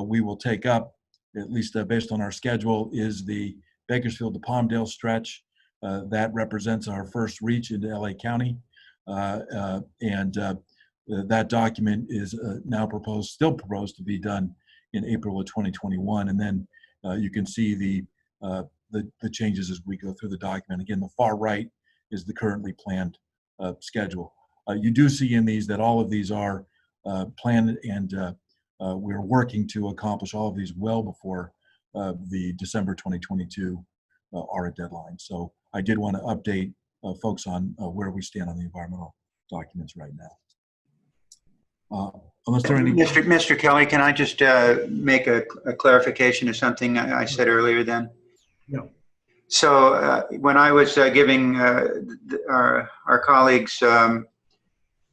we will take up, at least based on our schedule, is the Bakersfield to Palmdale stretch. That represents our first reach into LA County. That document is still proposed to be done in April of 2021. And then you can see the changes as we go through the document. Again, the far right is the currently planned schedule. You do see in these that all of these are planned, and we're working to accomplish all of these well before the December 2022 ARA deadline. So I did want to update folks on where we stand on the environmental documents right now. Unless there are any...
Mr. Kelly, can I just make a clarification of something I said earlier then?
Yeah.
So when I was giving our colleagues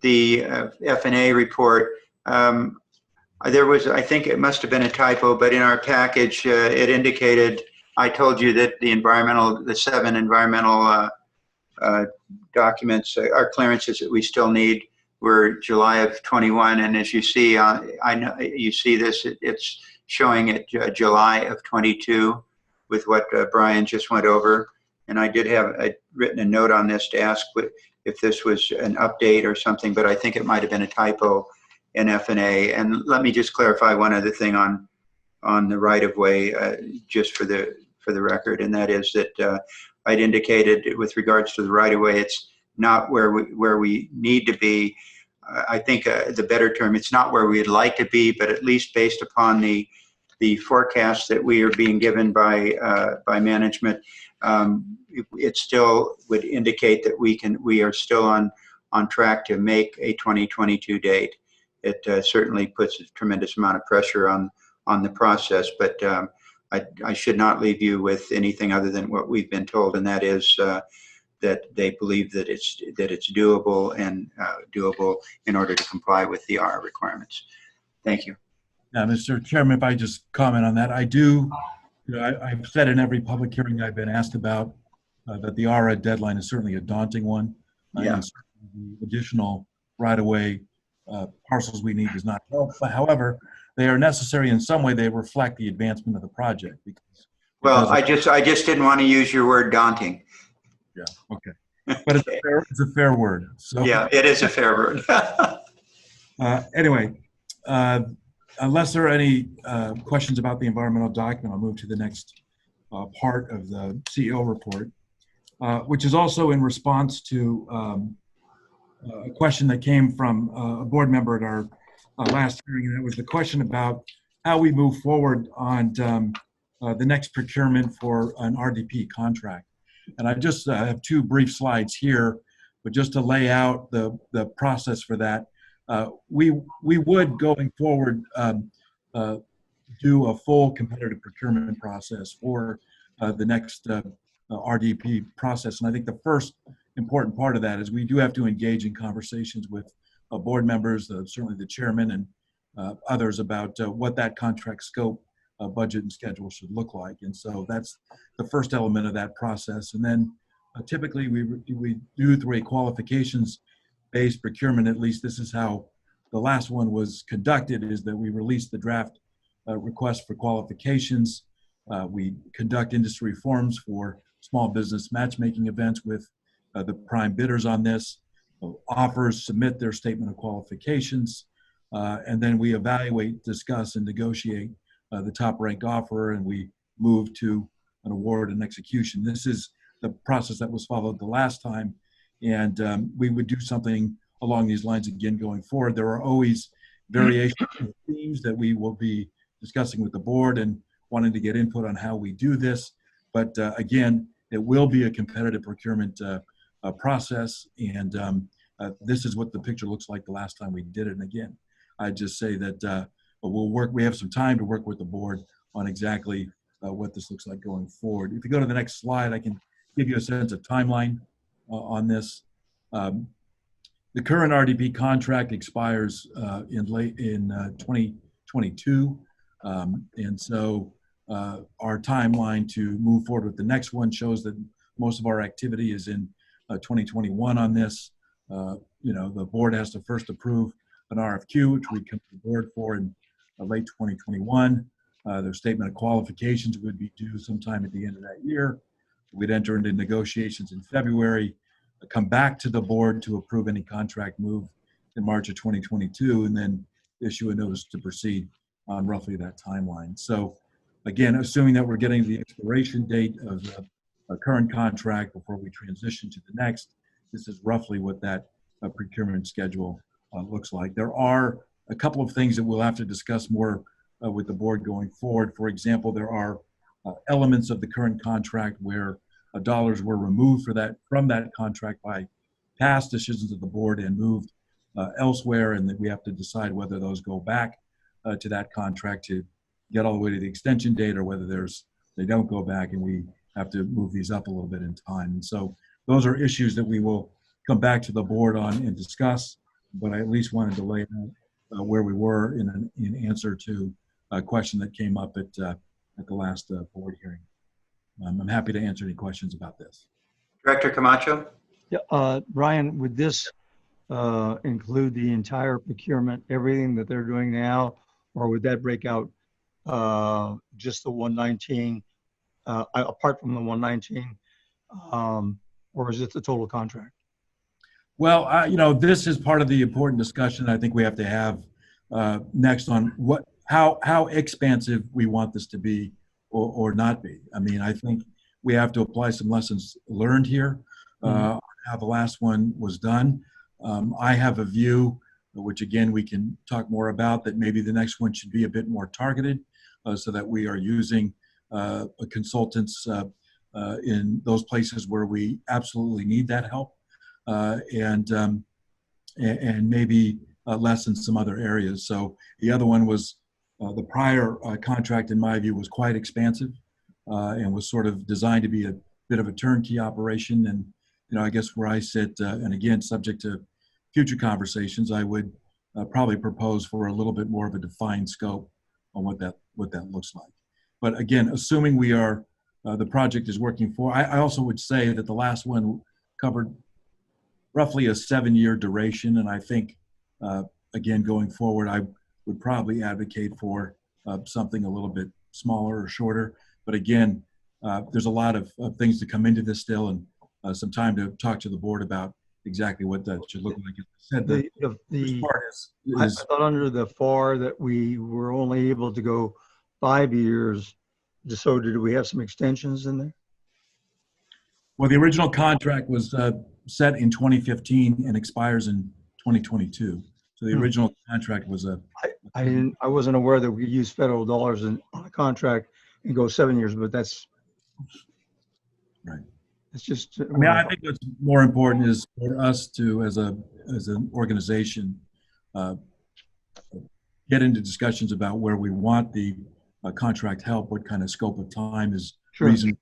the F&A report, there was, I think it must have been a typo, but in our package, it indicated, I told you that the 7 environmental documents, our clearances that we still need were July of 21. And as you see, I know you see this, it's showing it July of 22 with what Brian just went over. And I did have written a note on this to ask if this was an update or something, but I think it might have been a typo in F&A. And let me just clarify one other thing on the right-of-way, just for the record, and that is that I'd indicated with regards to the right-of-way, it's not where we need to be. I think the better term, it's not where we'd like to be, but at least based upon the forecast that we are being given by management, it still would indicate that we are still on track to make a 2022 date. It certainly puts a tremendous amount of pressure on the process, but I should not leave you with anything other than what we've been told, and that is that they believe that it's doable and doable in order to comply with the ARA requirements. Thank you.
Yeah, Mr. Chairman, if I just comment on that, I do, I've said in every public hearing I've been asked about that the ARA deadline is certainly a daunting one.
Yeah.
And the additional right-of-way parcels we need does not help. But however, they are necessary in some way. They reflect the advancement of the project.
Well, I just didn't want to use your word daunting.
Yeah. Okay. But it's a fair word. So
yeah, it is a fair word.
Anyway, unless there are any questions about the environmental document, I'll move to the next part of the CEO report, which is also in response to a question that came from a board member at our last hearing, and that was the question about how we move forward on the next procurement for an RDP contract. And I just have 2 brief slides here, but just to lay out the process for that. We would, going forward, do a full competitive procurement process for the next RDP process. And I think the first important part of that is we do have to engage in conversations with board members, certainly the chairman and others, about what that contract scope, budget, and schedule should look like. And so that's the first element of that process. And then typically we do through a qualifications-based procurement, at least this is how the last one was conducted, is that we release the draft request for qualifications. We conduct industry forums for small business matchmaking events with the prime bidders on this. Offers submit their statement of qualifications, and then we evaluate, discuss, and negotiate the top ranked offer, and we move to an award and execution. This is the process that was followed the last time, and we would do something along these lines again going forward. There are always variations of themes that we will be discussing with the board and wanting to get input on how we do this. But again, it will be a competitive procurement process, and this is what the picture looks like the last time we did it. And again, I just say that we have some time to work with the board on exactly what this looks like going forward. If you go to the next slide, I can give you a sense of timeline on this. The current RDP contract expires in 2022, and so our timeline to move forward with the next one shows that most of our activity is in 2021 on this. The board has to first approve an RFQ, which we come to the board for in late 2021. Their statement of qualifications would be due sometime at the end of that year. We'd enter into negotiations in February, come back to the board to approve any contract move in March of 2022, and then issue a notice to proceed on roughly that timeline. So again, assuming that we're getting the expiration date of the current contract before we transition to the next, this is roughly what that procurement schedule looks like. There are a couple of things that we'll have to discuss more with the board going forward. For example, there are elements of the current contract where dollars were removed from that contract by past decisions of the board and moved elsewhere, and that we have to decide whether those go back to that contract to get all the way to the extension date, or whether they don't go back and we have to move these up a little bit in time. And so those are issues that we will come back to the board on and discuss, but I at least wanted to lay out where we were in answer to a question that came up at the last board hearing. I'm happy to answer any questions about this.
Director Camacho?
Yeah, Brian, would this include the entire procurement, everything that they're doing now, or would that break out just the 119, apart from the 119, or is it the total contract?
Well, this is part of the important discussion I think we have to have next on how expansive we want this to be or not be. I mean, I think we have to apply some lessons learned here, how the last one was done. I have a view, which again, we can talk more about, that maybe the next one should be a bit more targeted so that we are using consultants in those places where we absolutely need that help, and maybe less in some other areas. So the other one was the prior contract, in my view, was quite expansive and was sort of designed to be a bit of a turnkey operation. And I guess where I sit, and again, subject to future conversations, I would probably propose for a little bit more of a defined scope on what that looks like. But again, assuming we are the project is working for, I also would say that the last one covered roughly a 7-year duration, and I think again, going forward, I would probably advocate for something a little bit smaller or shorter. But again, there's a lot of things to come into this still, and some time to talk to the board about exactly what that should look like. As I said, the part is
I thought under the FAR that we were only able to go 5 years. So did we have some extensions in there?
Well, the original contract was set in 2015 and expires in 2022. So the original contract was
I wasn't aware that we use federal dollars on a contract and go 7 years, but that's
right.
It's just.
I mean, I think what's more important is for us to, as an organization, get into discussions about where we want the contract help, what kind of scope of time is reasonable,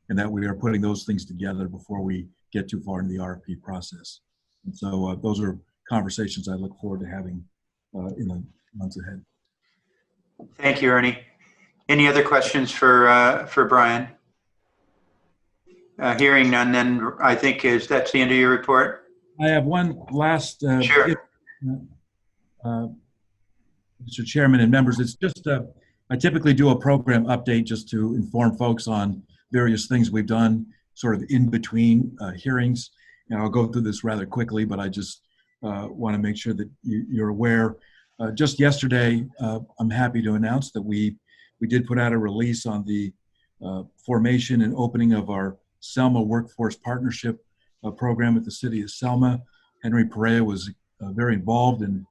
and that we are putting those things together before we get too far in the RFP process. And so those are conversations I look forward to having in the months ahead.
Thank you, Ernie. Any other questions for Brian? Hearing none, then I think that's the end of your report.
I have one last.
Sure.
Mr. Chairman and members, it's just I typically do a program update just to inform folks on various things we've done sort of in between hearings. And I'll go through this rather quickly, but I just want to make sure that you're aware. Just yesterday, I'm happy to announce that we did put out a release on the formation and opening of our Selma Workforce Partnership program at the city of Selma. Henry Perea was very involved in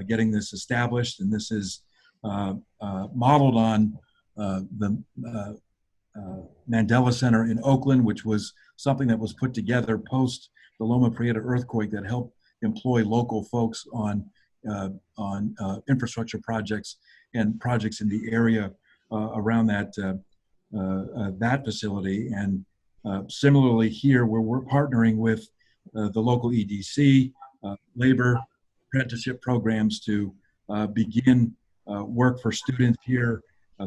getting this established, and this is modeled on the Mandela Center in Oakland, which was something that was put together post the Loma Prieta earthquake that helped employ local folks on infrastructure projects and projects in the area around that facility. And similarly here, where we're partnering with the local EDC, labor apprenticeship programs to begin work for students here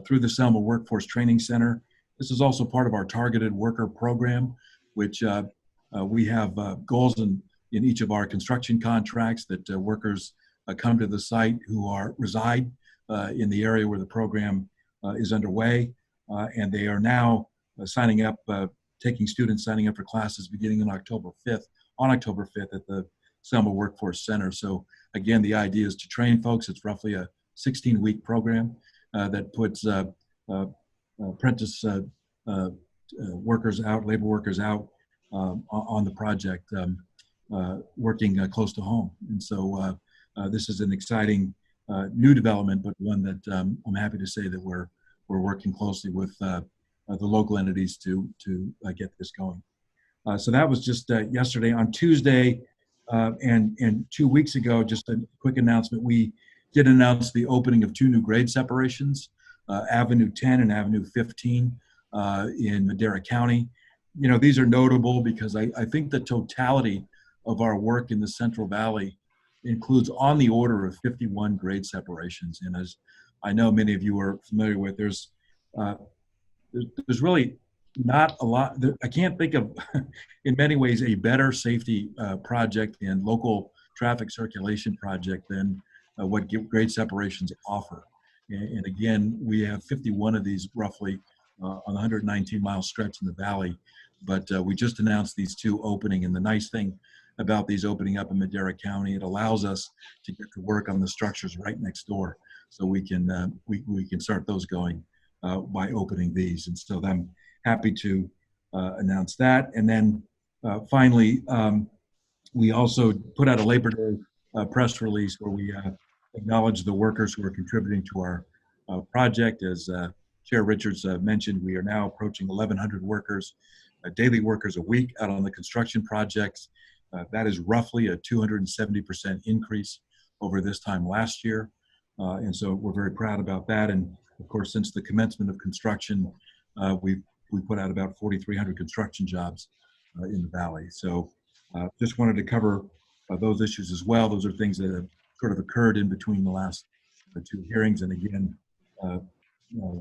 through the Selma Workforce Training Center. This is also part of our targeted worker program, which we have goals in each of our construction contracts that workers come to the site who reside in the area where the program is underway, and they are now signing up, taking students signing up for classes beginning on October 5th at the Selma Workforce Center. So again, the idea is to train folks. It's roughly a 16-week program that puts apprentice workers out, labor workers out on the project, working close to home. And so this is an exciting new development, but one that I'm happy to say that we're working closely with the local entities to get this going. So that was just yesterday. On Tuesday and 2 weeks ago, just a quick announcement, we did announce the opening of 2 new grade separations, Avenue 10 and Avenue 15 in Madeira County. You know, these are notable because I think the totality of our work in the Central Valley includes on the order of 51 grade separations. And as I know many of you are familiar with, there's really not a lot. I can't think of, in many ways, a better safety project and local traffic circulation project than what grade separations offer. And again, we have 51 of these roughly on the 119-mile stretch in the valley. But we just announced these 2 opening, and the nice thing about these opening up in Madeira County, it allows us to get to work on the structures right next door, so we can start those going by opening these. And so I'm happy to announce that. And then finally, we also put out a Labor Day press release where we acknowledge the workers who are contributing to our project. As Chair Richards mentioned, we are now approaching 1,100 workers, daily workers a week out on the construction projects. That is roughly a 270% increase over this time last year. And so we're very proud about that. And of course, since the commencement of construction, we put out about 4,300 construction jobs in the valley. So just wanted to cover those issues as well. Those are things that have sort of occurred in between the last 2 hearings. And again,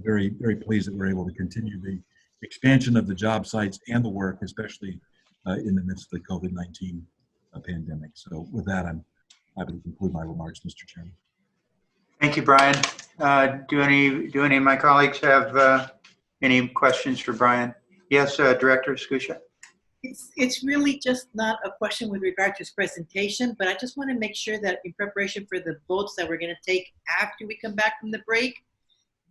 very, very pleased that we're able to continue the expansion of the job sites and the work, especially in the midst of the COVID-19 pandemic. So with that, I'm happy to conclude my remarks, Mr. Chairman.
Thank you, Brian. Do any of my colleagues have any questions for Brian? Yes, Director Chouchilla.
It's really just not a question with regard to his presentation, but I just want to make sure that in preparation for the votes that we're going to take after we come back from the break,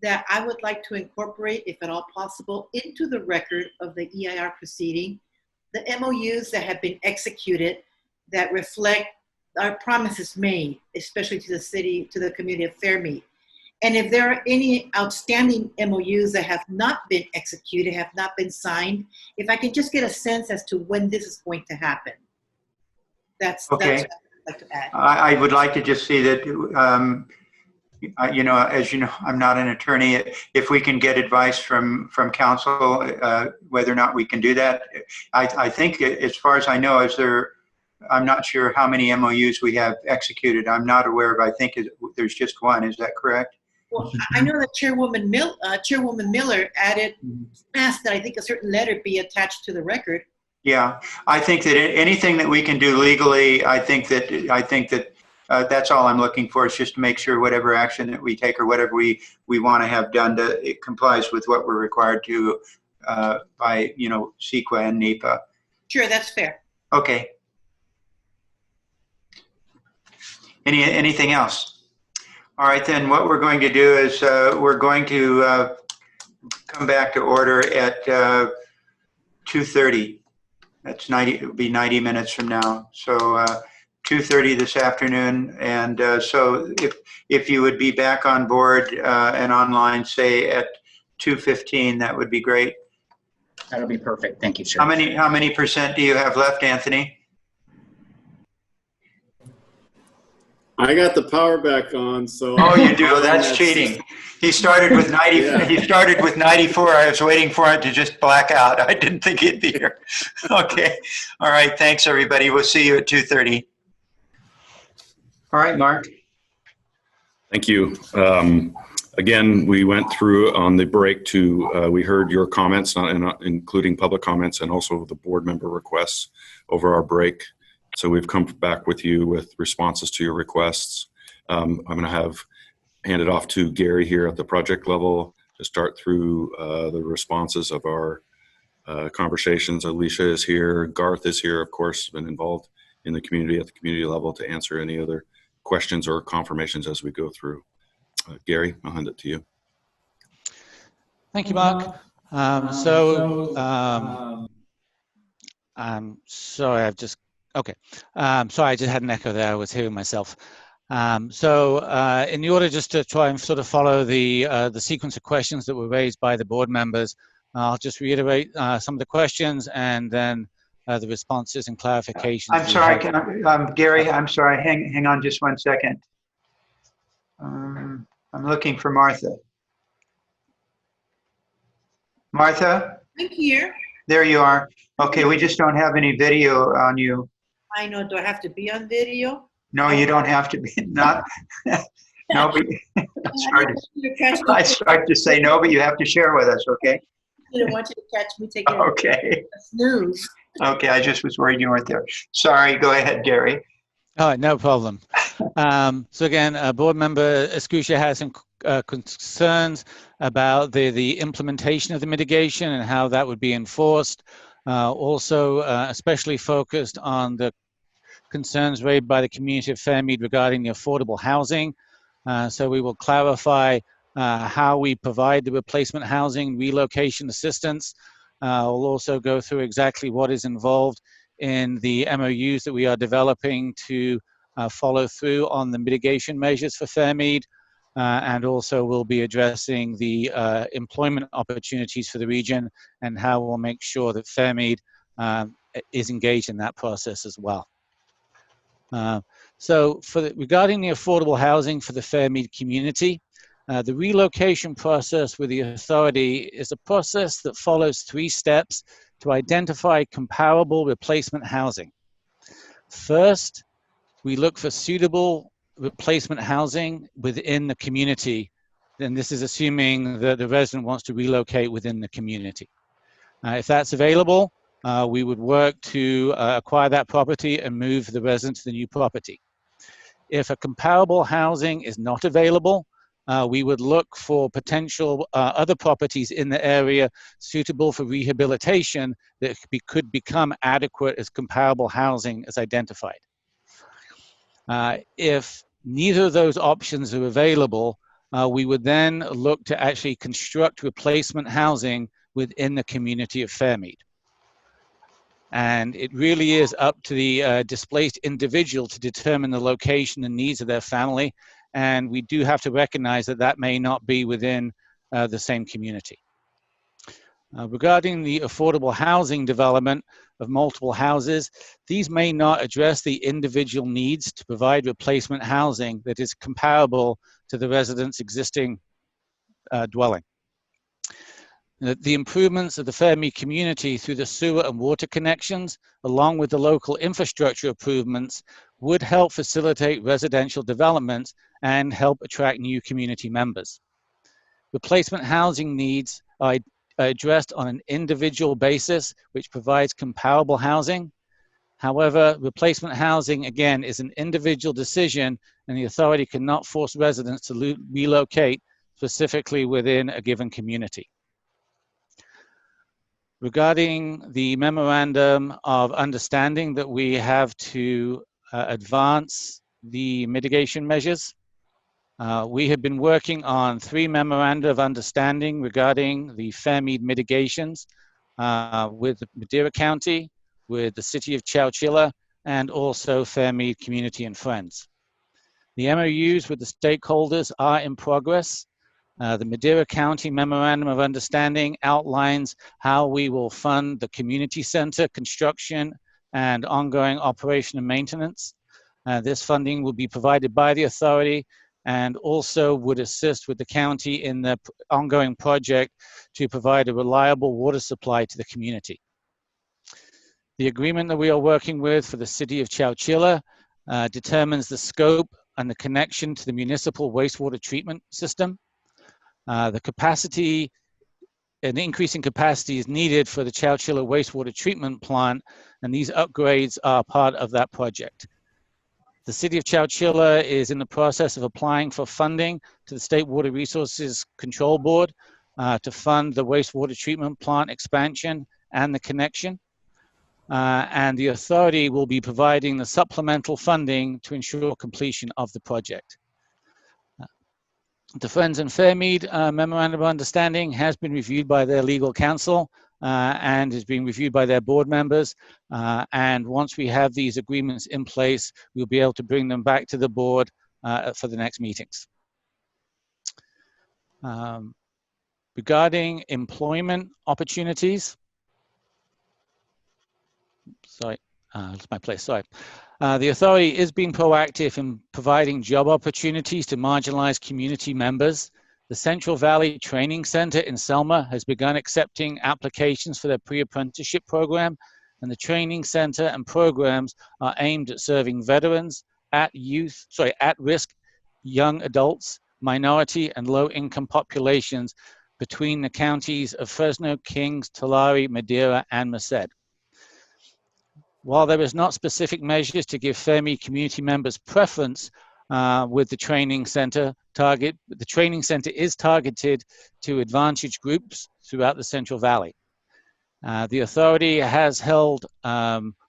that I would like to incorporate, if at all possible, into the record of the EIR proceeding, the MOUs that have been executed that reflect our promises made, especially to the city, to the community of Fairmead. And if there are any outstanding MOUs that have not been executed, have not been signed, if I can just get a sense as to when this is going to happen. That's what I'd like to add.
I would like to just see that, you know, as you know, I'm not an attorney. If we can get advice from counsel, whether or not we can do that. I think, as far as I know, I'm not sure how many MOUs we have executed. I'm not aware of, I think there's just one. Is that correct?
Well, I know that Chairwoman Miller asked that I think a certain letter be attached to the record.
Yeah, I think that anything that we can do legally, I think that that's all I'm looking for, is just to make sure whatever action that we take or whatever we want to have done, it complies with what we're required to by, you know, CEQA and NEPA.
Sure, that's fair.
Okay. Anything else? All right, then what we're going to do is we're going to come back to order at 2:30. That's 90. It would be 90 minutes from now. So 2:30 this afternoon. And so if you would be back on board and online, say at 2:15, that would be great.
That'll be perfect. Thank you, sir.
How many percent do you have left, Anthony?
I got the power back on, so.
Oh, you do? That's cheating. He started with 90. Yeah. He started with 94. I was waiting for it to just black out. I didn't think he'd be here. Okay. All right. Thanks, everybody. We'll see you at 2:30. All right, Mark.
Thank you. Again, we went through on the break we heard your comments, including public comments, and also the board member requests over our break. So we've come back with you with responses to your requests. I'm going to hand it off to Gary here at the project level to start through the responses of our conversations. Alicia is here. Garth is here, of course, been involved in the community at the community level to answer any other questions or confirmations as we go through. Gary, I'll hand it to you.
Thank you, Mark. I'm sorry, sorry, I just had an echo there. I was hearing myself. In the order just to try and sort of follow the sequence of questions that were raised by the board members, I'll just reiterate some of the questions and then the responses and clarifications.
I'm sorry, Gary, I'm sorry. Hang on just 1 second. I'm looking for Martha. Martha?
I'm here.
There you are. Okay, we just don't have any video on you.
I know. Do I have to be on video?
No, you don't have to be. Not. No, but I start to say no, but you have to share with us, okay?
I didn't want you to catch me taking
okay.
a snooze.
Okay, I just was worried you weren't there. Sorry, go ahead, Gary.
All right, no problem. So again, Board Member Escutia has some concerns about the implementation of the mitigation and how that would be enforced. Also, especially focused on the concerns raised by the community of Fairmead regarding the affordable housing. So we will clarify how we provide the replacement housing relocation assistance. We'll also go through exactly what is involved in the MOUs that we are developing to follow through on the mitigation measures for Fairmead. And also we'll be addressing the employment opportunities for the region and how we'll make sure that Fairmead is engaged in that process as well. So regarding the affordable housing for the Fairmead community, the relocation process with the authority is a process that follows 3 steps to identify comparable replacement housing. First, we look for suitable replacement housing within the community, and this is assuming that the resident wants to relocate within the community. If that's available, we would work to acquire that property and move the resident to the new property. If a comparable housing is not available, we would look for potential other properties in the area suitable for rehabilitation that could become adequate as comparable housing as identified. If neither of those options are available, we would then look to actually construct replacement housing within the community of Fairmead. And it really is up to the displaced individual to determine the location and needs of their family. And we do have to recognize that that may not be within the same community. Regarding the affordable housing development of multiple houses, these may not address the individual needs to provide replacement housing that is comparable to the resident's existing dwelling. The improvements of the Fairmead community through the sewer and water connections, along with the local infrastructure improvements, would help facilitate residential development and help attract new community members. Replacement housing needs are addressed on an individual basis, which provides comparable housing. However, replacement housing, again, is an individual decision, and the authority cannot force residents to relocate specifically within a given community. Regarding the memorandum of understanding that we have to advance the mitigation measures, we have been working on 3 memoranda of understanding regarding the Fairmead mitigations with Madeira County, with the City of Chouchilla, and also Fairmead Community and Friends. The MOUs with the stakeholders are in progress. The Madeira County Memorandum of Understanding outlines how we will fund the community center construction and ongoing operation and maintenance. This funding will be provided by the authority and also would assist with the county in the ongoing project to provide a reliable water supply to the community. The agreement that we are working with for the City of Chouchilla determines the scope and the connection to the municipal wastewater treatment system. The capacity, an increase in capacity is needed for the Chouchilla wastewater treatment plant, and these upgrades are part of that project. The City of Chouchilla is in the process of applying for funding to the State Water Resources Control Board to fund the wastewater treatment plant expansion and the connection. And the authority will be providing the supplemental funding to ensure completion of the project. The Friends and Fairmead Memorandum of Understanding has been reviewed by their legal counsel and is being reviewed by their board members. And once we have these agreements in place, we'll be able to bring them back to the board for the next meetings. Regarding employment opportunities, sorry, lost my place, sorry. The authority is being proactive in providing job opportunities to marginalized community members. The Central Valley Training Center in Selma has begun accepting applications for their pre-apprenticeship program, and the training center and programs are aimed at serving veterans, at-risk young adults, minority and low-income populations between the counties of Fresno, Kings, Tulare, Madeira, and Merced. While there is not specific measures to give Fairmead community members preference with the training center the training center is targeted to advantaged groups throughout the Central Valley. The authority has held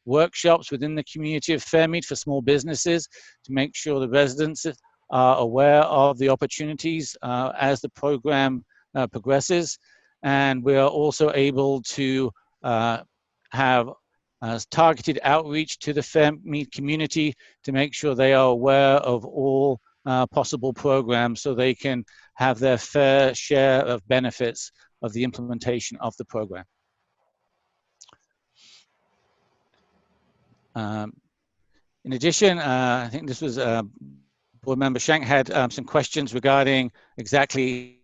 workshops within the community of Fairmead for small businesses to make sure the residents are aware of the opportunities as the program progresses. And we are also able to have targeted outreach to the Fairmead community to make sure they are aware of all possible programs so they can have their fair share of benefits of the implementation of the program. In addition, I think this was Board Member Shank had some questions regarding exactly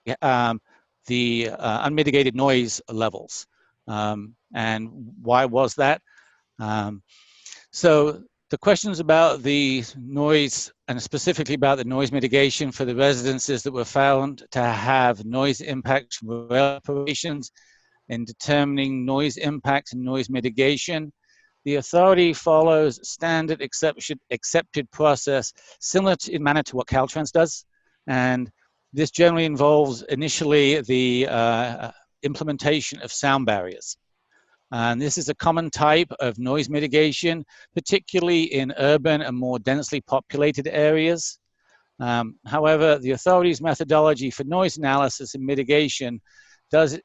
the unmitigated noise levels. And why was that? So the questions about the noise, and specifically about the noise mitigation for the residences that were found to have noise impacts from rail operations in determining noise impacts and noise mitigation, the authority follows standard accepted process similar in manner to what Caltrans does. And this generally involves initially the implementation of sound barriers. And this is a common type of noise mitigation, particularly in urban and more densely populated areas. However, the authority's methodology for noise analysis and mitigation does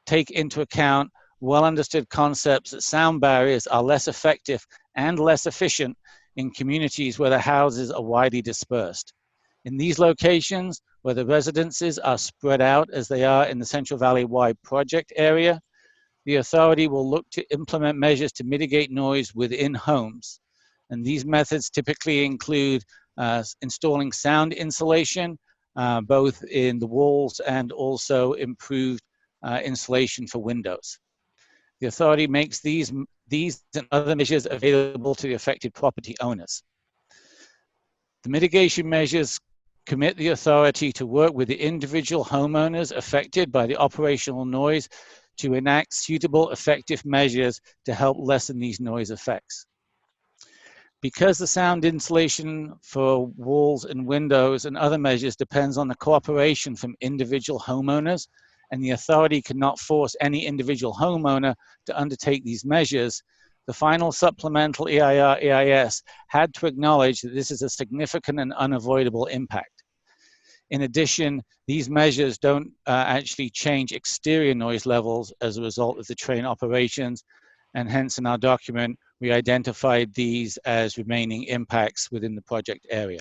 take into account well understood concepts that sound barriers are less effective and less efficient in communities where the houses are widely dispersed. In these locations, where the residences are spread out as they are in the Central Valley-wide project area, the authority will look to implement measures to mitigate noise within homes. And these methods typically include installing sound insulation, both in the walls and also improved insulation for windows. The authority makes these and other measures available to the affected property owners. The mitigation measures commit the authority to work with the individual homeowners affected by the operational noise to enact suitable, effective measures to help lessen these noise effects. Because the sound insulation for walls and windows and other measures depends on the cooperation from individual homeowners, and the authority cannot force any individual homeowner to undertake these measures, the final supplemental EIR-EIS had to acknowledge that this is a significant and unavoidable impact. In addition, these measures don't actually change exterior noise levels as a result of the train operations, and hence in our document, we identified these as remaining impacts within the project area.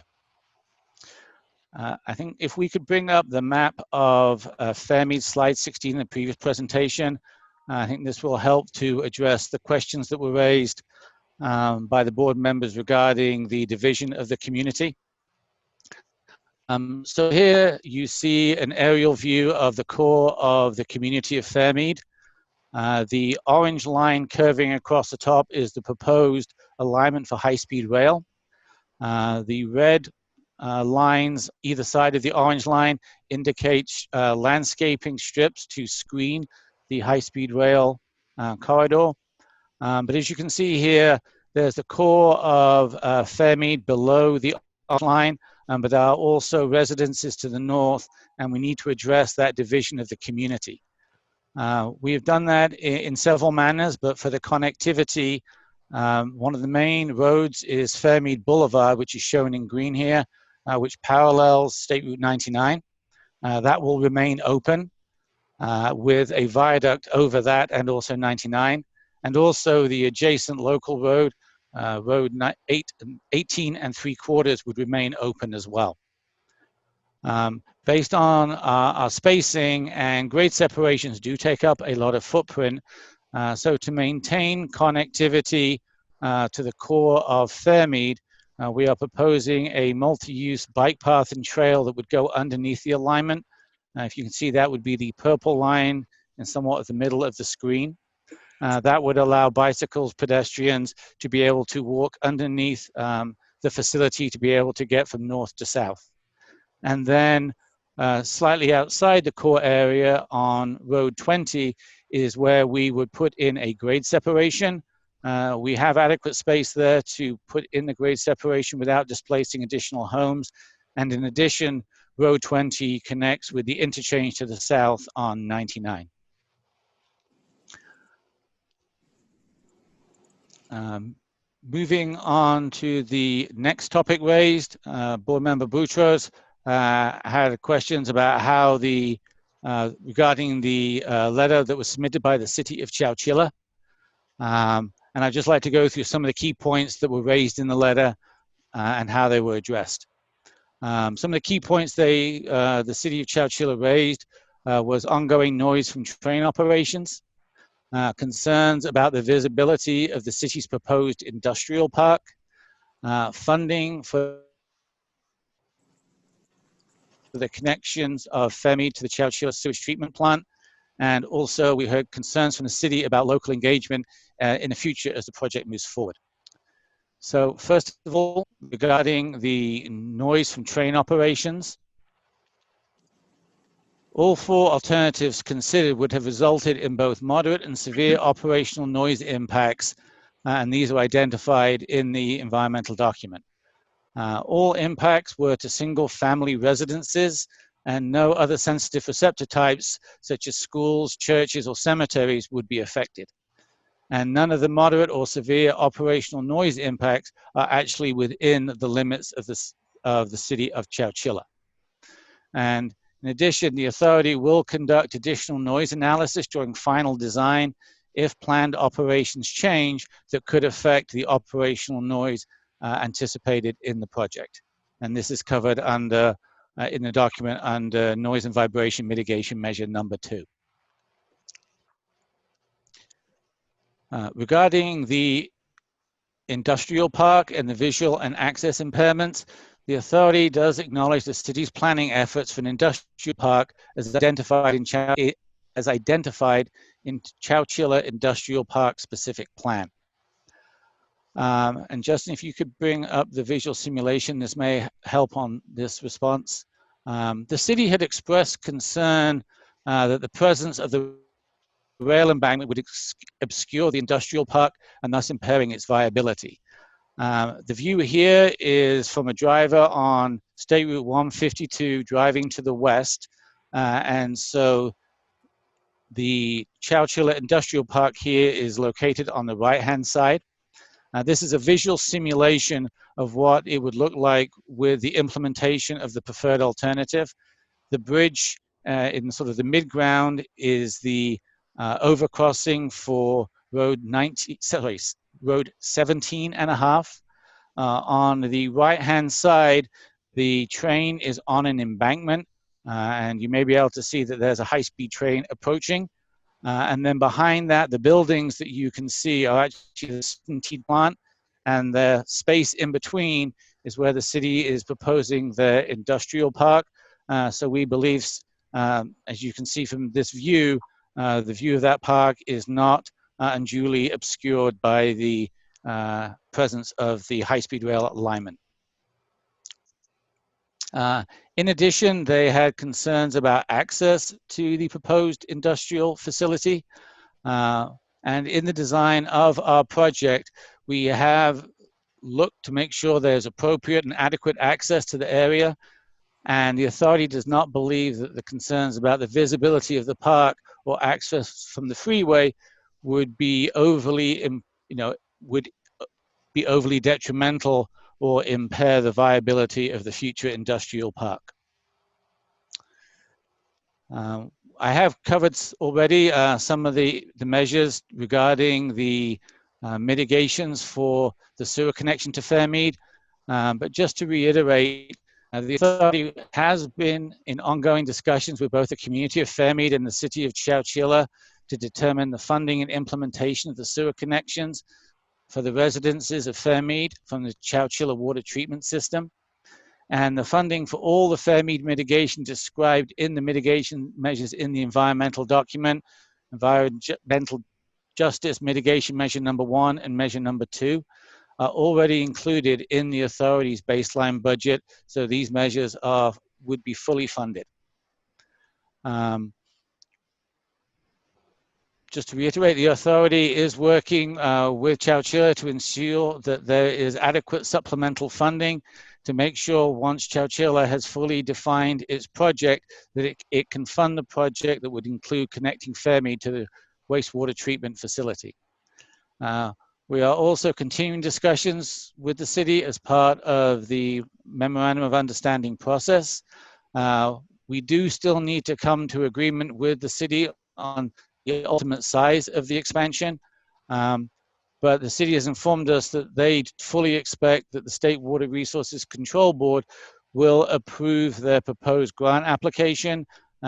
I think if we could bring up the map of Fairmead slide 16 in the previous presentation, I think this will help to address the questions that were raised by the board members regarding the division of the community. So here you see an aerial view of the core of the community of Fairmead. The orange line curving across the top is the proposed alignment for high-speed rail. The red lines either side of the orange line indicate landscaping strips to screen the high-speed rail corridor. But as you can see here, there's the core of Fairmead below the orange line, but there are also residences to the north, and we need to address that division of the community. We have done that in several manners, but for the connectivity, one of the main roads is Fairmead Boulevard, which is shown in green here, which parallels State Route 99. That will remain open with a viaduct over that and also 99. And also the adjacent local road, Road 18 3/4 would remain open as well. Based on our spacing and grade separations do take up a lot of footprint. So to maintain connectivity to the core of Fairmead, we are proposing a multi-use bike path and trail that would go underneath the alignment. If you can see, that would be the purple line and somewhat at the middle of the screen. That would allow bicycles, pedestrians to be able to walk underneath the facility to be able to get from north to south. And then slightly outside the core area on Road 20 is where we would put in a grade separation. We have adequate space there to put in the grade separation without displacing additional homes. And in addition, Road 20 connects with the interchange to the south on 99. Moving on to the next topic raised, Board Member Boutros had questions about how the, regarding the letter that was submitted by the city of Chouchilla. And I'd just like to go through some of the key points that were raised in the letter and how they were addressed. Some of the key points the city of Chouchilla raised was ongoing noise from train operations, concerns about the visibility of the city's proposed industrial park, funding for the connections of Fairmead to the Chouchilla sewage treatment plant, and also we heard concerns from the city about local engagement in the future as the project moves forward. So first of all, regarding the noise from train operations, all four alternatives considered would have resulted in both moderate and severe operational noise impacts, and these are identified in the environmental document. All impacts were to single-family residences, and no other sensitive receptor types, such as schools, churches, or cemeteries, would be affected. And none of the moderate or severe operational noise impacts are actually within the limits of the city of Chouchilla. And in addition, the authority will conduct additional noise analysis during final design if planned operations change that could affect the operational noise anticipated in the project. And this is covered under, in the document under noise and vibration mitigation measure number 2. Regarding the industrial park and the visual and access impairments, the authority does acknowledge the city's planning efforts for an industrial park as identified in Chouchilla Industrial Park specific plan. And Justin, if you could bring up the visual simulation, this may help on this response. The city had expressed concern that the presence of the rail embankment would obscure the industrial park and thus impairing its viability. The view here is from a driver on State Route 152 driving to the west. And so the Chouchilla Industrial Park here is located on the right-hand side. This is a visual simulation of what it would look like with the implementation of the preferred alternative. The bridge in sort of the mid-ground is the overcrossing for road 17 and a half. On the right-hand side, the train is on an embankment, and you may be able to see that there's a high-speed train approaching. And then behind that, the buildings that you can see are actually the cemented plant, and the space in between is where the city is proposing their industrial park. So we believe, as you can see from this view, the view of that park is not unduly obscured by the presence of the high-speed rail alignment. In addition, they had concerns about access to the proposed industrial facility. And in the design of our project, we have looked to make sure there's appropriate and adequate access to the area. And the authority does not believe that the concerns about the visibility of the park or access from the freeway would be overly, would be overly detrimental or impair the viability of the future industrial park. I have covered already some of the measures regarding the mitigations for the sewer connection to Fairmead, but just to reiterate, The authority has been in ongoing discussions with both the community of Fairmead and the city of Chouchilla to determine the funding and implementation of the sewer connections for the residences of Fairmead from the Chouchilla water treatment system. And the funding for all the Fairmead mitigation described in the mitigation measures in the environmental document, Environmental Justice Mitigation Measure number 1 and Measure number 2, are already included in the authority's baseline budget, so these measures would be fully funded. Just to reiterate, the authority is working with Chouchilla to ensure that there is adequate supplemental funding to make sure once Chouchilla has fully defined its project that it can fund the project that would include connecting Fairmead to the wastewater treatment facility. We are also continuing discussions with the city as part of the Memorandum of Understanding process. We do still need to come to agreement with the city on the ultimate size of the expansion, but the city has informed us that they fully expect that the State Water Resources Control Board will approve their proposed grant application,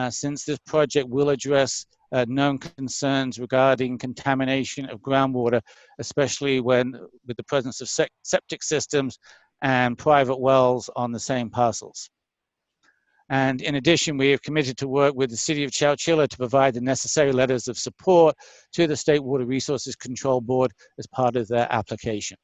since this project will address known concerns regarding contamination of groundwater, especially with the presence of septic systems and private wells on the same parcels. And in addition, we have committed to work with the City of Chouchilla to provide the necessary letters of support to the State Water Resources Control Board as part of their application.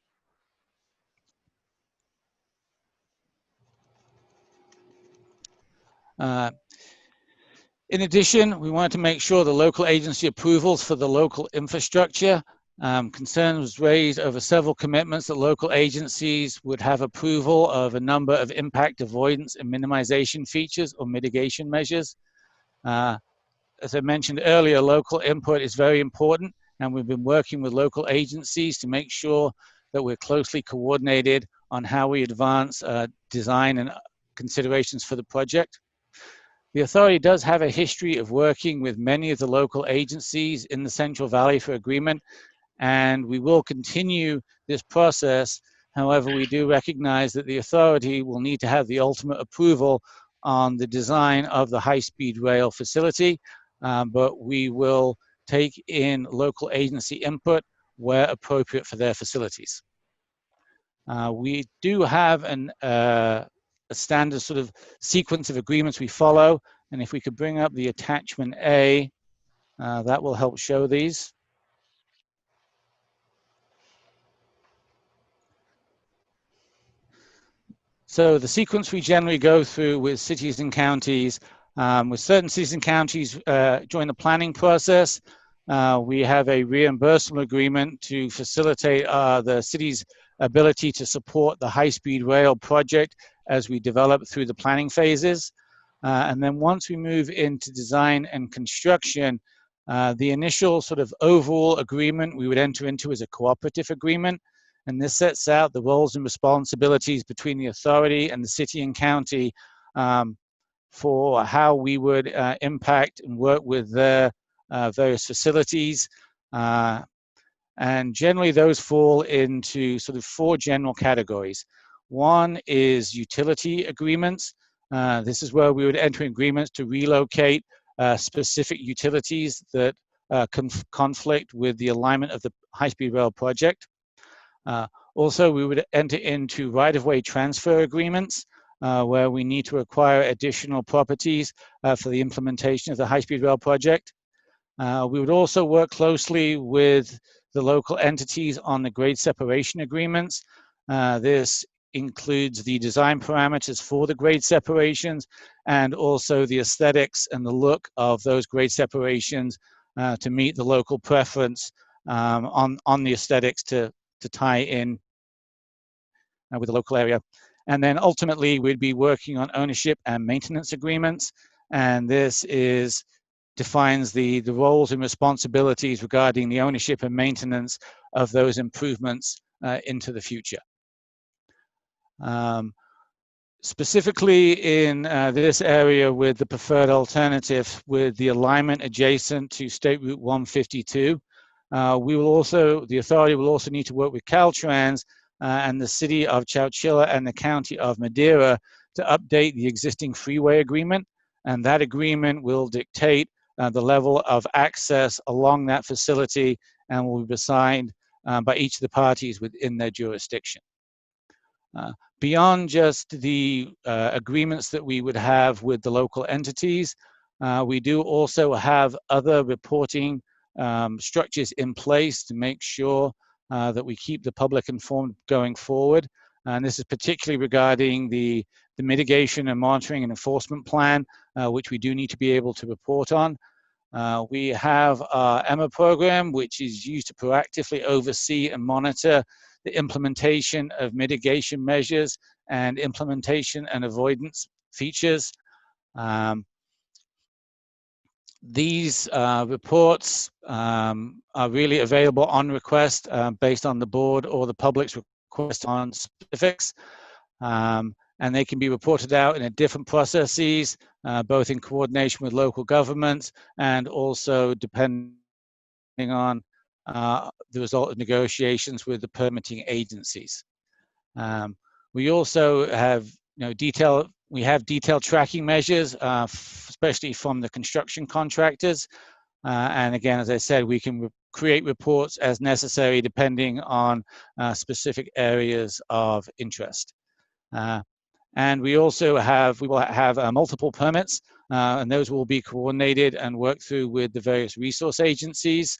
In addition, we wanted to make sure the local agency approvals for the local infrastructure. Concern was raised over several commitments that local agencies would have approval of a number of impact avoidance and minimization features or mitigation measures. As I mentioned earlier, local input is very important, and we've been working with local agencies to make sure that we're closely coordinated on how we advance design and considerations for the project. The authority does have a history of working with many of the local agencies in the Central Valley for agreement, and we will continue this process. However, we do recognize that the authority will need to have the ultimate approval on the design of the high-speed rail facility, but we will take in local agency input where appropriate for their facilities. We do have a standard sort of sequence of agreements we follow, and if we could bring up the attachment A, that will help show these. So the sequence we generally go through with cities and counties, with certain cities and counties during the planning process, we have a reimbursable agreement to facilitate the city's ability to support the high-speed rail project as we develop through the planning phases. And then once we move into design and construction, the initial sort of overall agreement we would enter into is a cooperative agreement. And this sets out the roles and responsibilities between the authority and the city and county for how we would impact and work with their various facilities. And generally those fall into sort of 4 general categories. One is utility agreements. This is where we would enter agreements to relocate specific utilities that conflict with the alignment of the high-speed rail project. Also, we would enter into right-of-way transfer agreements where we need to acquire additional properties for the implementation of the high-speed rail project. We would also work closely with the local entities on the grade separation agreements. This includes the design parameters for the grade separations and also the aesthetics and the look of those grade separations to meet the local preference on the aesthetics to tie in with the local area. And then ultimately we'd be working on ownership and maintenance agreements, and this defines the roles and responsibilities regarding the ownership and maintenance of those improvements into the future. Specifically in this area with the preferred alternative with the alignment adjacent to State Route 152, the authority will also need to work with Caltrans and the city of Chouchilla and the county of Madeira to update the existing freeway agreement, and that agreement will dictate the level of access along that facility and will be assigned by each of the parties within their jurisdiction. Beyond just the agreements that we would have with the local entities, we do also have other reporting structures in place to make sure that we keep the public informed going forward. And this is particularly regarding the mitigation and monitoring and enforcement plan, which we do need to be able to report on. We have our EMMA program, which is used to proactively oversee and monitor the implementation of mitigation measures and implementation and avoidance features. These reports are really available on request based on the board or the public's request on specifics. And they can be reported out in a different processes, both in coordination with local governments and also depending on the result of negotiations with the permitting agencies. We also have, detailed tracking measures, especially from the construction contractors. And again, as I said, we can create reports as necessary depending on specific areas of interest. And we also will have multiple permits, and those will be coordinated and worked through with the various resource agencies,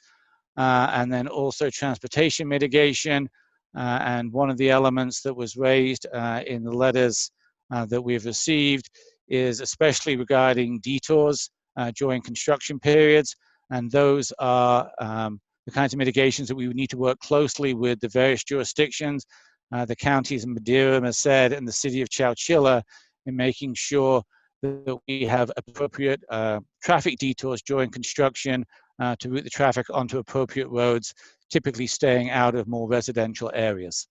and then also transportation mitigation. And one of the elements that was raised in the letters that we've received is especially regarding detours during construction periods. And those are the kinds of mitigations that we would need to work closely with the various jurisdictions, the counties of Madeira, Merced, and the city of Chouchilla, in making sure that we have appropriate traffic detours during construction to route the traffic onto appropriate roads, typically staying out of more residential areas.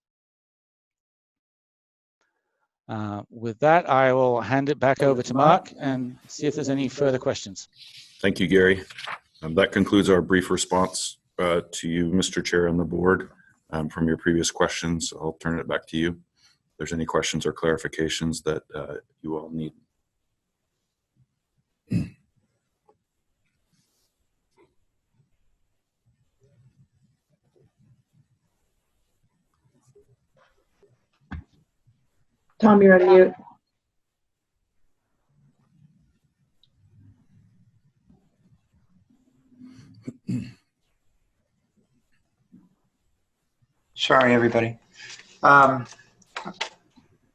With that, I will hand it back over to Mark and see if there's any further questions.
Thank you, Gary. That concludes our brief response to you, Mr. Chair, and the board. From your previous questions, I'll turn it back to you. If there's any questions or clarifications that you all need.
Tom, you're on mute.
Sorry, everybody.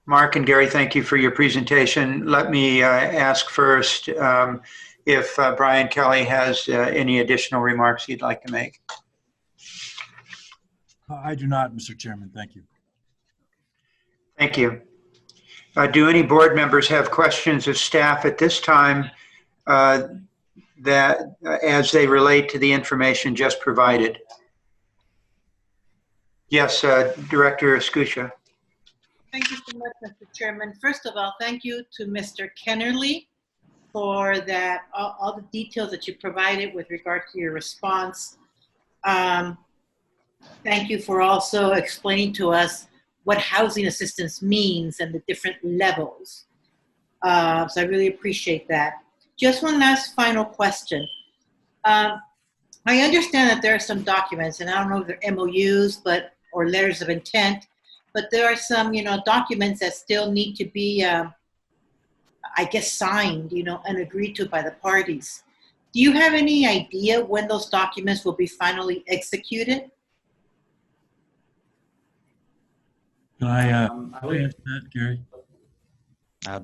Mark and Gary, thank you for your presentation. Let me ask first if Brian Kelly has any additional remarks he'd like to make.
I do not, Mr. Chairman. Thank you.
Thank you. Do any board members have questions of staff at this time that as they relate to the information just provided? Yes, Director Chouchilla.
Thank you so much, Mr. Chairman. First of all, thank you to Mr. Kennerly for that, all the details that you provided with regard to your response. Thank you for also explaining to us what housing assistance means and the different levels. So I really appreciate that. Just one last final question. I understand that there are some documents, and I don't know if they're MOUs, or letters of intent, but there are some, documents that still need to be, I guess, signed, and agreed to by the parties. Do you have any idea when those documents will be finally executed?
Can I answer that, Gary?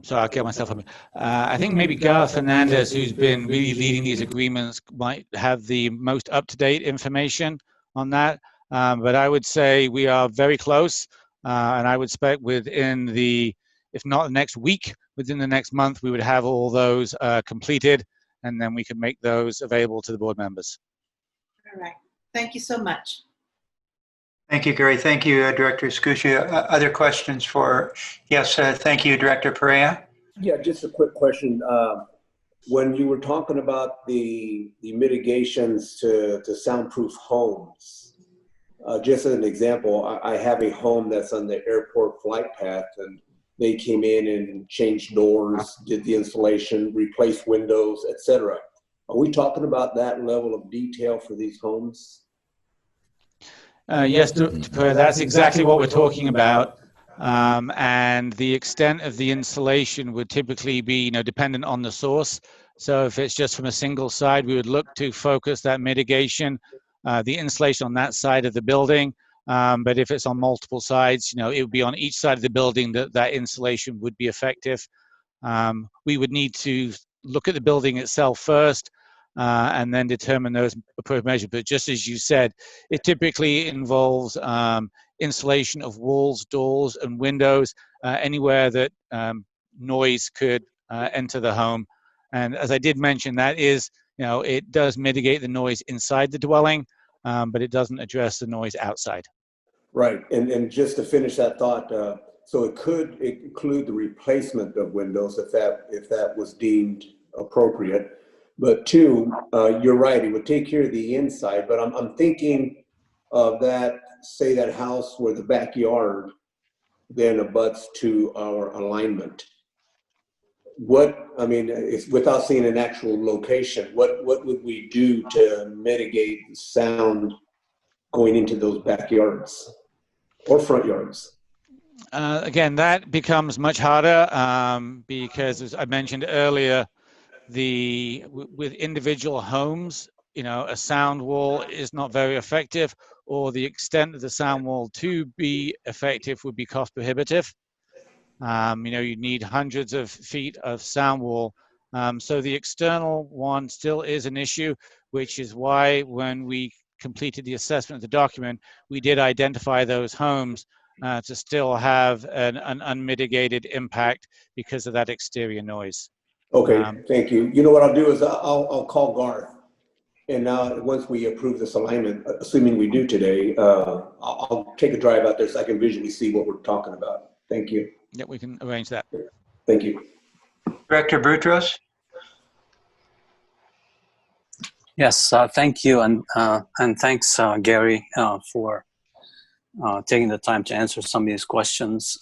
So I'll get myself on. I think maybe Garth Fernandez, who's been really leading these agreements, might have the most up-to-date information on that. But I would say we are very close, and I would expect within if not the next week, within the next month, we would have all those completed, and then we could make those available to the board members.
All right. Thank you so much.
Thank you, Gary. Thank you, Director Chouchilla. Other questions for, yes, thank you, Director Perea.
Yeah, just a quick question. When you were talking about the mitigations to soundproof homes, just as an example, I have a home that's on the airport flight path, and they came in and changed doors, did the installation, replaced windows, etc. Are we talking about that level of detail for these homes?
Yes, that's exactly what we're talking about. And the extent of the installation would typically be, dependent on the source. So if it's just from a single side, we would look to focus that mitigation, the installation on that side of the building. But if it's on multiple sides, it would be on each side of the building that installation would be effective. We would need to look at the building itself first, and then determine those appropriate measures. But just as you said, it typically involves installation of walls, doors, and windows anywhere that noise could enter the home. And as I did mention, that is, it does mitigate the noise inside the dwelling, but it doesn't address the noise outside.
Right, and just to finish that thought, so it could include the replacement of windows if that was deemed appropriate. But two, you're right, it would take care of the inside, but I'm thinking of that, say that house where the backyard then abuts to our alignment. It's without seeing an actual location, what would we do to mitigate sound going into those backyards or front yards?
Again, that becomes much harder because, as I mentioned earlier, with individual homes, a sound wall is not very effective, or the extent of the sound wall to be effective would be cost prohibitive. You need hundreds of feet of sound wall. So the external one still is an issue, which is why when we completed the assessment of the document, we did identify those homes to still have an unmitigated impact because of that exterior noise.
Okay, thank you. You know what I'll do is I'll call Garth, and now once we approve this alignment, assuming we do today, I'll take a drive out there so I can visually see what we're talking about. Thank you.
Yeah, we can arrange that.
Thank you.
Director Boutros?
Yes, thank you, and thanks, Gary, for taking the time to answer some of these questions.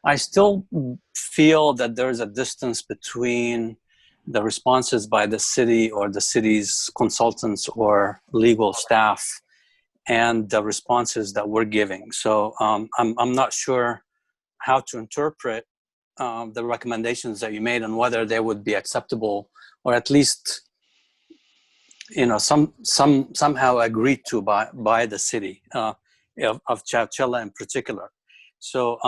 I still feel that there is a distance between the responses by the city or the city's consultants or legal staff and the responses that we're giving. So I'm not sure how to interpret the recommendations that you made and whether they would be acceptable or at least somehow agreed to by the city of Chouchilla in particular. So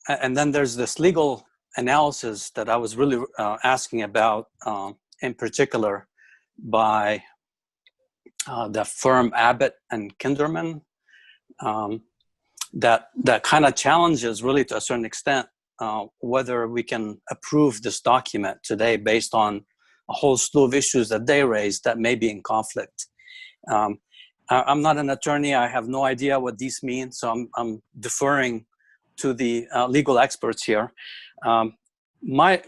and then there's this legal analysis that I was really asking about in particular by the firm Abbott and Kinderman, that kind of challenges really to a certain extent whether we can approve this document today based on a whole slew of issues that they raised that may be in conflict. I'm not an attorney. I have no idea what these mean, so I'm deferring to the legal experts here. With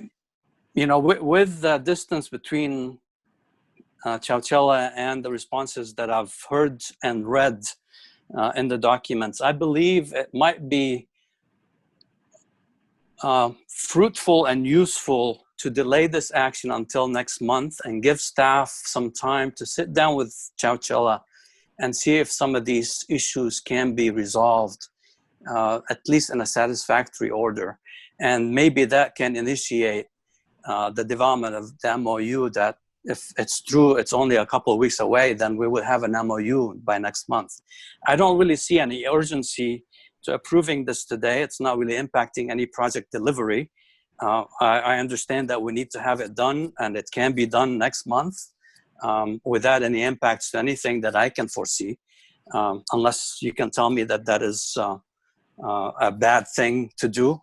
the distance between Chouchilla and the responses that I've heard and read in the documents, I believe it might be fruitful and useful to delay this action until next month and give staff some time to sit down with Chouchilla and see if some of these issues can be resolved, at least in a satisfactory order. And maybe that can initiate the development of the MOU that, if it's true, it's only a couple of weeks away, then we will have an MOU by next month. I don't really see any urgency to approving this today. It's not really impacting any project delivery. I understand that we need to have it done, and it can be done next month without any impacts to anything that I can foresee, unless you can tell me that that is a bad thing to do.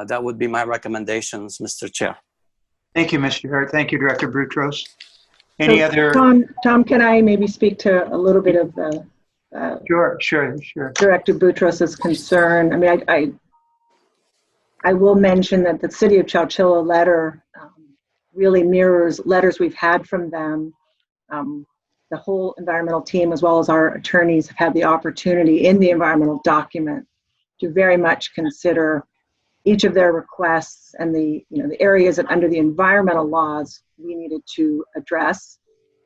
That would be my recommendations, Mr. Chair.
Thank you, Mr. Hart. Thank you, Director Boutros. Any other?
Tom, can I maybe speak to a little bit of the
Sure.
Director Boutros's concern? I mean, I will mention that the City of Chouchilla letter really mirrors letters we've had from them. The whole environmental team, as well as our attorneys, have had the opportunity in the environmental document to very much consider each of their requests and the areas that under the environmental laws we needed to address,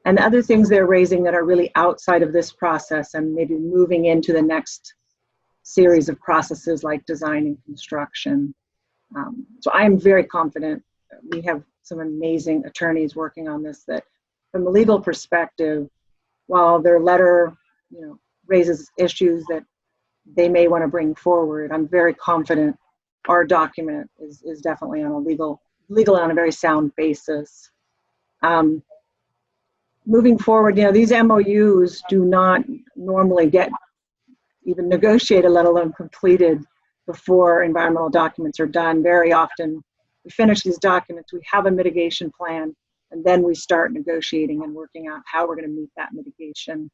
and the other things they're raising that are really outside of this process and maybe moving into the next series of processes like design and construction. So I am very confident. We have some amazing attorneys working on this that from a legal perspective, while their letter raises issues that they may want to bring forward, I'm very confident our document is definitely on a legal on a very sound basis. Moving forward, these MOUs do not normally get even negotiated, let alone completed, before environmental documents are done. Very often, we finish these documents, we have a mitigation plan, and then we start negotiating and working out how we're going to meet that mitigation.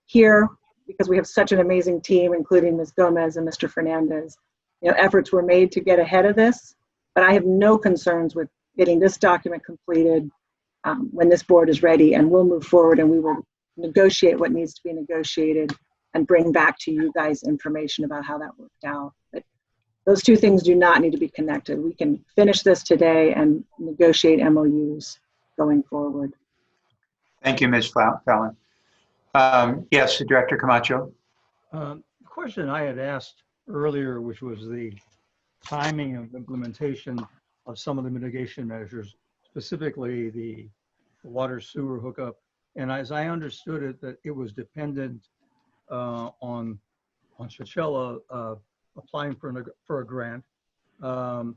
Here, because we have such an amazing team, including Ms. Gomez and Mr. Fernandez, efforts were made to get ahead of this, but I have no concerns with getting this document completed when this board is ready, and we'll move forward and we will negotiate what needs to be negotiated and bring back to you guys information about how that worked out. But those two things do not need to be connected. We can finish this today and negotiate MOUs going forward.
Thank you, Ms. Fallon. Yes, Director Camacho.
The question I had asked earlier, which was the timing of implementation of some of the mitigation measures, specifically the water sewer hookup. And as I understood it, that it was dependent on Chouchilla applying for a grant. And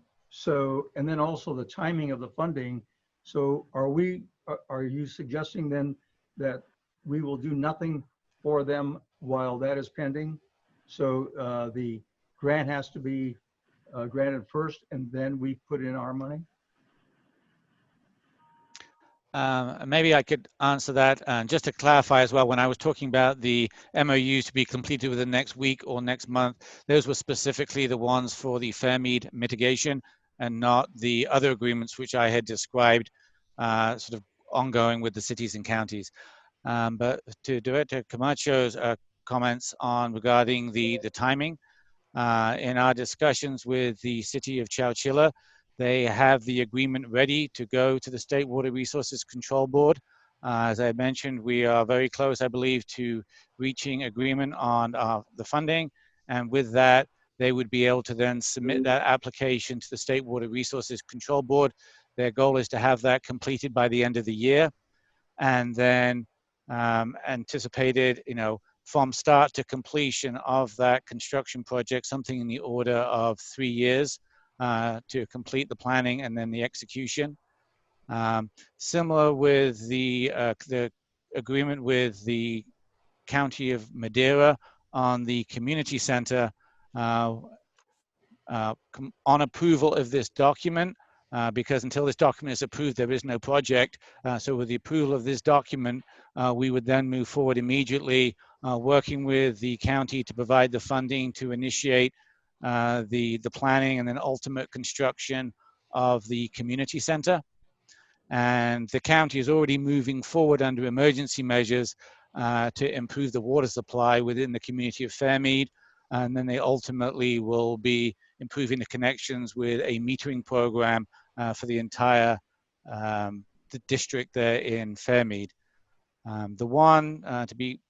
then also the timing of the funding. So are you suggesting then that we will do nothing for them while that is pending? So the grant has to be granted first and then we put in our money?
Maybe I could answer that. And just to clarify as well, when I was talking about the MOUs to be completed within the next week or next month, those were specifically the ones for the Fairmead mitigation and not the other agreements which I had described sort of ongoing with the cities and counties. But to Director Camacho's comments on regarding the timing, in our discussions with the city of Chouchilla, they have the agreement ready to go to the State Water Resources Control Board. As I mentioned, we are very close, I believe, to reaching agreement on the funding. And with that, they would be able to then submit that application to the State Water Resources Control Board. Their goal is to have that completed by the end of the year. And then anticipated, from start to completion of that construction project, something in the order of 3 years. To complete the planning and then the execution. Similar with the agreement with the County of Madeira on the community center, on approval of this document, because until this document is approved, there is no project. So with the approval of this document, we would then move forward immediately, working with the county to provide the funding to initiate the planning and then ultimate construction of the community center. And the county is already moving forward under emergency measures to improve the water supply within the community of Fairmead. And then they ultimately will be improving the connections with a metering program for the entire the district there in Fairmead. The one, to be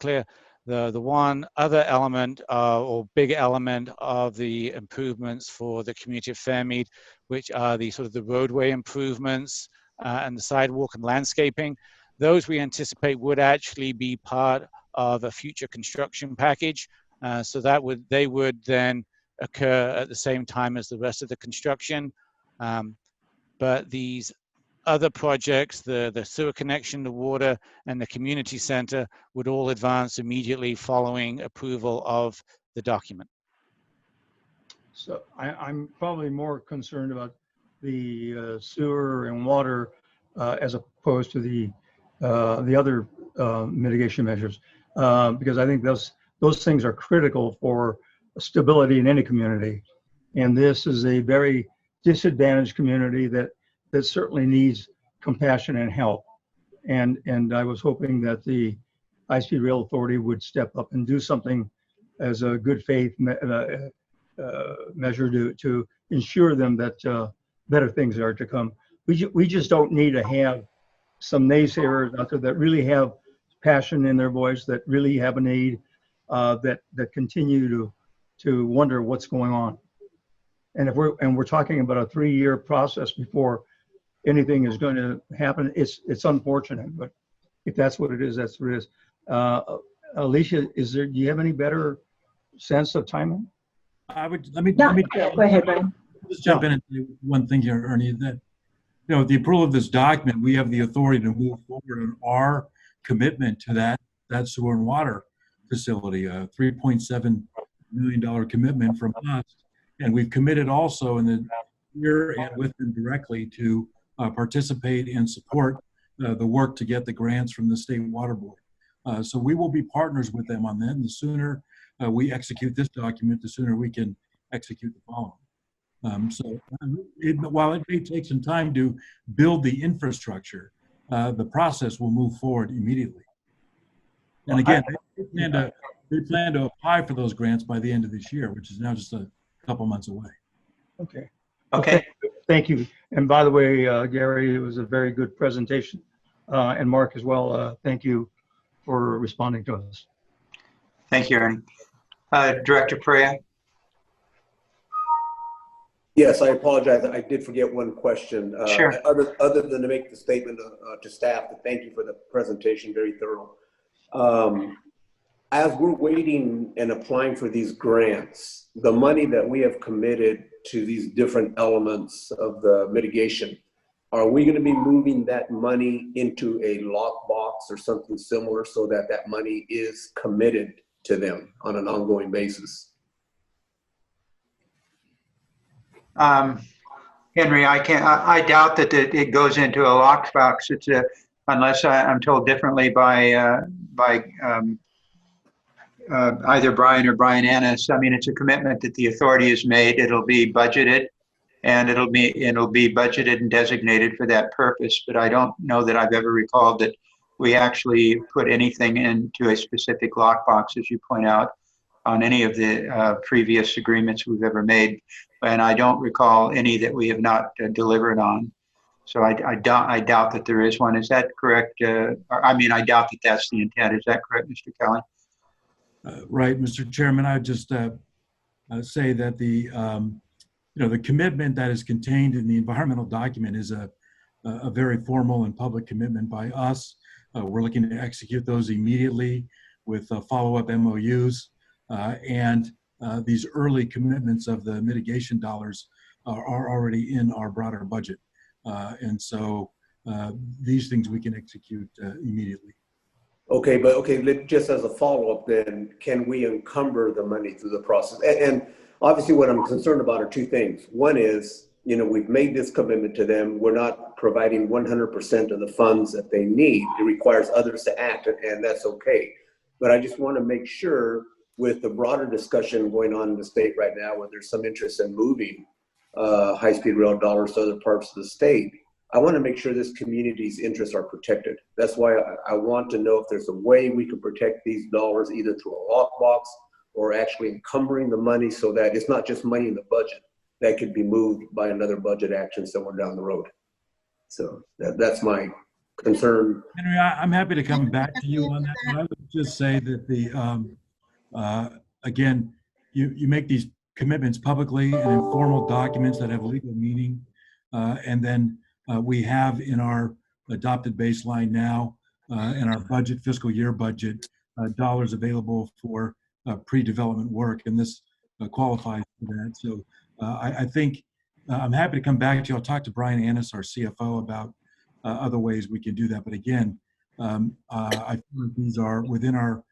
clear, the one other element or big element of the improvements for the community of Fairmead, which are the sort of the roadway improvements and the sidewalk and landscaping, those we anticipate would actually be part of a future construction package. So that they would then occur at the same time as the rest of the construction. But these other projects, the sewer connection, the water, and the community center would all advance immediately following approval of the document.
So I'm probably more concerned about the sewer and water as opposed to the other mitigation measures, because I think those things are critical for stability in any community. And this is a very disadvantaged community that certainly needs compassion and help. And I was hoping that the High-Speed Rail Authority would step up and do something as a good faith measure to ensure them that better things are to come. We just don't need to have some naysayers out there that really have passion in their voice, that really have a need, that continue to wonder what's going on. And if we're talking about a 3-year process before anything is going to happen, it's unfortunate, but if that's what it is, that's what it is. Alicia, do you have any better sense of timing?
Let me
go ahead, Brian.
Just jump in and say one thing here, Ernie, that, with the approval of this document, we have the authority to move forward on our commitment to that sewer and water facility, a $3.7 million commitment from us. And we've committed also in the year and with them directly to participate and support the work to get the grants from the State Water Board. So we will be partners with them on that. And the sooner we execute this document, the sooner we can execute the following. While it may take some time to build the infrastructure, the process will move forward immediately. And again, they plan to apply for those grants by the end of this year, which is now just a couple months away.
Okay.
Okay.
Thank you. And by the way, Gary, it was a very good presentation. And Mark as well, thank you for responding to us.
Thank you, Ernie. Director Perea?
Yes, I apologize. I did forget one question.
Sure.
Other than to make the statement to staff, to thank you for the presentation, very thorough. As we're waiting and applying for these grants, the money that we have committed to these different elements of the mitigation, are we going to be moving that money into a lockbox or something similar so that that money is committed to them on an ongoing basis?
Henry, I doubt that it goes into a lockbox. It's unless I'm told differently by either Brian or Brian Annis. I mean, it's a commitment that the authority has made. It'll be budgeted, and it'll be budgeted and designated for that purpose. But I don't know that I've ever recalled that we actually put anything into a specific lockbox, as you point out, on any of the previous agreements we've ever made. And I don't recall any that we have not delivered on. So I doubt that there is one. Is that correct? I doubt that that's the intent. Is that correct, Mr. Kelly?
Right, Mr. Chairman. I just say that the commitment that is contained in the environmental document is a very formal and public commitment by us. We're looking to execute those immediately with follow-up MOUs, and these early commitments of the mitigation dollars are already in our broader budget. And so these things we can execute immediately.
Okay, just as a follow-up then, can we encumber the money through the process? And obviously what I'm concerned about are two things. One is, we've made this commitment to them. We're not providing 100% of the funds that they need. It requires others to act, and that's okay. But I just want to make sure, with the broader discussion going on in the state right now, where there's some interest in moving high-speed rail dollars to other parts of the state, I want to make sure this community's interests are protected. That's why I want to know if there's a way we can protect these dollars, either through a lockbox or actually encumbering the money so that it's not just money in the budget that could be moved by another budget action somewhere down the road. So that's my concern.
Henry, I'm happy to come back to you on that, but I would just say that again, you make these commitments publicly and in formal documents that have legal meaning, and then we have in our adopted baseline now, in our budget, fiscal year budget, dollars available for pre-development work, and this qualifies for that. So I think I'm happy to come back to you. I'll talk to Brian Annis, our CFO, about other ways we can do that. But again, I feel like these are within our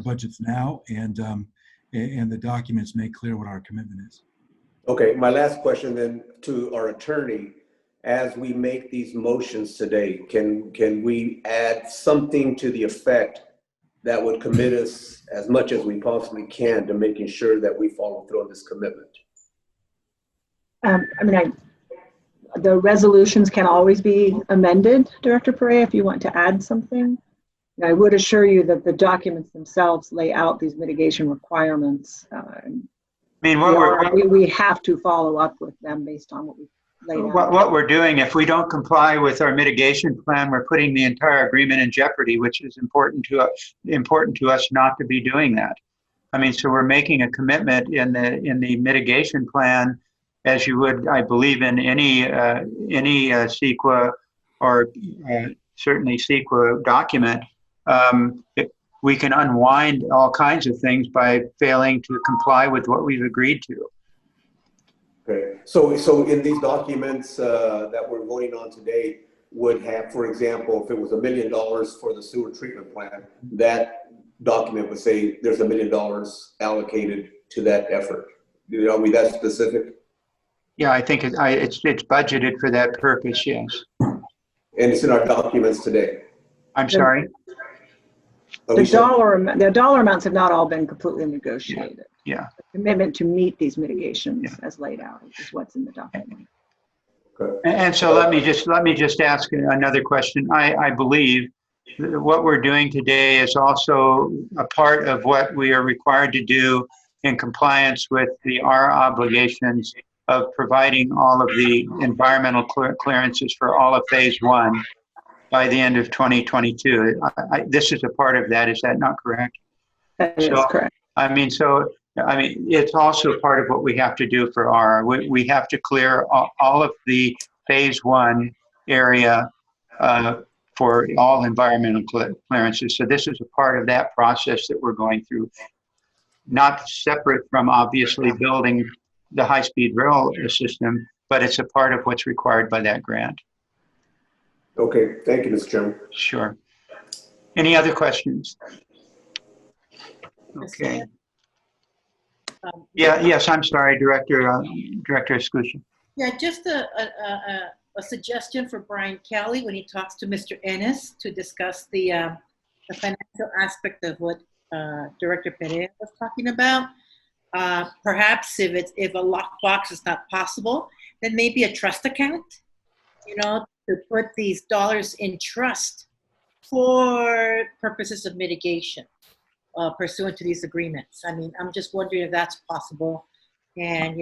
budgets now, and the documents make clear what our commitment is.
Okay, my last question then to our attorney: as we make these motions today, can we add something to the effect that would commit us as much as we possibly can to making sure that we follow through on this commitment?
The resolutions can always be amended, Director Perea, if you want to add something. I would assure you that the documents themselves lay out these mitigation requirements.
I mean, what
we have to follow up with them based on what we laid out.
what we're doing, if we don't comply with our mitigation plan, we're putting the entire agreement in jeopardy, which is important to us not to be doing that. I mean, so we're making a commitment in the mitigation plan, as you would, I believe, in any CEQA or certainly CEQA document. We can unwind all kinds of things by failing to comply with what we've agreed to.
Okay, so in these documents that we're voting on today would have, for example, if it was $1 million for the sewer treatment plant, that document would say there's $1 million allocated to that effort. Are we that specific?
Yeah, I think it's budgeted for that purpose, yes.
And it's in our documents today.
I'm sorry?
The dollar amounts have not all been completely negotiated.
Yeah.
The commitment to meet these mitigations as laid out is what's in the document.
And so let me just ask another question. I believe what we're doing today is also a part of what we are required to do in compliance with our obligations of providing all of the environmental clearances for all of phase 1 by the end of 2022. This is a part of that. Is that not correct?
That is correct.
I mean, it's also part of what we have to do for our. We have to clear all of the phase 1 area for all environmental clearances. So this is a part of that process that we're going through, not separate from obviously building the high-speed rail system, but it's a part of what's required by that grant.
Okay, thank you, Mr. Chairman.
Sure. Any other questions? Okay. Yes, I'm sorry, Director Escutia.
Yeah, just a suggestion for Brian Kelly when he talks to Mr. Ennis to discuss the financial aspect of what Director Pereira was talking about. Perhaps if a lockbox is not possible, then maybe a trust account, to put these dollars in trust for purposes of mitigation pursuant to these agreements. I mean, I'm just wondering if that's possible. And,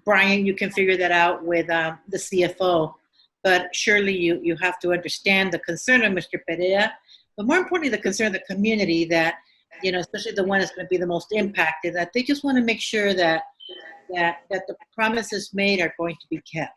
Brian, you can figure that out with the CFO, but surely you have to understand the concern of Mr. Pereira, but more importantly, the concern of the community that, especially the one that's going to be the most impacted, that they just want to make sure that the promises made are going to be kept.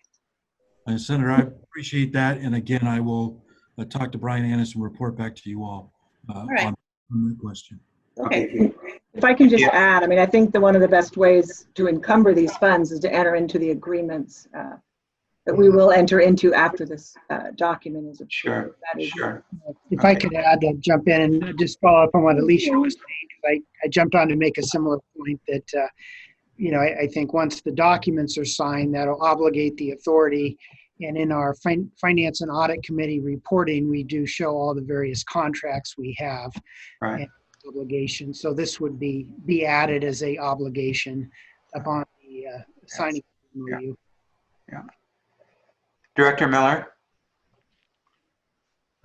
Senator, I appreciate that. And again, I will talk to Brian Ennis and report back to you all, on the question.
Okay. If I can just add, I think that one of the best ways to encumber these funds is to enter into the agreements that we will enter into after this document is approved.
Sure.
Sure.
If I could add, jump in and just follow up on what Alicia was saying. I jumped on to make a similar point that, I think once the documents are signed, that'll obligate the authority. And in our Finance and Audit Committee reporting, we do show all the various contracts we have.
Right.
And obligation. So this would be added as a obligation upon the signing review.
Yeah. Director Miller?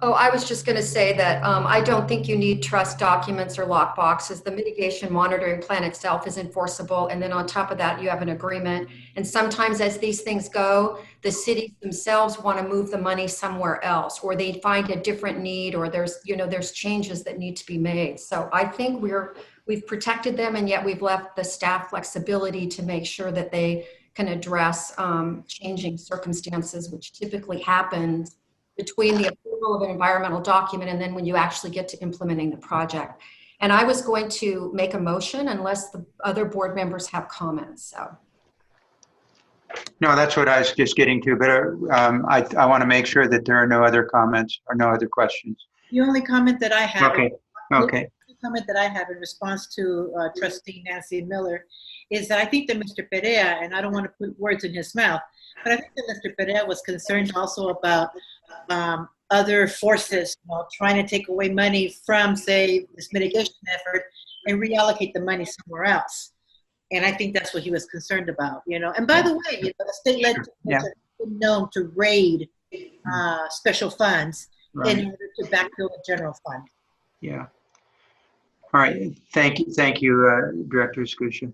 Oh, I was just going to say that I don't think you need trust documents or lock boxes. The mitigation monitoring plan itself is enforceable. And then on top of that, you have an agreement. And sometimes as these things go, the cities themselves want to move the money somewhere else, or they find a different need, or there's changes that need to be made. So I think we've protected them, and yet we've left the staff flexibility to make sure that they can address changing circumstances, which typically happens between the approval of an environmental document and then when you actually get to implementing the project. And I was going to make a motion unless the other board members have comments. So.
No, that's what I was just getting to, but I want to make sure that there are no other comments or no other questions.
The only comment that I have.
Okay.
The comment that I have in response to Trustee Nancy Miller is that I think that Mr. Pereira, and I don't want to put words in his mouth, but I think that Mr. Pereira was concerned also about other forces, trying to take away money from, say, this mitigation effort and reallocate the money somewhere else. And I think that's what he was concerned about, And by the way, the state legislature has been known to raid special funds in order to backfill the general fund.
Yeah. All right. Thank you, Director Scuccia.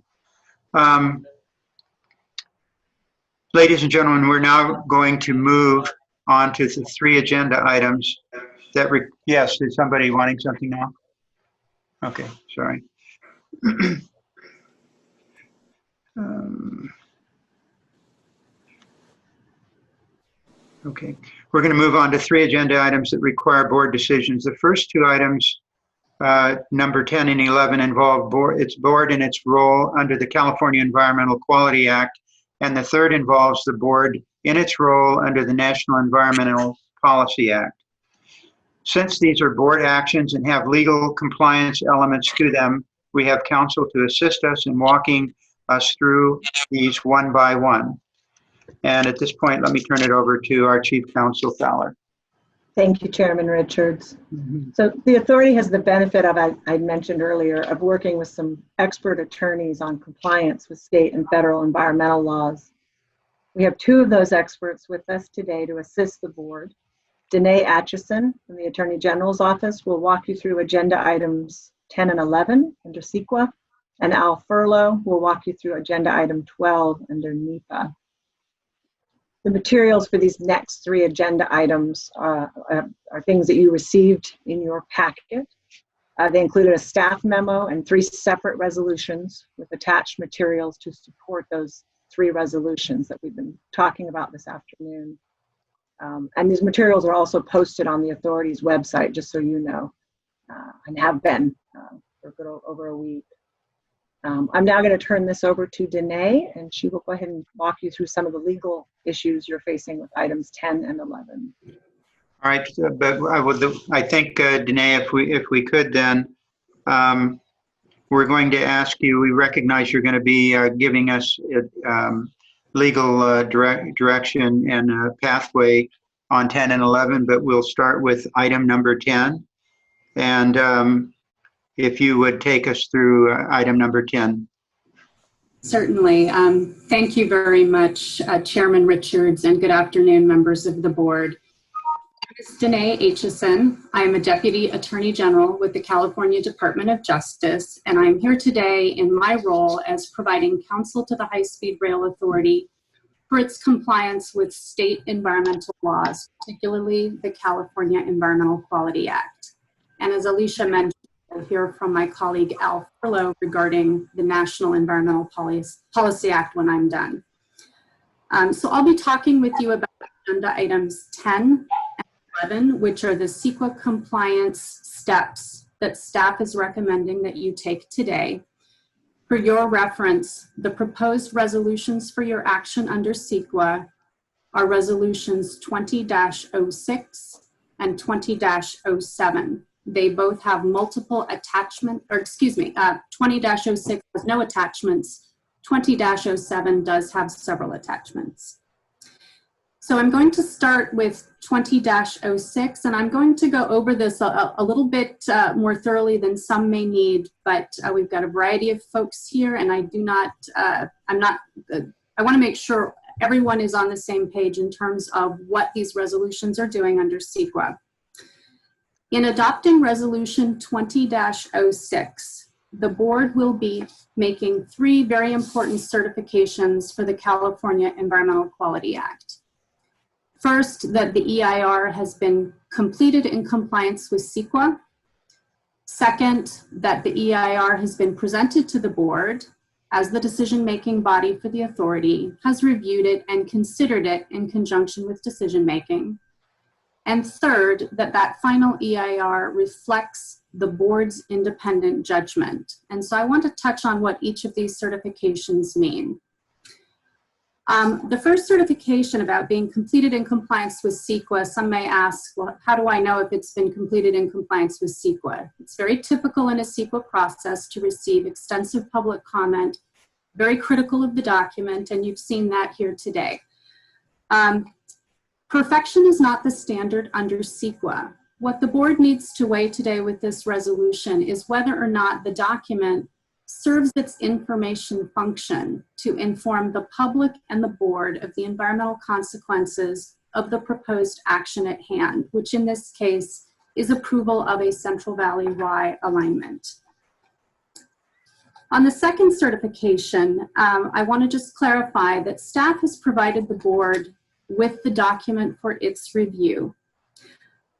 Ladies and gentlemen, we're now going to move on to the 3 agenda items that, yes, is somebody wanting something now? Okay, sorry. Okay, we're going to move on to 3 agenda items that require board decisions. The first 2 items, number 10 and 11, involve its board and its role under the California Environmental Quality Act, and the third involves the board in its role under the National Environmental Policy Act. Since these are board actions and have legal compliance elements to them, we have counsel to assist us in walking us through these one by one. And at this point, let me turn it over to our Chief Counsel, Fowler.
Thank you, Chairman Richards. So the authority has the benefit of, I mentioned earlier, of working with some expert attorneys on compliance with state and federal environmental laws. We have 2 of those experts with us today to assist the board. Danae Atchison from the Attorney General's Office will walk you through agenda items 10 and 11 under CEQA, and Al Furlow will walk you through agenda item 12 under NEPA. The materials for these next 3 agenda items are things that you received in your packet. They included a staff memo and 3 separate resolutions with attached materials to support those 3 resolutions that we've been talking about this afternoon. And these materials are also posted on the authority's website, just so you know, and have been for a good over a week. I'm now going to turn this over to Danae, and she will go ahead and walk you through some of the legal issues you're facing with items 10 and 11.
All right, but I think, Danae, if we could then, we're going to ask you, we recognize you're going to be giving us legal direction and a pathway on 10 and 11, but we'll start with item number 10. And if you would take us through item number 10.
Certainly. Thank you very much, Chairman Richards, and good afternoon, members of the board. My name is Danae Atchison. I am a Deputy Attorney General with the California Department of Justice, and I'm here today in my role as providing counsel to the High-Speed Rail Authority for its compliance with state environmental laws, particularly the California Environmental Quality Act. And as Alicia mentioned, we'll hear from my colleague Al Furlow regarding the National Environmental Policy Act when I'm done. So I'll be talking with you about agenda items 10 and 11, which are the CEQA compliance steps that staff is recommending that you take today. For your reference, the proposed resolutions for your action under CEQA are resolutions 20-06 and 20-07. They both have multiple attachment, or excuse me, 20-06 has no attachments. 20-07 does have several attachments. So I'm going to start with 20-06, and I'm going to go over this a little bit more thoroughly than some may need, but we've got a variety of folks here, and I want to make sure everyone is on the same page in terms of what these resolutions are doing under CEQA. In adopting Resolution 20-06, the board will be making 3 very important certifications for the California Environmental Quality Act. First, that the EIR has been completed in compliance with CEQA. Second, that the EIR has been presented to the board as the decision-making body for the authority, has reviewed it and considered it in conjunction with decision-making. And third, that that final EIR reflects the board's independent judgment. And so I want to touch on what each of these certifications mean. The first certification about being completed in compliance with CEQA, some may ask, well, how do I know if it's been completed in compliance with CEQA? It's very typical in a CEQA process to receive extensive public comment, very critical of the document, and you've seen that here today. Perfection is not the standard under CEQA. What the board needs to weigh today with this resolution is whether or not the document serves its information function to inform the public and the board of the environmental consequences of the proposed action at hand, which in this case is approval of a Central Valley Y alignment. On the second certification, I want to just clarify that staff has provided the board with the document for its review.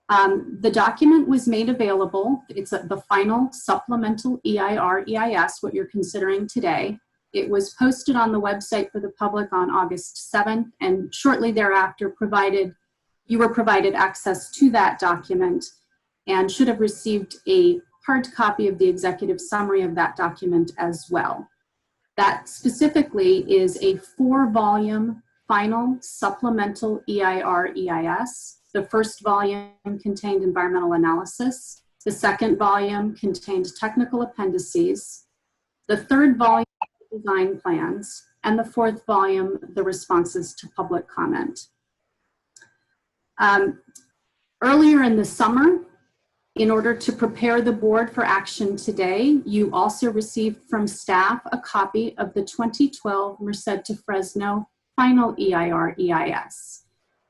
The document was made available. It's the final supplemental EIR-EIS, what you're considering today. It was posted on the website for the public on August 7th, and shortly thereafter you were provided access to that document and should have received a hard copy of the executive summary of that document as well. That specifically is a 4-volume final supplemental EIR-EIS. The first volume contained environmental analysis. The second volume contained technical appendices. The third volume, design plans. And the fourth volume, the responses to public comment. Earlier in the summer, in order to prepare the board for action today, you also received from staff a copy of the 2012 Merced to Fresno final EIR-EIS.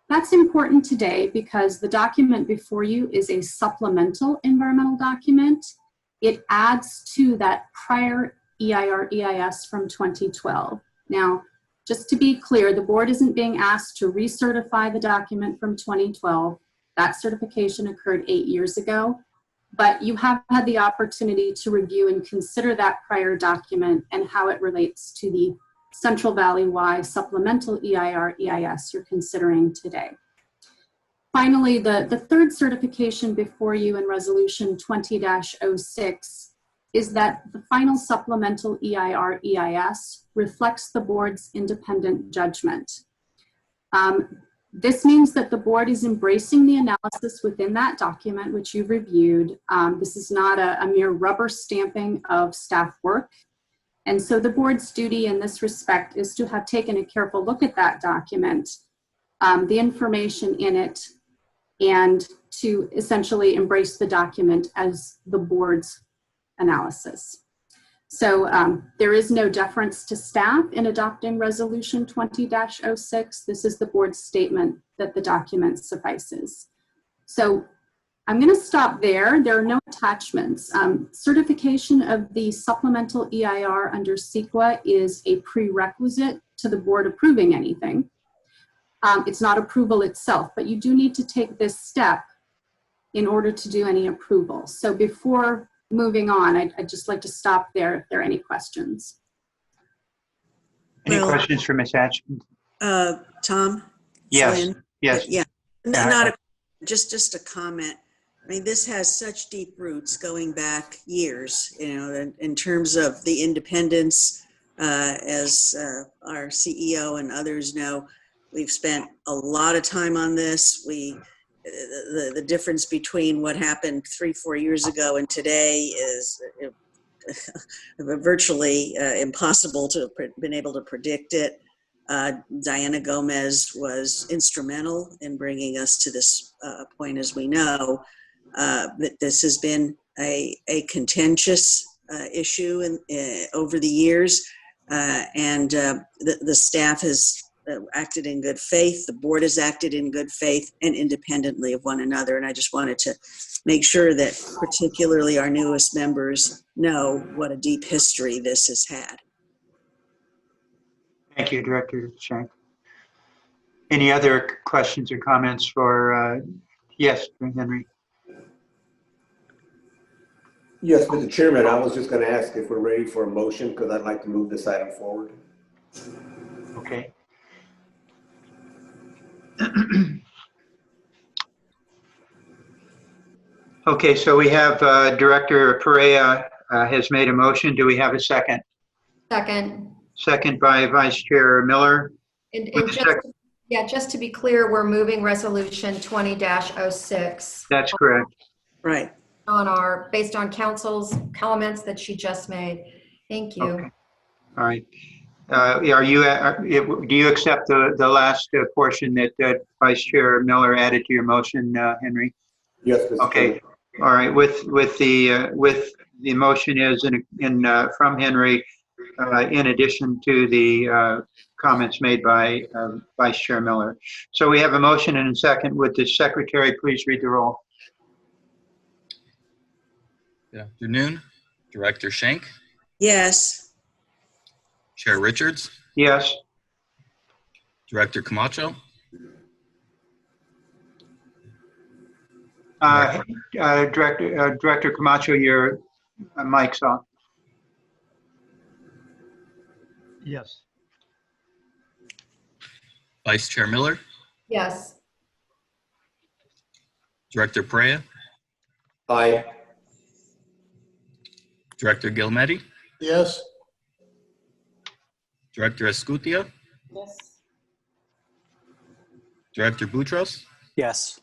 That's important today because the document before you is a supplemental environmental document. It adds to that prior EIR-EIS from 2012. Now, just to be clear, the board isn't being asked to recertify the document from 2012. That certification occurred 8 years ago, but you have had the opportunity to review and consider that prior document and how it relates to the Central Valley Y supplemental EIR-EIS you're considering today. Finally, the third certification before you in Resolution 20-06 is that the final supplemental EIR-EIS reflects the board's independent judgment. This means that the board is embracing the analysis within that document, which you've reviewed. This is not a mere rubber stamping of staff work. And so the board's duty in this respect is to have taken a careful look at that document, the information in it, and to essentially embrace the document as the board's analysis. So there is no deference to staff in adopting Resolution 20-06. This is the board's statement that the document suffices. So I'm going to stop there. There are no attachments. Certification of the supplemental EIR under CEQA is a prerequisite to the board approving anything. It's not approval itself, but you do need to take this step in order to do any approval. So before moving on, I'd just like to stop there if there are any questions.
Any questions for Ms. Hatchman?
Tom?
Yes.
Flynn?
Yes.
Yeah. Just a comment. I mean, this has such deep roots going back years, you know, in terms of the independence, as our CEO and others know, we've spent a lot of time on this. The difference between what happened 3-4 years ago and today is virtually impossible to have been able to predict it. Diana Gomez was instrumental in bringing us to this point, as we know. That this has been a contentious issue over the years, and the staff has acted in good faith. The board has acted in good faith and independently of one another. And I just wanted to make sure that particularly our newest members know what a deep history this has had.
Thank you, Director Schenk. Any other questions or comments for, yes, Henry?
Yes, Mr. Chairman, I was just going to ask if we're ready for a motion because I'd like to move this item forward.
Okay. Okay, so we have Director Perea has made a motion. Do we have a second?
Second.
Second by Vice Chair Miller.
And just to be clear, we're moving Resolution 20-06.
That's correct.
Right.
Based on council's comments that she just made. Thank you.
Okay. All right. Do you accept the last portion that Vice Chair Miller added to your motion, Henry?
Yes. Mr.
Okay.
Chairman.
All right. With the motion is from Henry, in addition to the comments made by Vice Chair Miller. So we have a motion and a second. Would the secretary please read the roll?
Good afternoon. Director Schenk,
Yes.
Chair Richards,
Yes.
Director Camacho,
Director Camacho, your mic's on.
Yes.
Vice Chair Miller,
Yes.
Director Perea,
Aye.
Director Gilmetti,
Yes.
Director Escutia,
Yes.
Director Boutros,
Yes.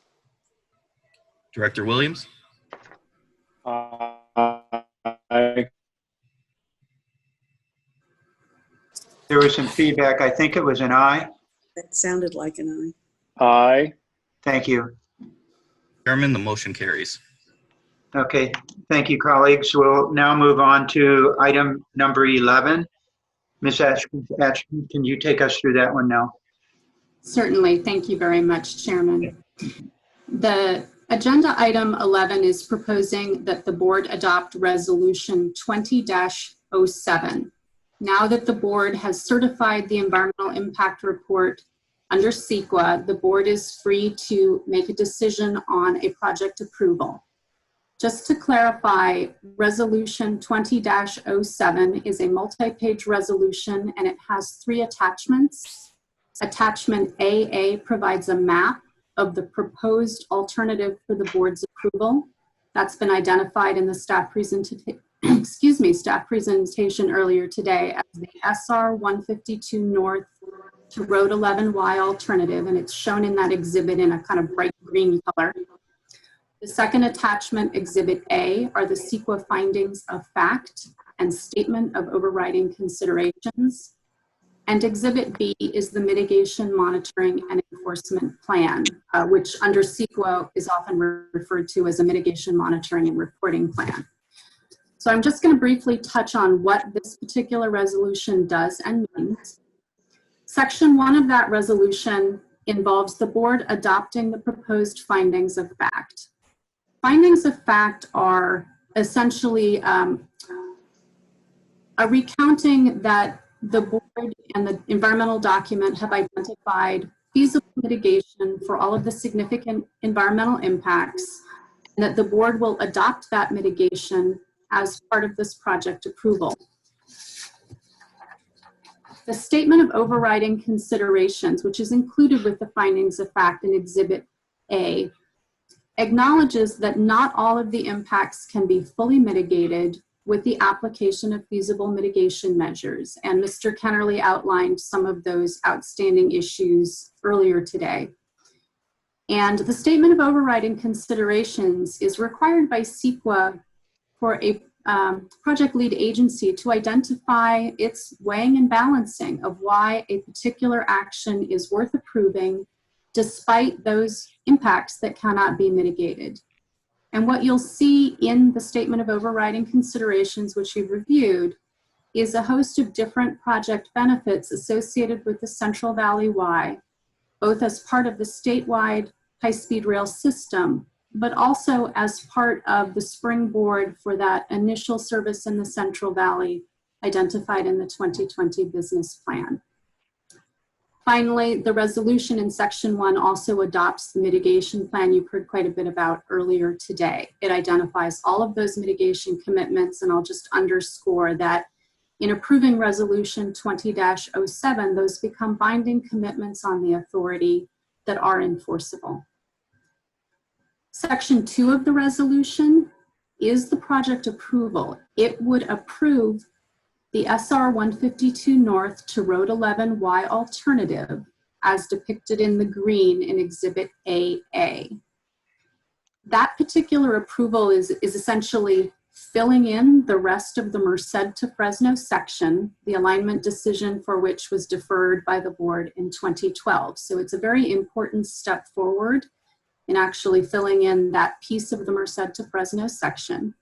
Director Williams,
Aye.
There was some feedback. I think it was an aye.
That sounded like an
Aye.
Thank you.
Chairman, the motion carries.
Okay, thank you, colleagues. We'll now move on to item number 11. Ms. Ashton, can you take us through that one now?
Certainly. Thank you very much, Chairman. The agenda item 11 is proposing that the board adopt resolution 20-07. Now that the board has certified the environmental impact report under CEQA, the board is free to make a decision on a project approval. Just to clarify, resolution 20-07 is a multi-page resolution and it has 3 attachments. Attachment AA provides a map of the proposed alternative for the board's approval. That's been identified in the staff presentation, staff presentation earlier today as the SR 152 North to Road 11Y alternative, and it's shown in that exhibit in a kind of bright green color. The second attachment, Exhibit A, are the CEQA findings of fact and statement of overriding considerations. And Exhibit B is the mitigation, monitoring, and enforcement plan, which under CEQA is often referred to as a mitigation, monitoring, and reporting plan. So I'm just going to briefly touch on what this particular resolution does and means. Section 1 of that resolution involves the board adopting the proposed findings of fact. Findings of fact are essentially a recounting that the board and the environmental document have identified feasible mitigation for all of the significant environmental impacts, and that the board will adopt that mitigation as part of this project approval. The statement of overriding considerations, which is included with the findings of fact in Exhibit A, acknowledges that not all of the impacts can be fully mitigated with the application of feasible mitigation measures. And Mr. Kennerly outlined some of those outstanding issues earlier today. And the statement of overriding considerations is required by CEQA for a project lead agency to identify its weighing and balancing of why a particular action is worth approving despite those impacts that cannot be mitigated. And what you'll see in the statement of overriding considerations, which you've reviewed, is a host of different project benefits associated with the Central Valley Y, both as part of the statewide high-speed rail system, but also as part of the springboard for that initial service in the Central Valley identified in the 2020 business plan. Finally, the resolution in Section 1 also adopts the mitigation plan you've heard quite a bit about earlier today. It identifies all of those mitigation commitments, and I'll just underscore that in approving Resolution 20-07, those become binding commitments on the authority that are enforceable. Section 2 of the resolution is the project approval. It would approve the SR 152 North to Road 11Y alternative as depicted in the green in Exhibit AA. That particular approval is essentially filling in the rest of the Merced to Fresno section, the alignment decision for which was deferred by the board in 2012. So it's a very important step forward in actually filling in that piece of the Merced to Fresno section.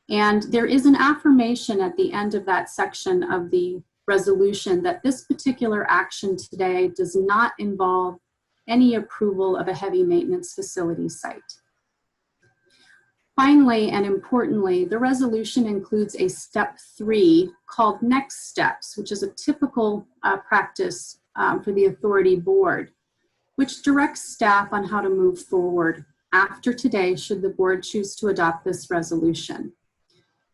And there is an affirmation at the end of that section of the resolution that this particular action today does not involve any approval of a heavy maintenance facility site. Finally, and importantly, the resolution includes a step 3 called next steps, which is a typical practice for the authority board, which directs staff on how to move forward after today should the board choose to adopt this resolution.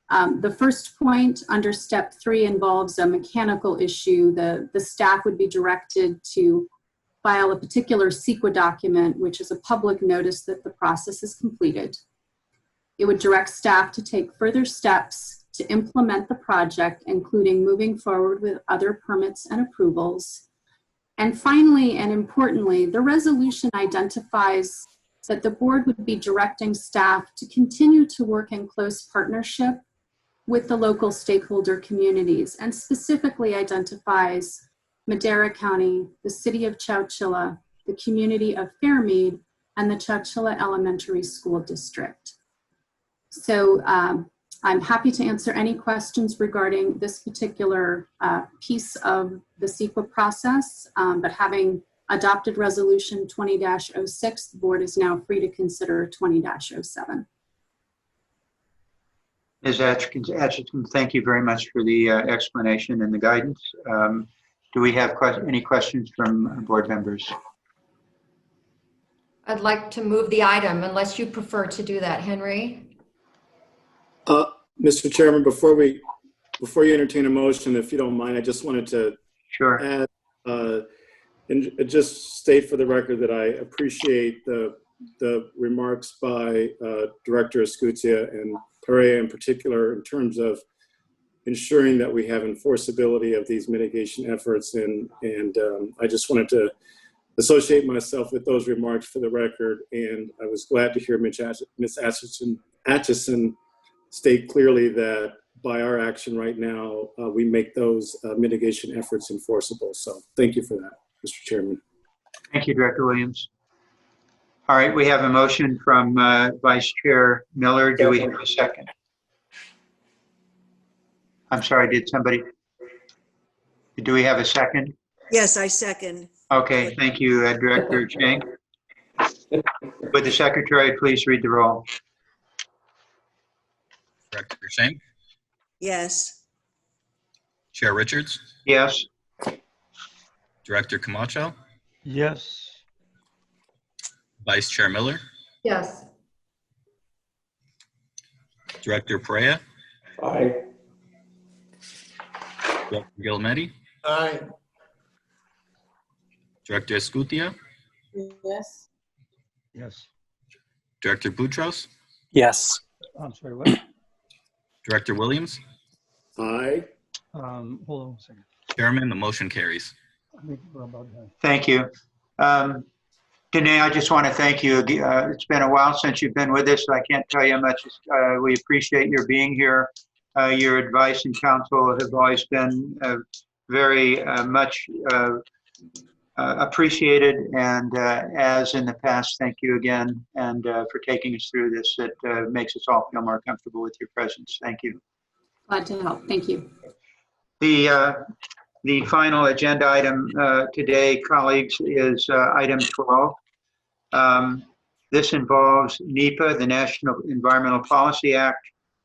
The first point under step 3 involves a mechanical issue. The staff would be directed to file a particular CEQA document, which is a public notice that the process is completed. It would direct staff to take further steps to implement the project, including moving forward with other permits and approvals. And finally, and importantly, the resolution identifies that the board would be directing staff to continue to work in close partnership with the local stakeholder communities, and specifically identifies Madeira County, the city of Chouchilla, the community of Fairmead, and the Chouchilla Elementary School District. So I'm happy to answer any questions regarding this particular piece of the CEQA process, but having adopted resolution 20-06, the board is now free to consider 20-07.
Ms. Atchison, thank you very much for the explanation and the guidance. Do we have any questions from board members?
I'd like to move the item unless you prefer to do that, Henry.
Mr. Chairman, before you entertain a motion, if you don't mind, I just wanted to add and just state for the record that I appreciate the remarks by Director Escutia and Perea in particular in terms of ensuring that we have enforceability of these mitigation efforts. And I just wanted to associate myself with those remarks for the record. And I was glad to hear Ms. Atchison state clearly that by our action right now, we make those mitigation efforts enforceable. So thank you for that, Mr. Chairman.
Thank you, Director Williams. All right, we have a motion from Vice Chair Miller. Do we have a second? I'm sorry, do we have a second?
Yes, I second.
Okay, thank you, Director Chang. Would the Secretary please read the roll?
Director Shane?
Yes.
Chair Richards?
Yes.
Director Camacho?
Yes.
Vice Chair Miller?
Yes.
Director Perea?
Aye.
Director Gilmetti?
Aye.
Director Escutia?
Yes.
Yes.
Director Boutros?
Yes.
I'm sorry, what?
Director Williams?
Aye.
Hold on a second.
Chairman, the motion carries.
Thank you. Danae, I just want to thank you. It's been a while since you've been with us. So I can't tell you how much we appreciate your being here. Your advice and counsel have always been very much appreciated. And as in the past, thank you again and for taking us through this. It makes us all feel more comfortable with your presence. Thank you.
Glad to help. Thank you.
The final agenda item today, colleagues, is item 12. This involves NEPA, the National Environmental Policy Act.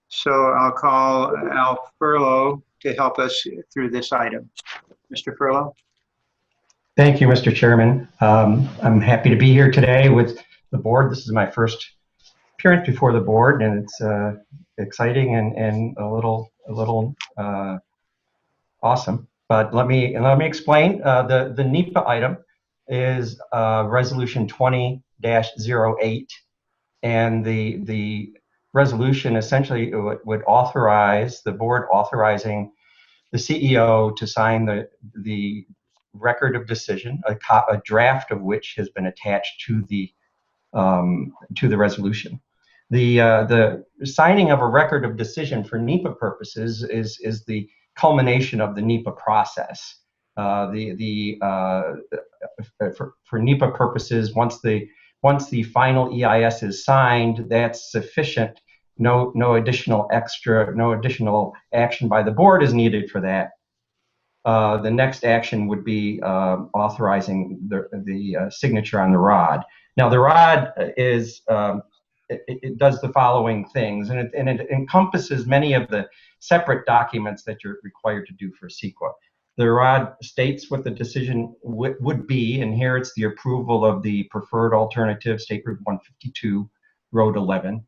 So I'll call Al Furlow to help us through this item. Mr. Furlow.
Thank you, Mr. Chairman. I'm happy to be here today with the board. This is my first appearance before the board, and it's exciting and a little awesome. But let me explain. The NEPA item is Resolution 20-08, and the resolution essentially would authorize the board authorizing the CEO to sign the record of decision, a draft of which has been attached to the resolution. The signing of a record of decision for NEPA purposes is the culmination of the NEPA process. For NEPA purposes, once the final EIS is signed, that's sufficient. No additional action by the board is needed for that. The next action would be authorizing the signature on the ROD. Now, the ROD is it does the following things, and it encompasses many of the separate documents that you're required to do for CEQA. The ROD states what the decision would be, and here it's the approval of the preferred alternative, State Route 152, Road 11.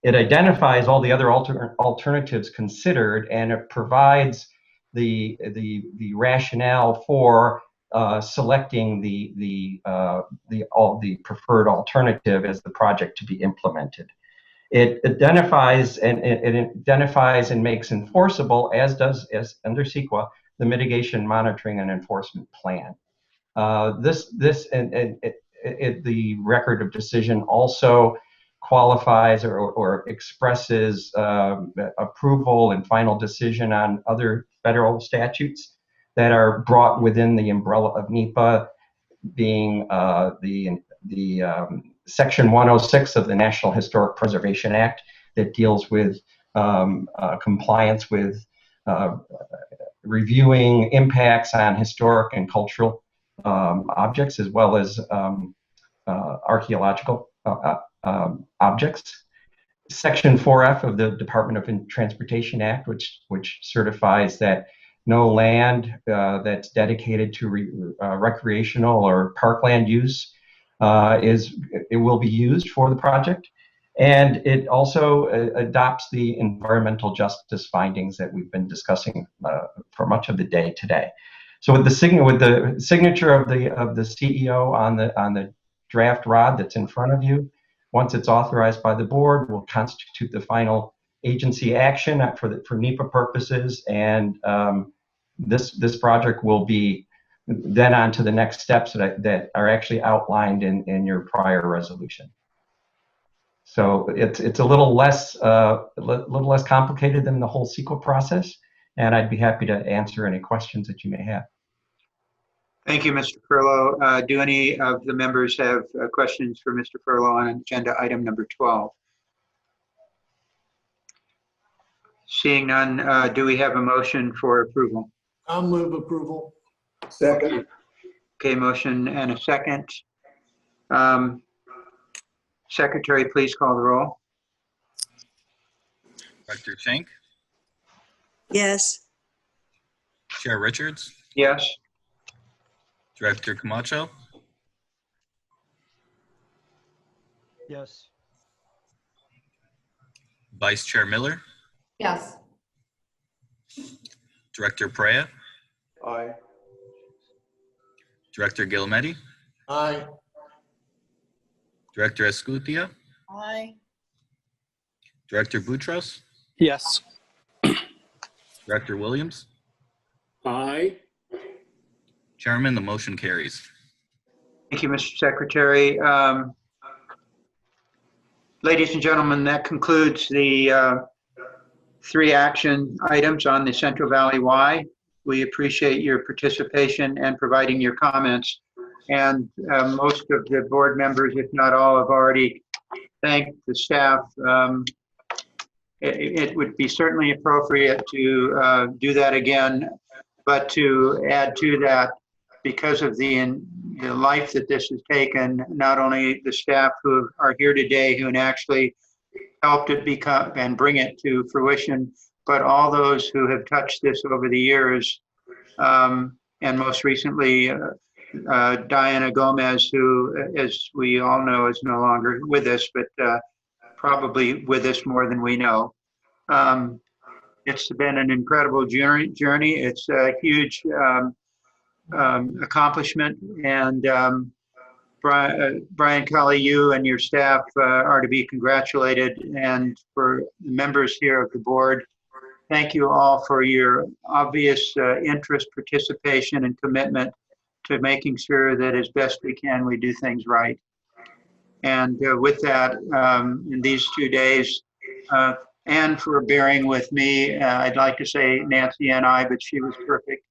It identifies all the other alternatives considered, and it provides the rationale for selecting the preferred alternative as the project to be implemented. It identifies and makes enforceable, as under CEQA, the mitigation, monitoring, and enforcement plan. The record of decision also qualifies or expresses approval and final decision on other federal statutes that are brought within the umbrella of NEPA, being the Section 106 of the National Historic Preservation Act that deals with compliance with reviewing impacts on historic and cultural objects, as well as archaeological objects. Section 4F of the Department of Transportation Act, which certifies that no land that's dedicated to recreational or parkland use will be used for the project. And it also adopts the environmental justice findings that we've been discussing for much of the day today. So with the signature of the CEO on the draft ROD that's in front of you, once it's authorized by the board, will constitute the final agency action for NEPA purposes, and this project will be then on to the next steps that are actually outlined in your prior resolution. So it's a little less complicated than the whole CEQA process, and I'd be happy to answer any questions that you may have.
Thank you, Mr. Furlow. Do any of the members have questions for Mr. Furlow on agenda item number 12? Seeing none, do we have a motion for approval?
I'll move approval.
Second.
Okay, motion and a second. Secretary, please call the roll.
Director Schenk,
Yes.
Chair Richards,
Yes.
Director Camacho,
Yes.
Vice Chair Miller,
Yes.
Director Perea,
Aye.
Director Guillemette,
Aye.
Director Escutia,
Aye.
Director Boutros,
Yes.
Director Williams.
Aye.
Chairman, the motion carries.
Thank you, Mr. Secretary. Ladies and gentlemen, that concludes the 3 action items on the Central Valley Y. We appreciate your participation and providing your comments. And most of the board members, if not all, have already thanked the staff. It would be certainly appropriate to do that again, but to add to that, because of the life that this has taken, not only the staff who are here today who actually helped it become and bring it to fruition, but all those who have touched this over the years, and most recently Diana Gomez, who, as we all know, is no longer with us, but probably with us more than we know. It's been an incredible journey. It's a huge accomplishment, and Brian Kelly, you and your staff are to be congratulated, and for the members here of the board, thank you all for your obvious interest, participation, and commitment to making sure that as best we can, we do things right. And with that, in these 2 days, and for bearing with me, I'd like to say Nancy and I, but she was perfect.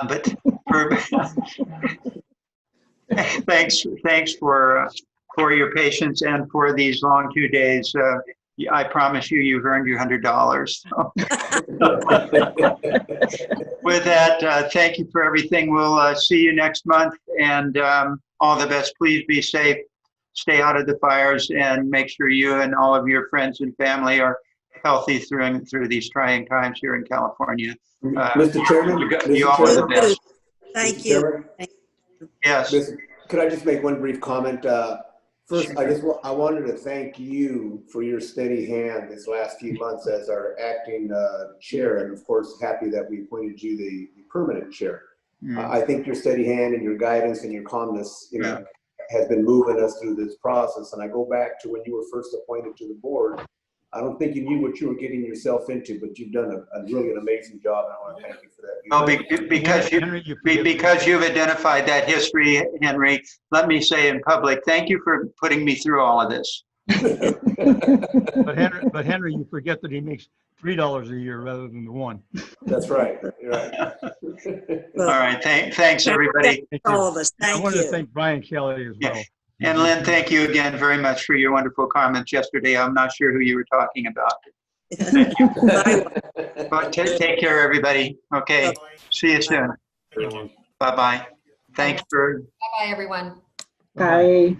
But thanks for your patience and for these long 2 days. I promise you've earned your $100. So. With that, thank you for everything. We'll see you next month, and all the best. Please be safe. stay out of the fires and make sure you and all of your friends and family are healthy through these trying times here in California.
Mr. Chairman,
you all are the best.
Thank
Mr.
you.
Chairman?
Yes.
Could I just make one brief comment? First,
Sure.
I wanted to thank you for your steady hand these last few months as our acting chair, and of course, happy that we appointed you the permanent chair. I think your steady hand and your guidance and your calmness, has been moving us through this process. And I go back to when you were first appointed to the board. I don't think you knew what you were getting yourself into, but you've done an amazing job, and I want to thank you for that.
Well, because you've identified that history, Henry, let me say in public, thank you for putting me through all of this.
But Henry, you forget that he makes $3 a year rather than the $1.
That's right. You're right.
All right. Thanks, everybody.
Thank all of us. Thank
I want
you.
to thank Brian Kelly as well.
And Lynn, thank you again very much for your wonderful comments yesterday. I'm not sure who you were talking about. Thank you. But take care, everybody. Okay. See you soon. Bye-bye. Thanks for.
Bye-bye, everyone.
Bye.